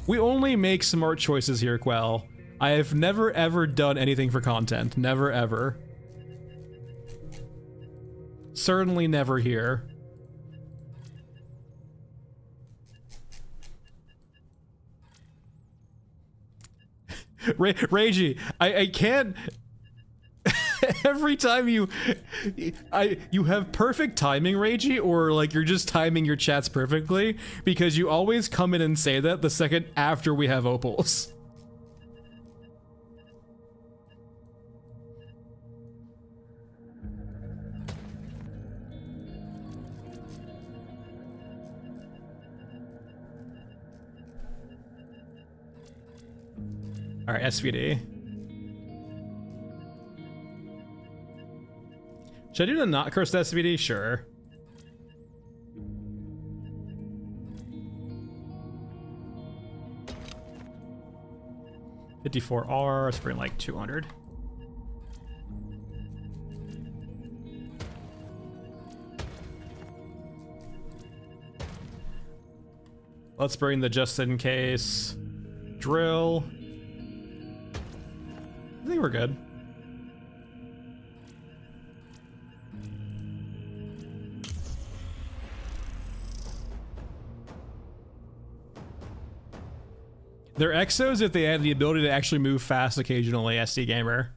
We only make smart choices here, Quell. I have never ever done anything for content. Never ever. Certainly never here. Reiji, I can't. Every time you have perfect timing, Reiji, or like you're just timing your chats perfectly, because you always come in and say that the second after we have opals. All right, SVD. Should I do the not cursed SVD? Sure. $54R, let's bring like 200. Let's bring the just in case drill. I think we're good. They're exos if they have the ability to actually move fast occasionally, SD Gamer.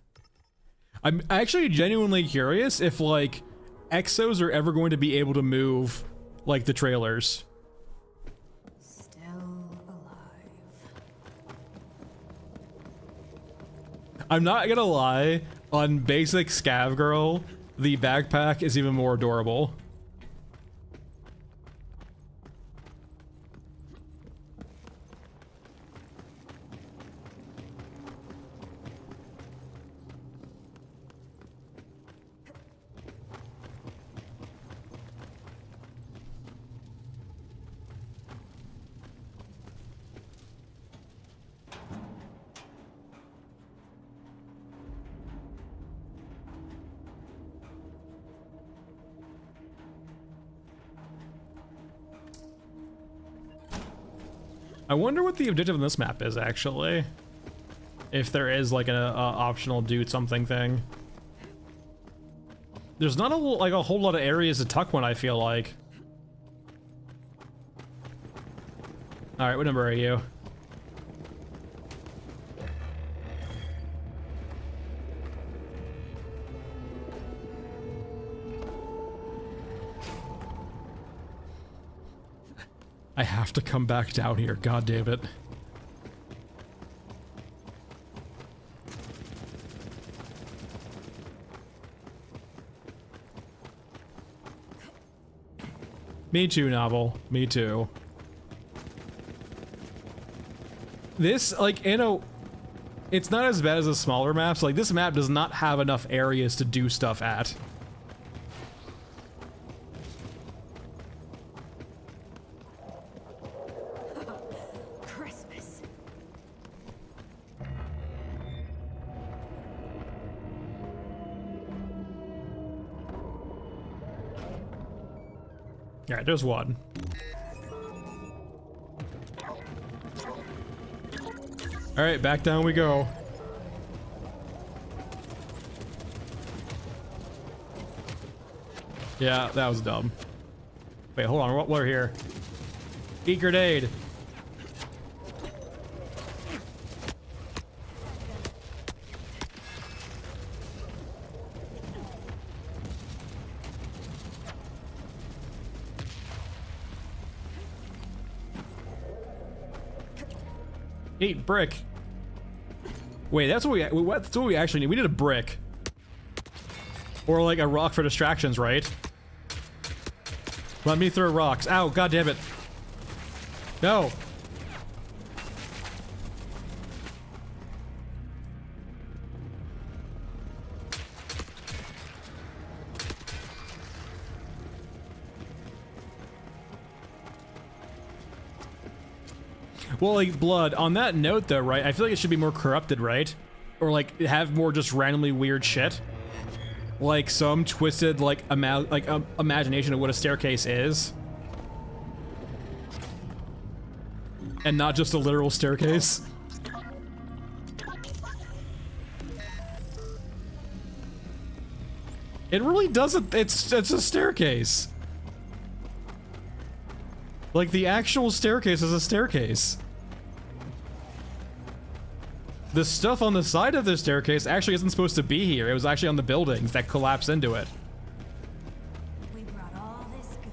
I'm actually genuinely curious if, like, exos are ever going to be able to move like the trailers. Still alive. I'm not gonna lie, on basic Scav Girl, the backpack is even more adorable. I wonder what the objective in this map is, actually. If there is, like, an optional do something thing. There's not a whole lot of areas to tuck one, I feel like. Alright, what number are you? I have to come back down here, god damn it. Me too, Novel. Me too. This, like, it's not as bad as the smaller maps. Like, this map does not have enough areas to do stuff at. Christmas. All right, there's one. All right, back down we go. Yeah, that was dumb. Wait, hold on, we're here. Eat grenade. Eat brick. Wait, that's what we actually need. We need a brick. Or like a rock for distractions, right? Let me throw rocks. Ow, god damn it. No. Well, like, blood, on that note though, right? I feel like it should be more corrupted, right? Or like have more just randomly weird shit. Like some twisted like imagination of what a staircase is. And not just a literal staircase. It really doesn't, it's a staircase. Like the actual staircase is a staircase. The stuff on the side of the staircase actually isn't supposed to be here. It was actually on the buildings that collapse into it. We brought all this gun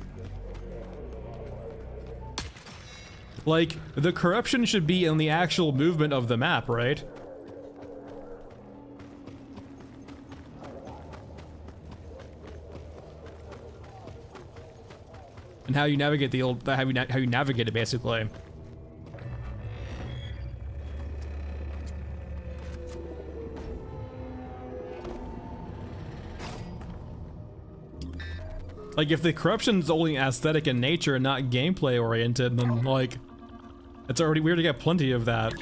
for you. Like, the corruption should be in the actual movement of the map, right? And how you navigate the old, how you navigate it, basically. Like, if the corruption's only aesthetic in nature and not gameplay oriented, then, like, it's already weird to get plenty of that.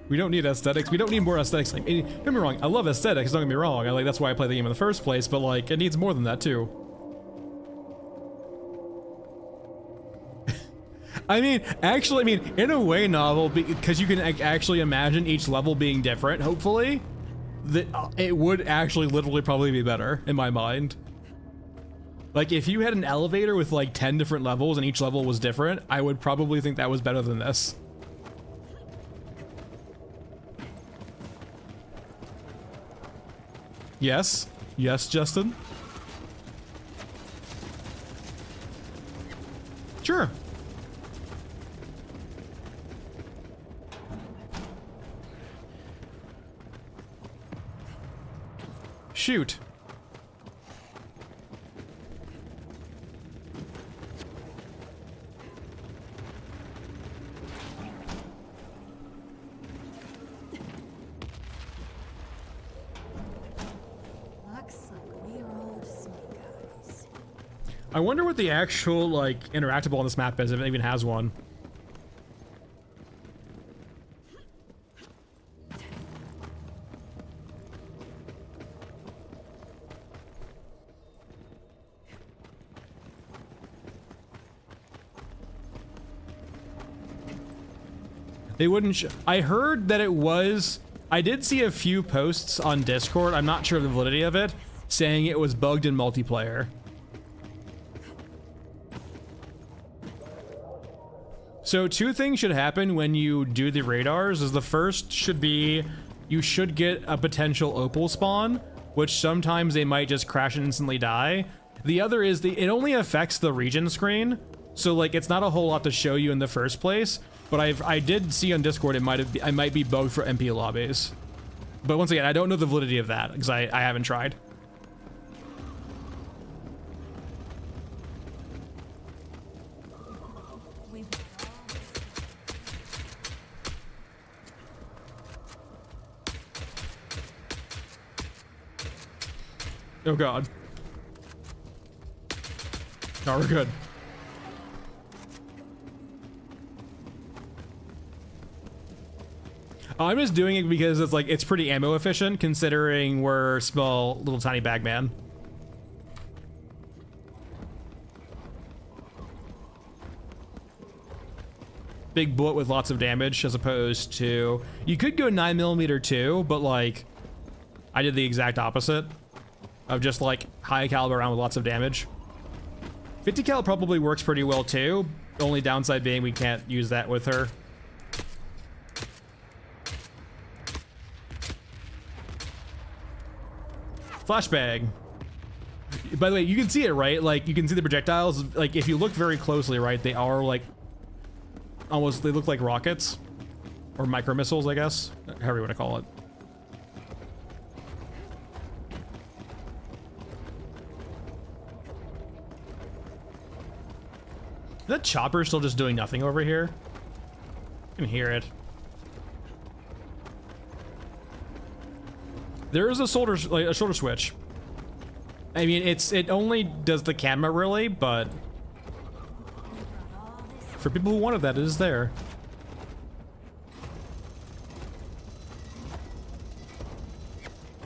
We don't need aesthetics. We don't need more aesthetics. Like, don't get me wrong, I love aesthetics, don't get me wrong. That's why I play the game in the first place, but, like, it needs more than that, too. I mean, actually, in a way, Novel, because you can actually imagine each level being different, hopefully, that it would actually literally probably be better, in my mind. Like, if you had an elevator with like 10 different levels and each level was different, I would probably think that was better than this. Yes? Yes, Justin? Sure. Shoot. I wonder what the actual, like, interactable on this map is, if it even has one. They wouldn't I heard that it was, I did see a few posts on Discord, I'm not sure of the validity of it, saying it was bugged in multiplayer. So two things should happen when you do the radars. Is the first should be you should get a potential Opal spawn, which sometimes they might just crash and instantly die. The other is it only affects the region screen, so like it's not a whole lot to show you in the first place. But I did see on Discord I might be bugged for MP lobbies. But once again, I don't know the validity of that because I haven't tried. Oh god. No, we're good. I'm just doing it because it's like, it's pretty ammo efficient considering we're small, little tiny bag man. Big bullet with lots of damage as opposed to, you could go 9mm too, but like, I did the exact opposite of just like high caliber round with lots of damage. 50 cal probably works pretty well too. Only downside being we can't use that with her. Flashbang. By the way, you can see it, right? Like, you can see the projectiles. Like, if you look very closely, right, they are like almost, they look like rockets or micro missiles, I guess, however you want to call it. That chopper still just doing nothing over here. I can hear it. There is a shoulder switch. I mean, it only does the camera really, but for people who wanted that, it is there.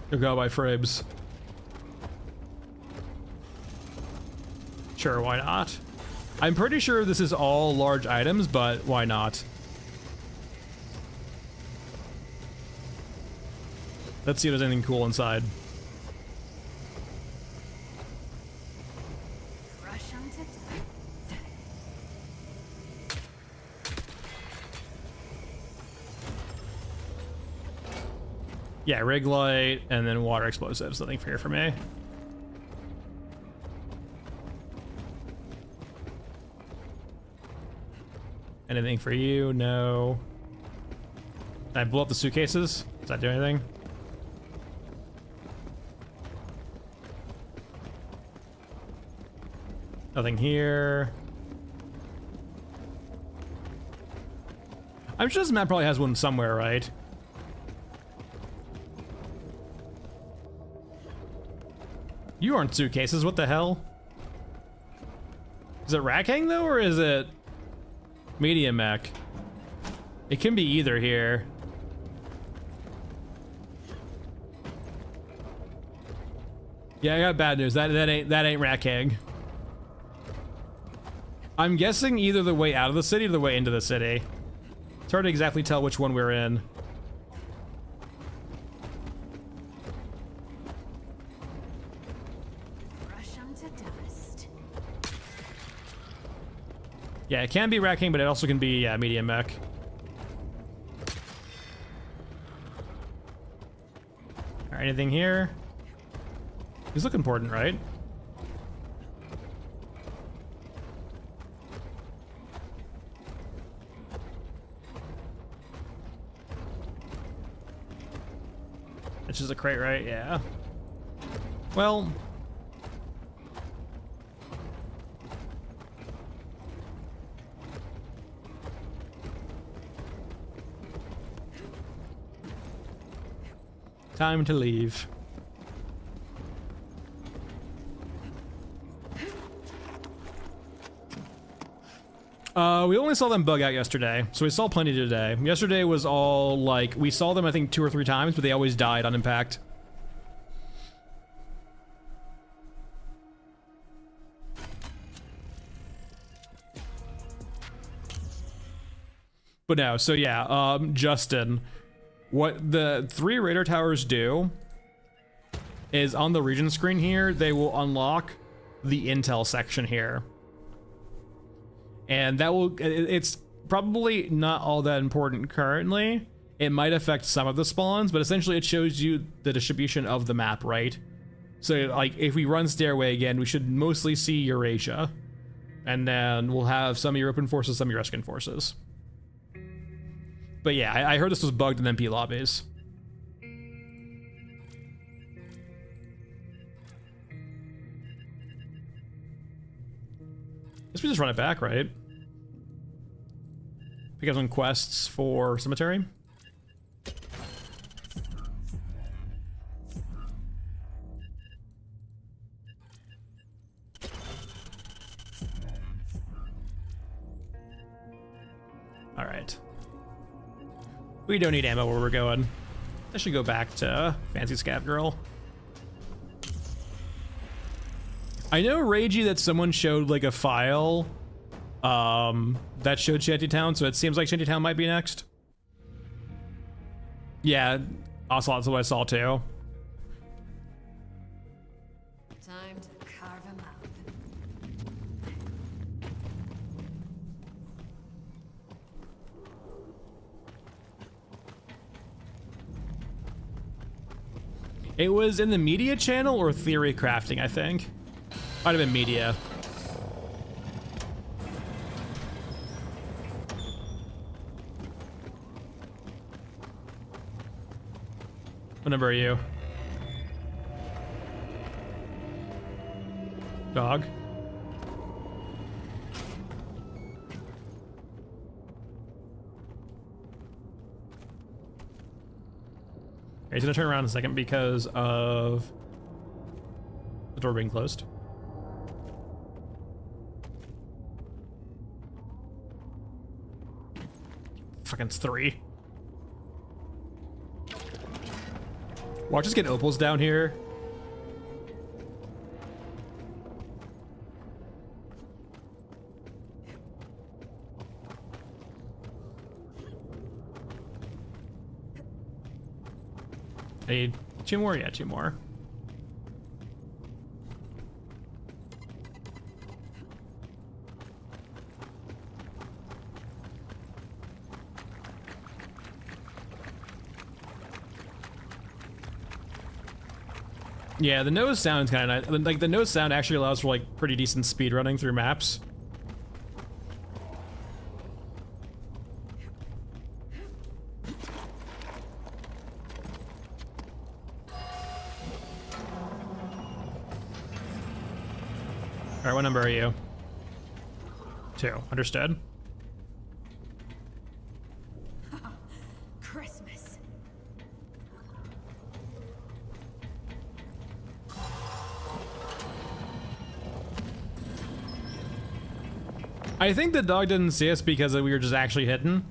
You'll go by frames. Sure, why not? I'm pretty sure this is all large items, but why not? Let's see if there's anything cool inside. Yeah, rig light and then water explosives. Nothing here for me. Anything for you? No. Can I blow up the suitcases? Does that do anything? Nothing here. I'm sure this map probably has one somewhere, right? You aren't suitcases, what the hell? Is it rack hang though, or is it medium mech? It can be either here. Yeah, I got bad news. That ain't rack hang. I'm guessing either the way out of the city or the way into the city. It's hard to exactly tell which one we're in. Yeah, it can be racking, but it also can be medium mech. Alright, anything here? These look important, right? It's just a crate, right? Yeah. Well... time to leave. We only saw them bug out yesterday, so we saw plenty today. Yesterday was all like, we saw them I think 2 or 3 times, but they always died on impact. But no, so yeah, Justin, what the 3 radar towers do is on the region screen here, they will unlock the intel section here. And that will, it's probably not all that important currently. It might affect some of the spawns, but essentially it shows you the distribution of the map, right? So like if we run Stairway again, we should mostly see Eurasia. And then we'll have some European forces, some Eurasian forces. But yeah, I heard this was bugged in MP lobbies. Guess we just run it back, right? Pick up some quests for cemetery. All right. We don't need ammo where we're going. I should go back to Fancy Scav Girl. I know, Ragey, that someone showed like a file that showed Shantytown, so it seems like Shantytown might be next. Yeah, Ocelot's what I saw too. Time to carve him out. It was in the media channel or theory crafting, I think. Might have been media. What number are you? Dog. Okay, he's gonna turn around in a second because of the door being closed. Fucking it's 3. Watch us get Opals down here. Hey, 2 more? Yeah, 2 more. Yeah, the nose sounds kind of nice. Like, the nose sound actually allows for, like, pretty decent speed running through maps. Alright, what number are you? 2. Understood. Christmas. I think the dog didn't see us because we were just actually hidden.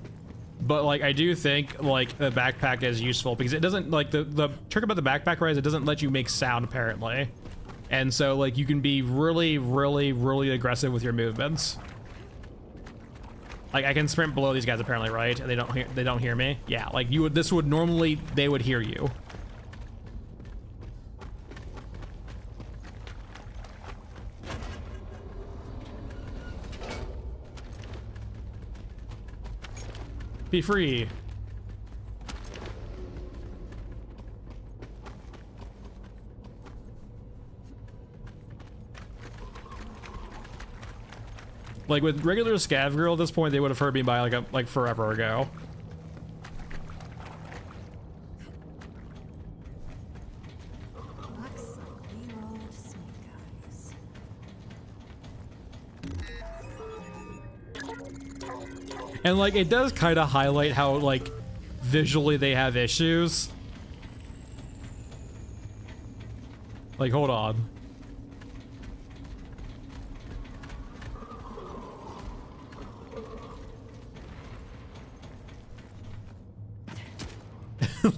But, like, I do think, like, the backpack is useful because it doesn't, like, the trick about the backpack, right, is it doesn't let you make sound, apparently. And so, like, you can be really, really, really aggressive with your movements. Like, I can sprint below these guys, apparently, right? And they don't hear me. Yeah, like, you would, this would normally, they would hear you. Be free. Like with regular Scav Girl at this point, they would have heard me by like forever ago. Looks like we're old snake eyes. And like it does kind of highlight how like visually they have issues. Like, hold on.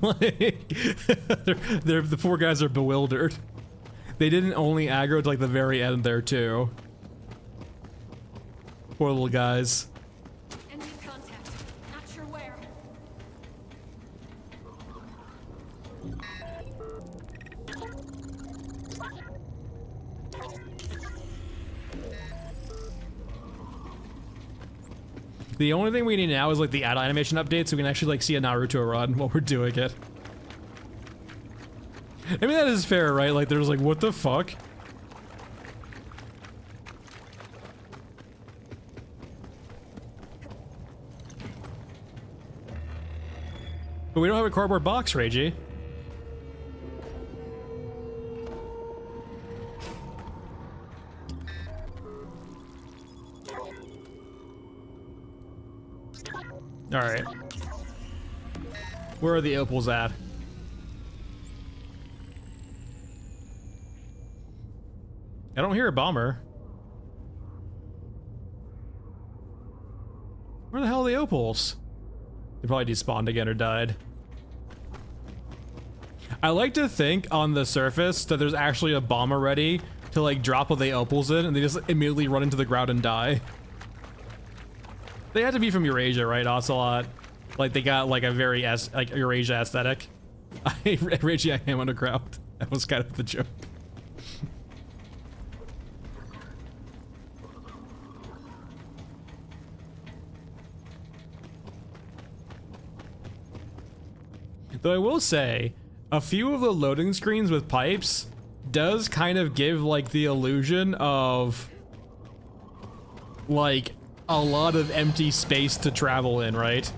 Like, the poor guys are bewildered. They didn't only aggro to like the very end there too. Poor little guys. Enemy contact. Not sure where. The only thing we need now is like the ad animation update so we can actually like see a Naruto run while we're doing it. I mean, that is fair, right? Like, there's like, what the fuck? But we don't have a cardboard box, Reiji. Alright. Where are the opals at? I don't hear a bomber. Where Where the hell are the opals? They probably despawned again or died. I like to think on the surface that there's actually a bomber ready to like drop all the opals in, and they just immediately run into the ground and die. They had to be from Eurasia, right, Ocelot? Like they got like a very like Eurasia aesthetic. Eurasia I am underground. That was kind of the joke. Though I will say, a few of the loading screens with pipes does kind of give like the illusion of like a lot of empty space to travel in, right?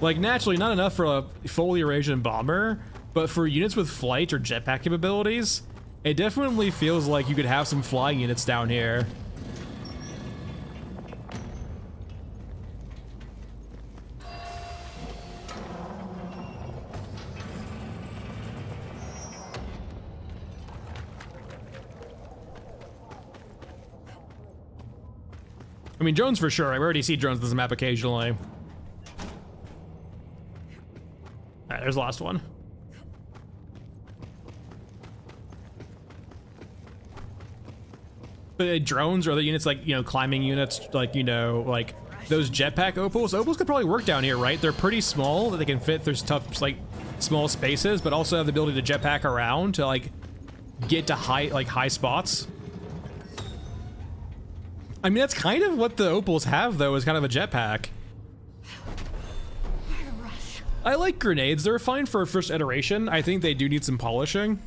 Like naturally not enough for a fully Eurasian bomber, but for units with flight or jetpack capabilities, it definitely feels like you could have some flying units down here. I mean, drones for sure. I already see drones on this map occasionally. Alright, there's the last one. But drones or other units like, you know, climbing units, like, you know, like those jetpack opals. Opals could probably work down here, right? They're pretty small that they can fit. There's tough, like, small spaces, but also have the ability to jetpack around to, like, get to high spots. I mean, that's kind of what the opals have, though, is kind of a jetpack. I like grenades. They're fine for a first iteration. I think they do need some polishing.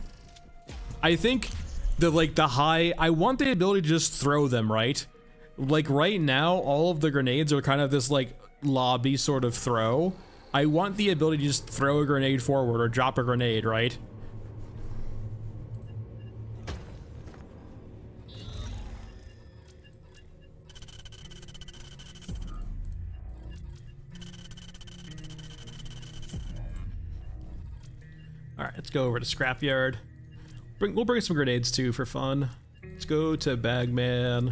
I think the, like, the high... I want the ability to just throw them, right? Like, right now, all of the grenades are kind of this, like, lobby sort of throw. I want the ability to just throw a grenade forward or drop a grenade, right? Alright, let's go over to Scrapyard. We'll bring some grenades too for fun. Let's go to Bagman.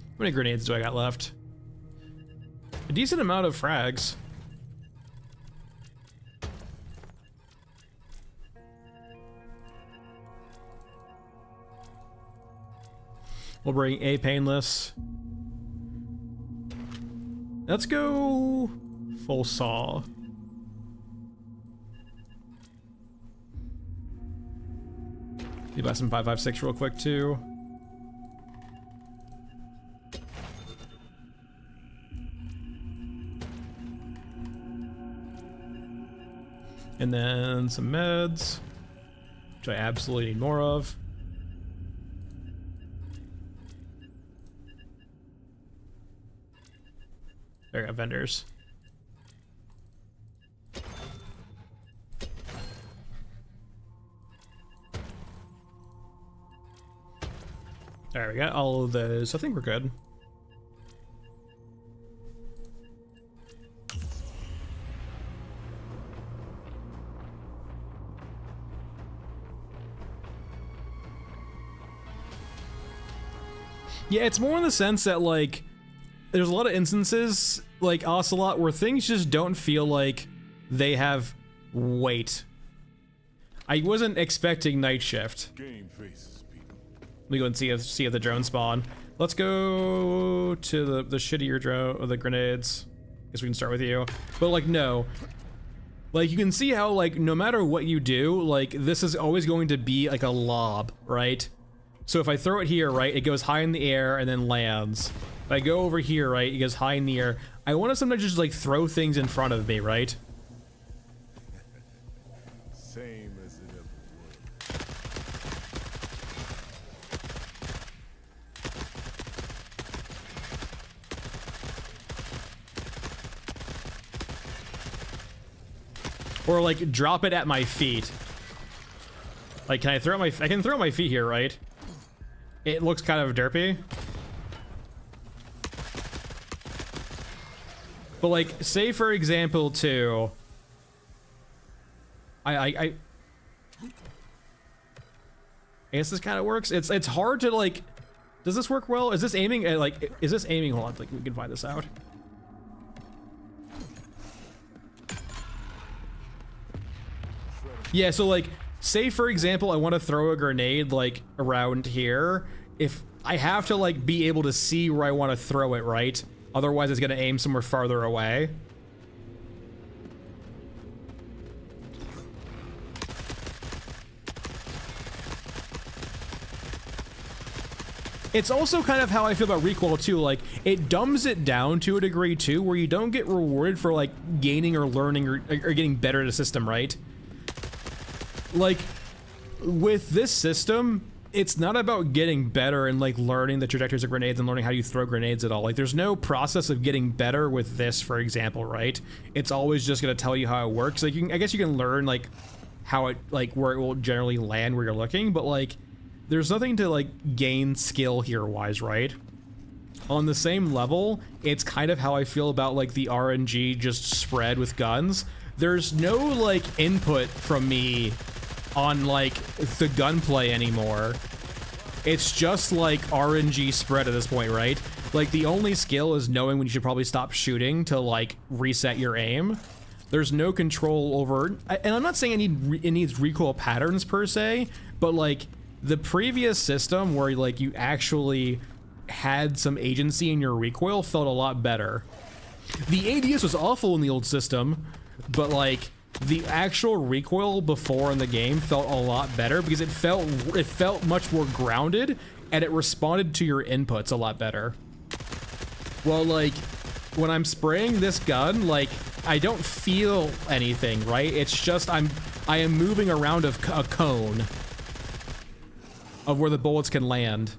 How many grenades do I got left? A decent amount of frags. We'll bring a painless. Let's go full saw. You buy some 5.56 real quick too. And then some meds, which I absolutely need more of. There we go, vendors. There we got all of those. I think we're good. Yeah, it's more in the sense that, like, there's a lot of instances, like Ocelot, where things just don't feel like they have weight. I wasn't expecting night shift. Game faces, people. Let me go and see if the drones spawn. Let's go to the shittier drone, or the grenades. Guess we can start with you. But, like, no. Like, you can see how, like, no matter what you do, like, this is always going to be, like, a lob, right? So if I throw it here, right, it goes high in the air and then lands. If I go over here, right, it goes high in the air. I want to sometimes just, like, throw things in front of me, right? Same as it ever was. Or, like, drop it at my feet. Like, can I throw my... I can throw my feet here, right? It looks kind of derpy. But, like, say, for example, too... I guess this kind of works. It's hard to like, does this work well? Is this aiming at like, is this aiming? Hold on, like we can find this out. Yeah, so like, say for example, I want to throw a grenade like around here. If I have to like be able to see where I want to throw it, right? Otherwise it's gonna aim somewhere farther away. It's also kind of how I feel about recoil too. Like, it dumbs it down to a degree too, where you don't get rewarded for like gaining or learning or getting better at a system, right? Like, with this system, it's not about getting better and like learning the trajectories of grenades and learning how you throw grenades at all. Like, there's no process of getting better with this, for example, right? It's always just gonna tell you how it works. Like, I guess you can learn like how it, like where it will generally land where you're looking, but like, there's nothing to like gain skill here wise, right? On the same level, it's kind of how I feel about like the RNG just spread with guns. There's no like input from me on like the gunplay anymore. It's just like RNG spread at this point, right? Like, the only skill is knowing when you should probably stop shooting to like reset your aim. There's no control over, and I'm not saying it needs recoil patterns per se, but like the previous system where like you actually had some agency in your recoil felt a lot better. The ADS was awful in the old system, but like the actual recoil before in the game felt a lot better because it felt much more grounded and it responded to your inputs a lot better. Well, like when I'm spraying this gun, like I don't feel anything, right? It's just I am moving around a cone of where the bullets can land.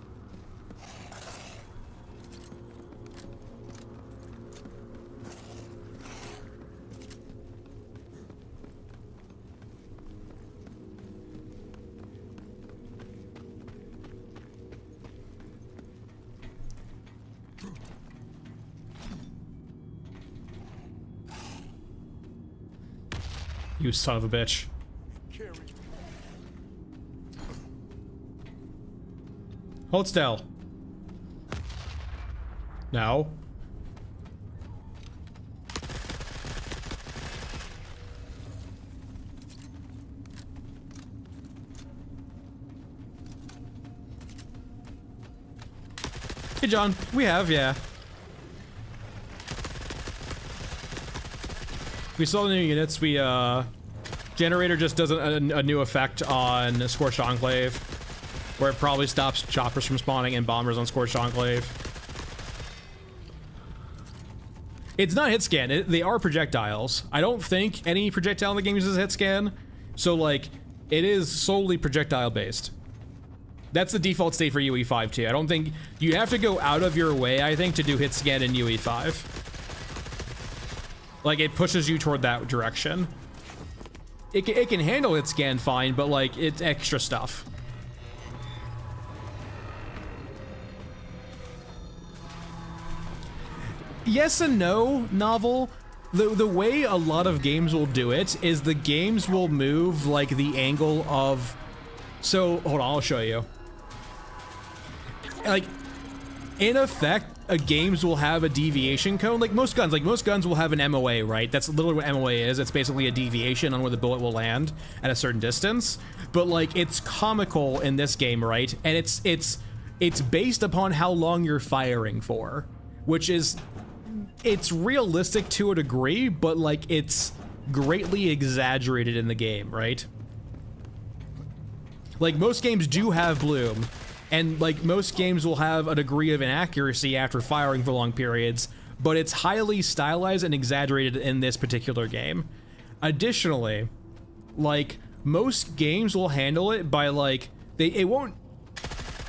You son of a bitch. Hold still. No. Hey, John. We have, yeah. We saw the new units. We, Generator just does a new effect on Scorched Enclave, where it probably stops choppers from spawning and bombers on Scorched Enclave. It's not hit scan. They are projectiles. I don't think any projectile in the game uses hit scan, so like it is solely projectile based. That's the default state for UE5 too. I don't think you have to go out of your way, I think, to do hit scan in UE5. Like, it pushes you toward that direction. It can handle hit scan fine, but like it's extra stuff. Yes and no, Novel. The way a lot of games will do it is the games will move like the angle of, so hold on, I'll show you. Like, in effect, games will have a deviation cone. Like most guns will have an MOA, right? That's literally what MOA is. It's basically a deviation on where the bullet will land at a certain distance. But like, it's comical in this game, right? And it's based upon how long you're firing for, which is, it's realistic to a degree, but like it's greatly exaggerated in the game, right? Like most games do have bloom, and like most games will have a degree of inaccuracy after firing for long periods, but it's highly stylized and exaggerated in this particular game. Additionally, like most games will handle it by like, it won't,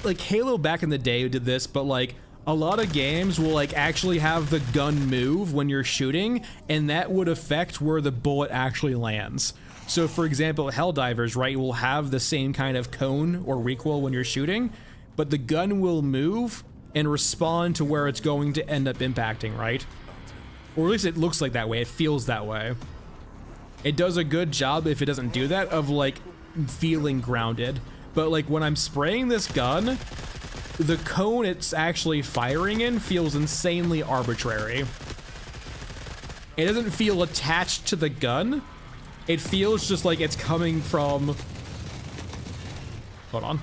like Halo back in the day did this, but like a lot of games will like actually have the gun move when you're shooting, and that would affect where the bullet actually lands. So for example, Helldivers, right, will have the same kind of cone or recoil when you're shooting, but the gun will move and respond to where it's going to end up impacting, right? Or at least it looks like that way, it feels that way. It does a good job, if it doesn't do that, of like feeling grounded. but like when I'm spraying this gun, the cone it's actually firing in feels insanely arbitrary. It doesn't feel attached to the gun. It feels just like it's coming from... Hold on.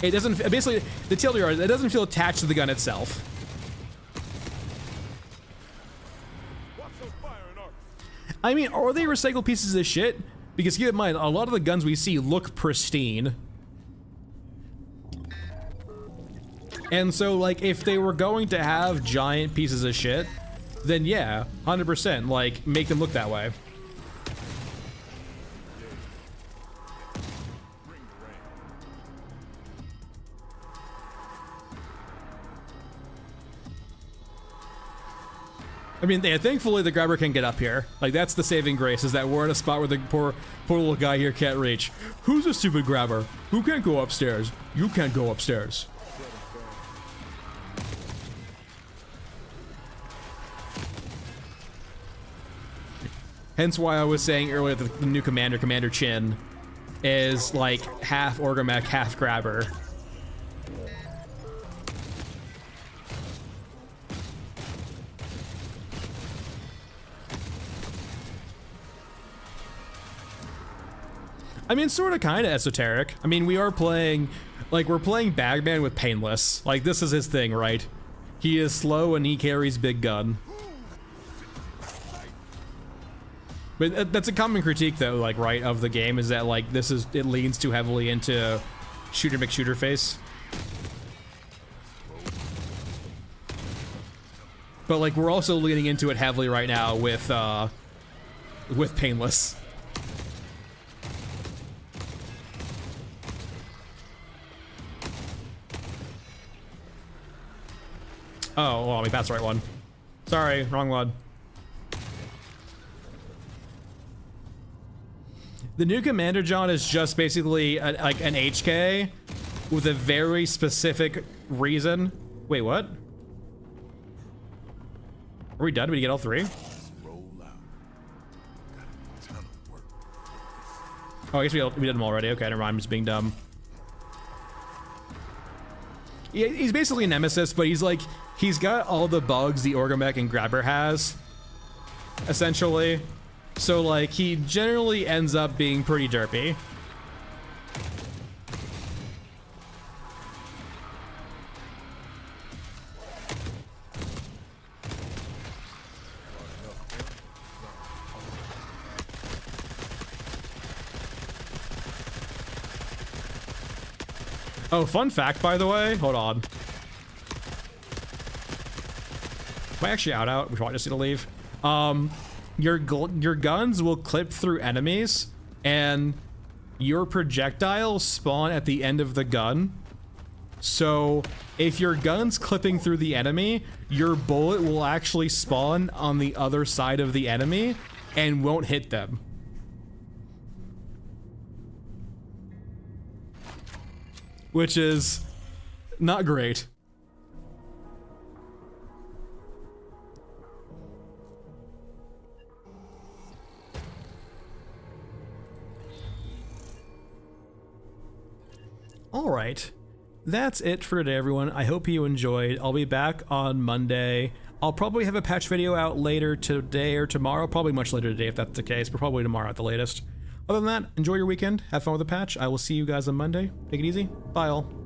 It doesn't... Basically, the TLDR, it doesn't feel attached to the gun itself. I mean, are they recycled pieces of shit? Because keep in mind, a lot of the guns we see look pristine. And so, like, if they were going to have giant pieces of shit, then yeah, 100%, like, make them look that way. I mean, yeah, thankfully the grabber can get up here. Like, that's the saving grace, is that we're in a spot where the poor little guy here can't reach. Who's a stupid grabber? Who can't go upstairs? You can't go upstairs. Hence why I was saying earlier that the new commander, Commander Chin, is like half Orgamech, half grabber. I mean, sort of, kind of esoteric. I mean, we are playing, like, we're playing Bagman with Painless. Like, this is his thing, right? He is slow and he carries big gun. But that's a common critique, though, like, right, of the game, is that, like, it leans too heavily into shooter McShooter face. But, like, we're also leaning into it heavily right now with Painless. Oh, well, I mean, that's the right one. Sorry, wrong one. The new Commander John is just basically like an HK with a very specific reason. Wait, what? Are we done? Did we get all three? Oh, I guess we did them already. Okay, never mind. I'm just being dumb. Yeah, he's basically Nemesis, but he's like, he's got all the bugs the Orgamech and Grabber has, essentially. So, like, he generally ends up being pretty derpy. Oh, fun fact, by the way. Hold on. Am I actually out? We probably just need to leave. Your guns will clip through enemies, and your projectiles spawn at the end of the gun. So if your gun's clipping through the enemy, your bullet will actually spawn on the other side of the enemy and won't hit them. Which is not great. All right, that's it for today, everyone. I hope you enjoyed. I'll be back on Monday. I'll probably have a patch video out later today or tomorrow, probably much later today if that's the case, but probably tomorrow at the latest. Other than that, enjoy your weekend, have fun with the patch. I will see you guys on Monday. Take it easy. Bye all.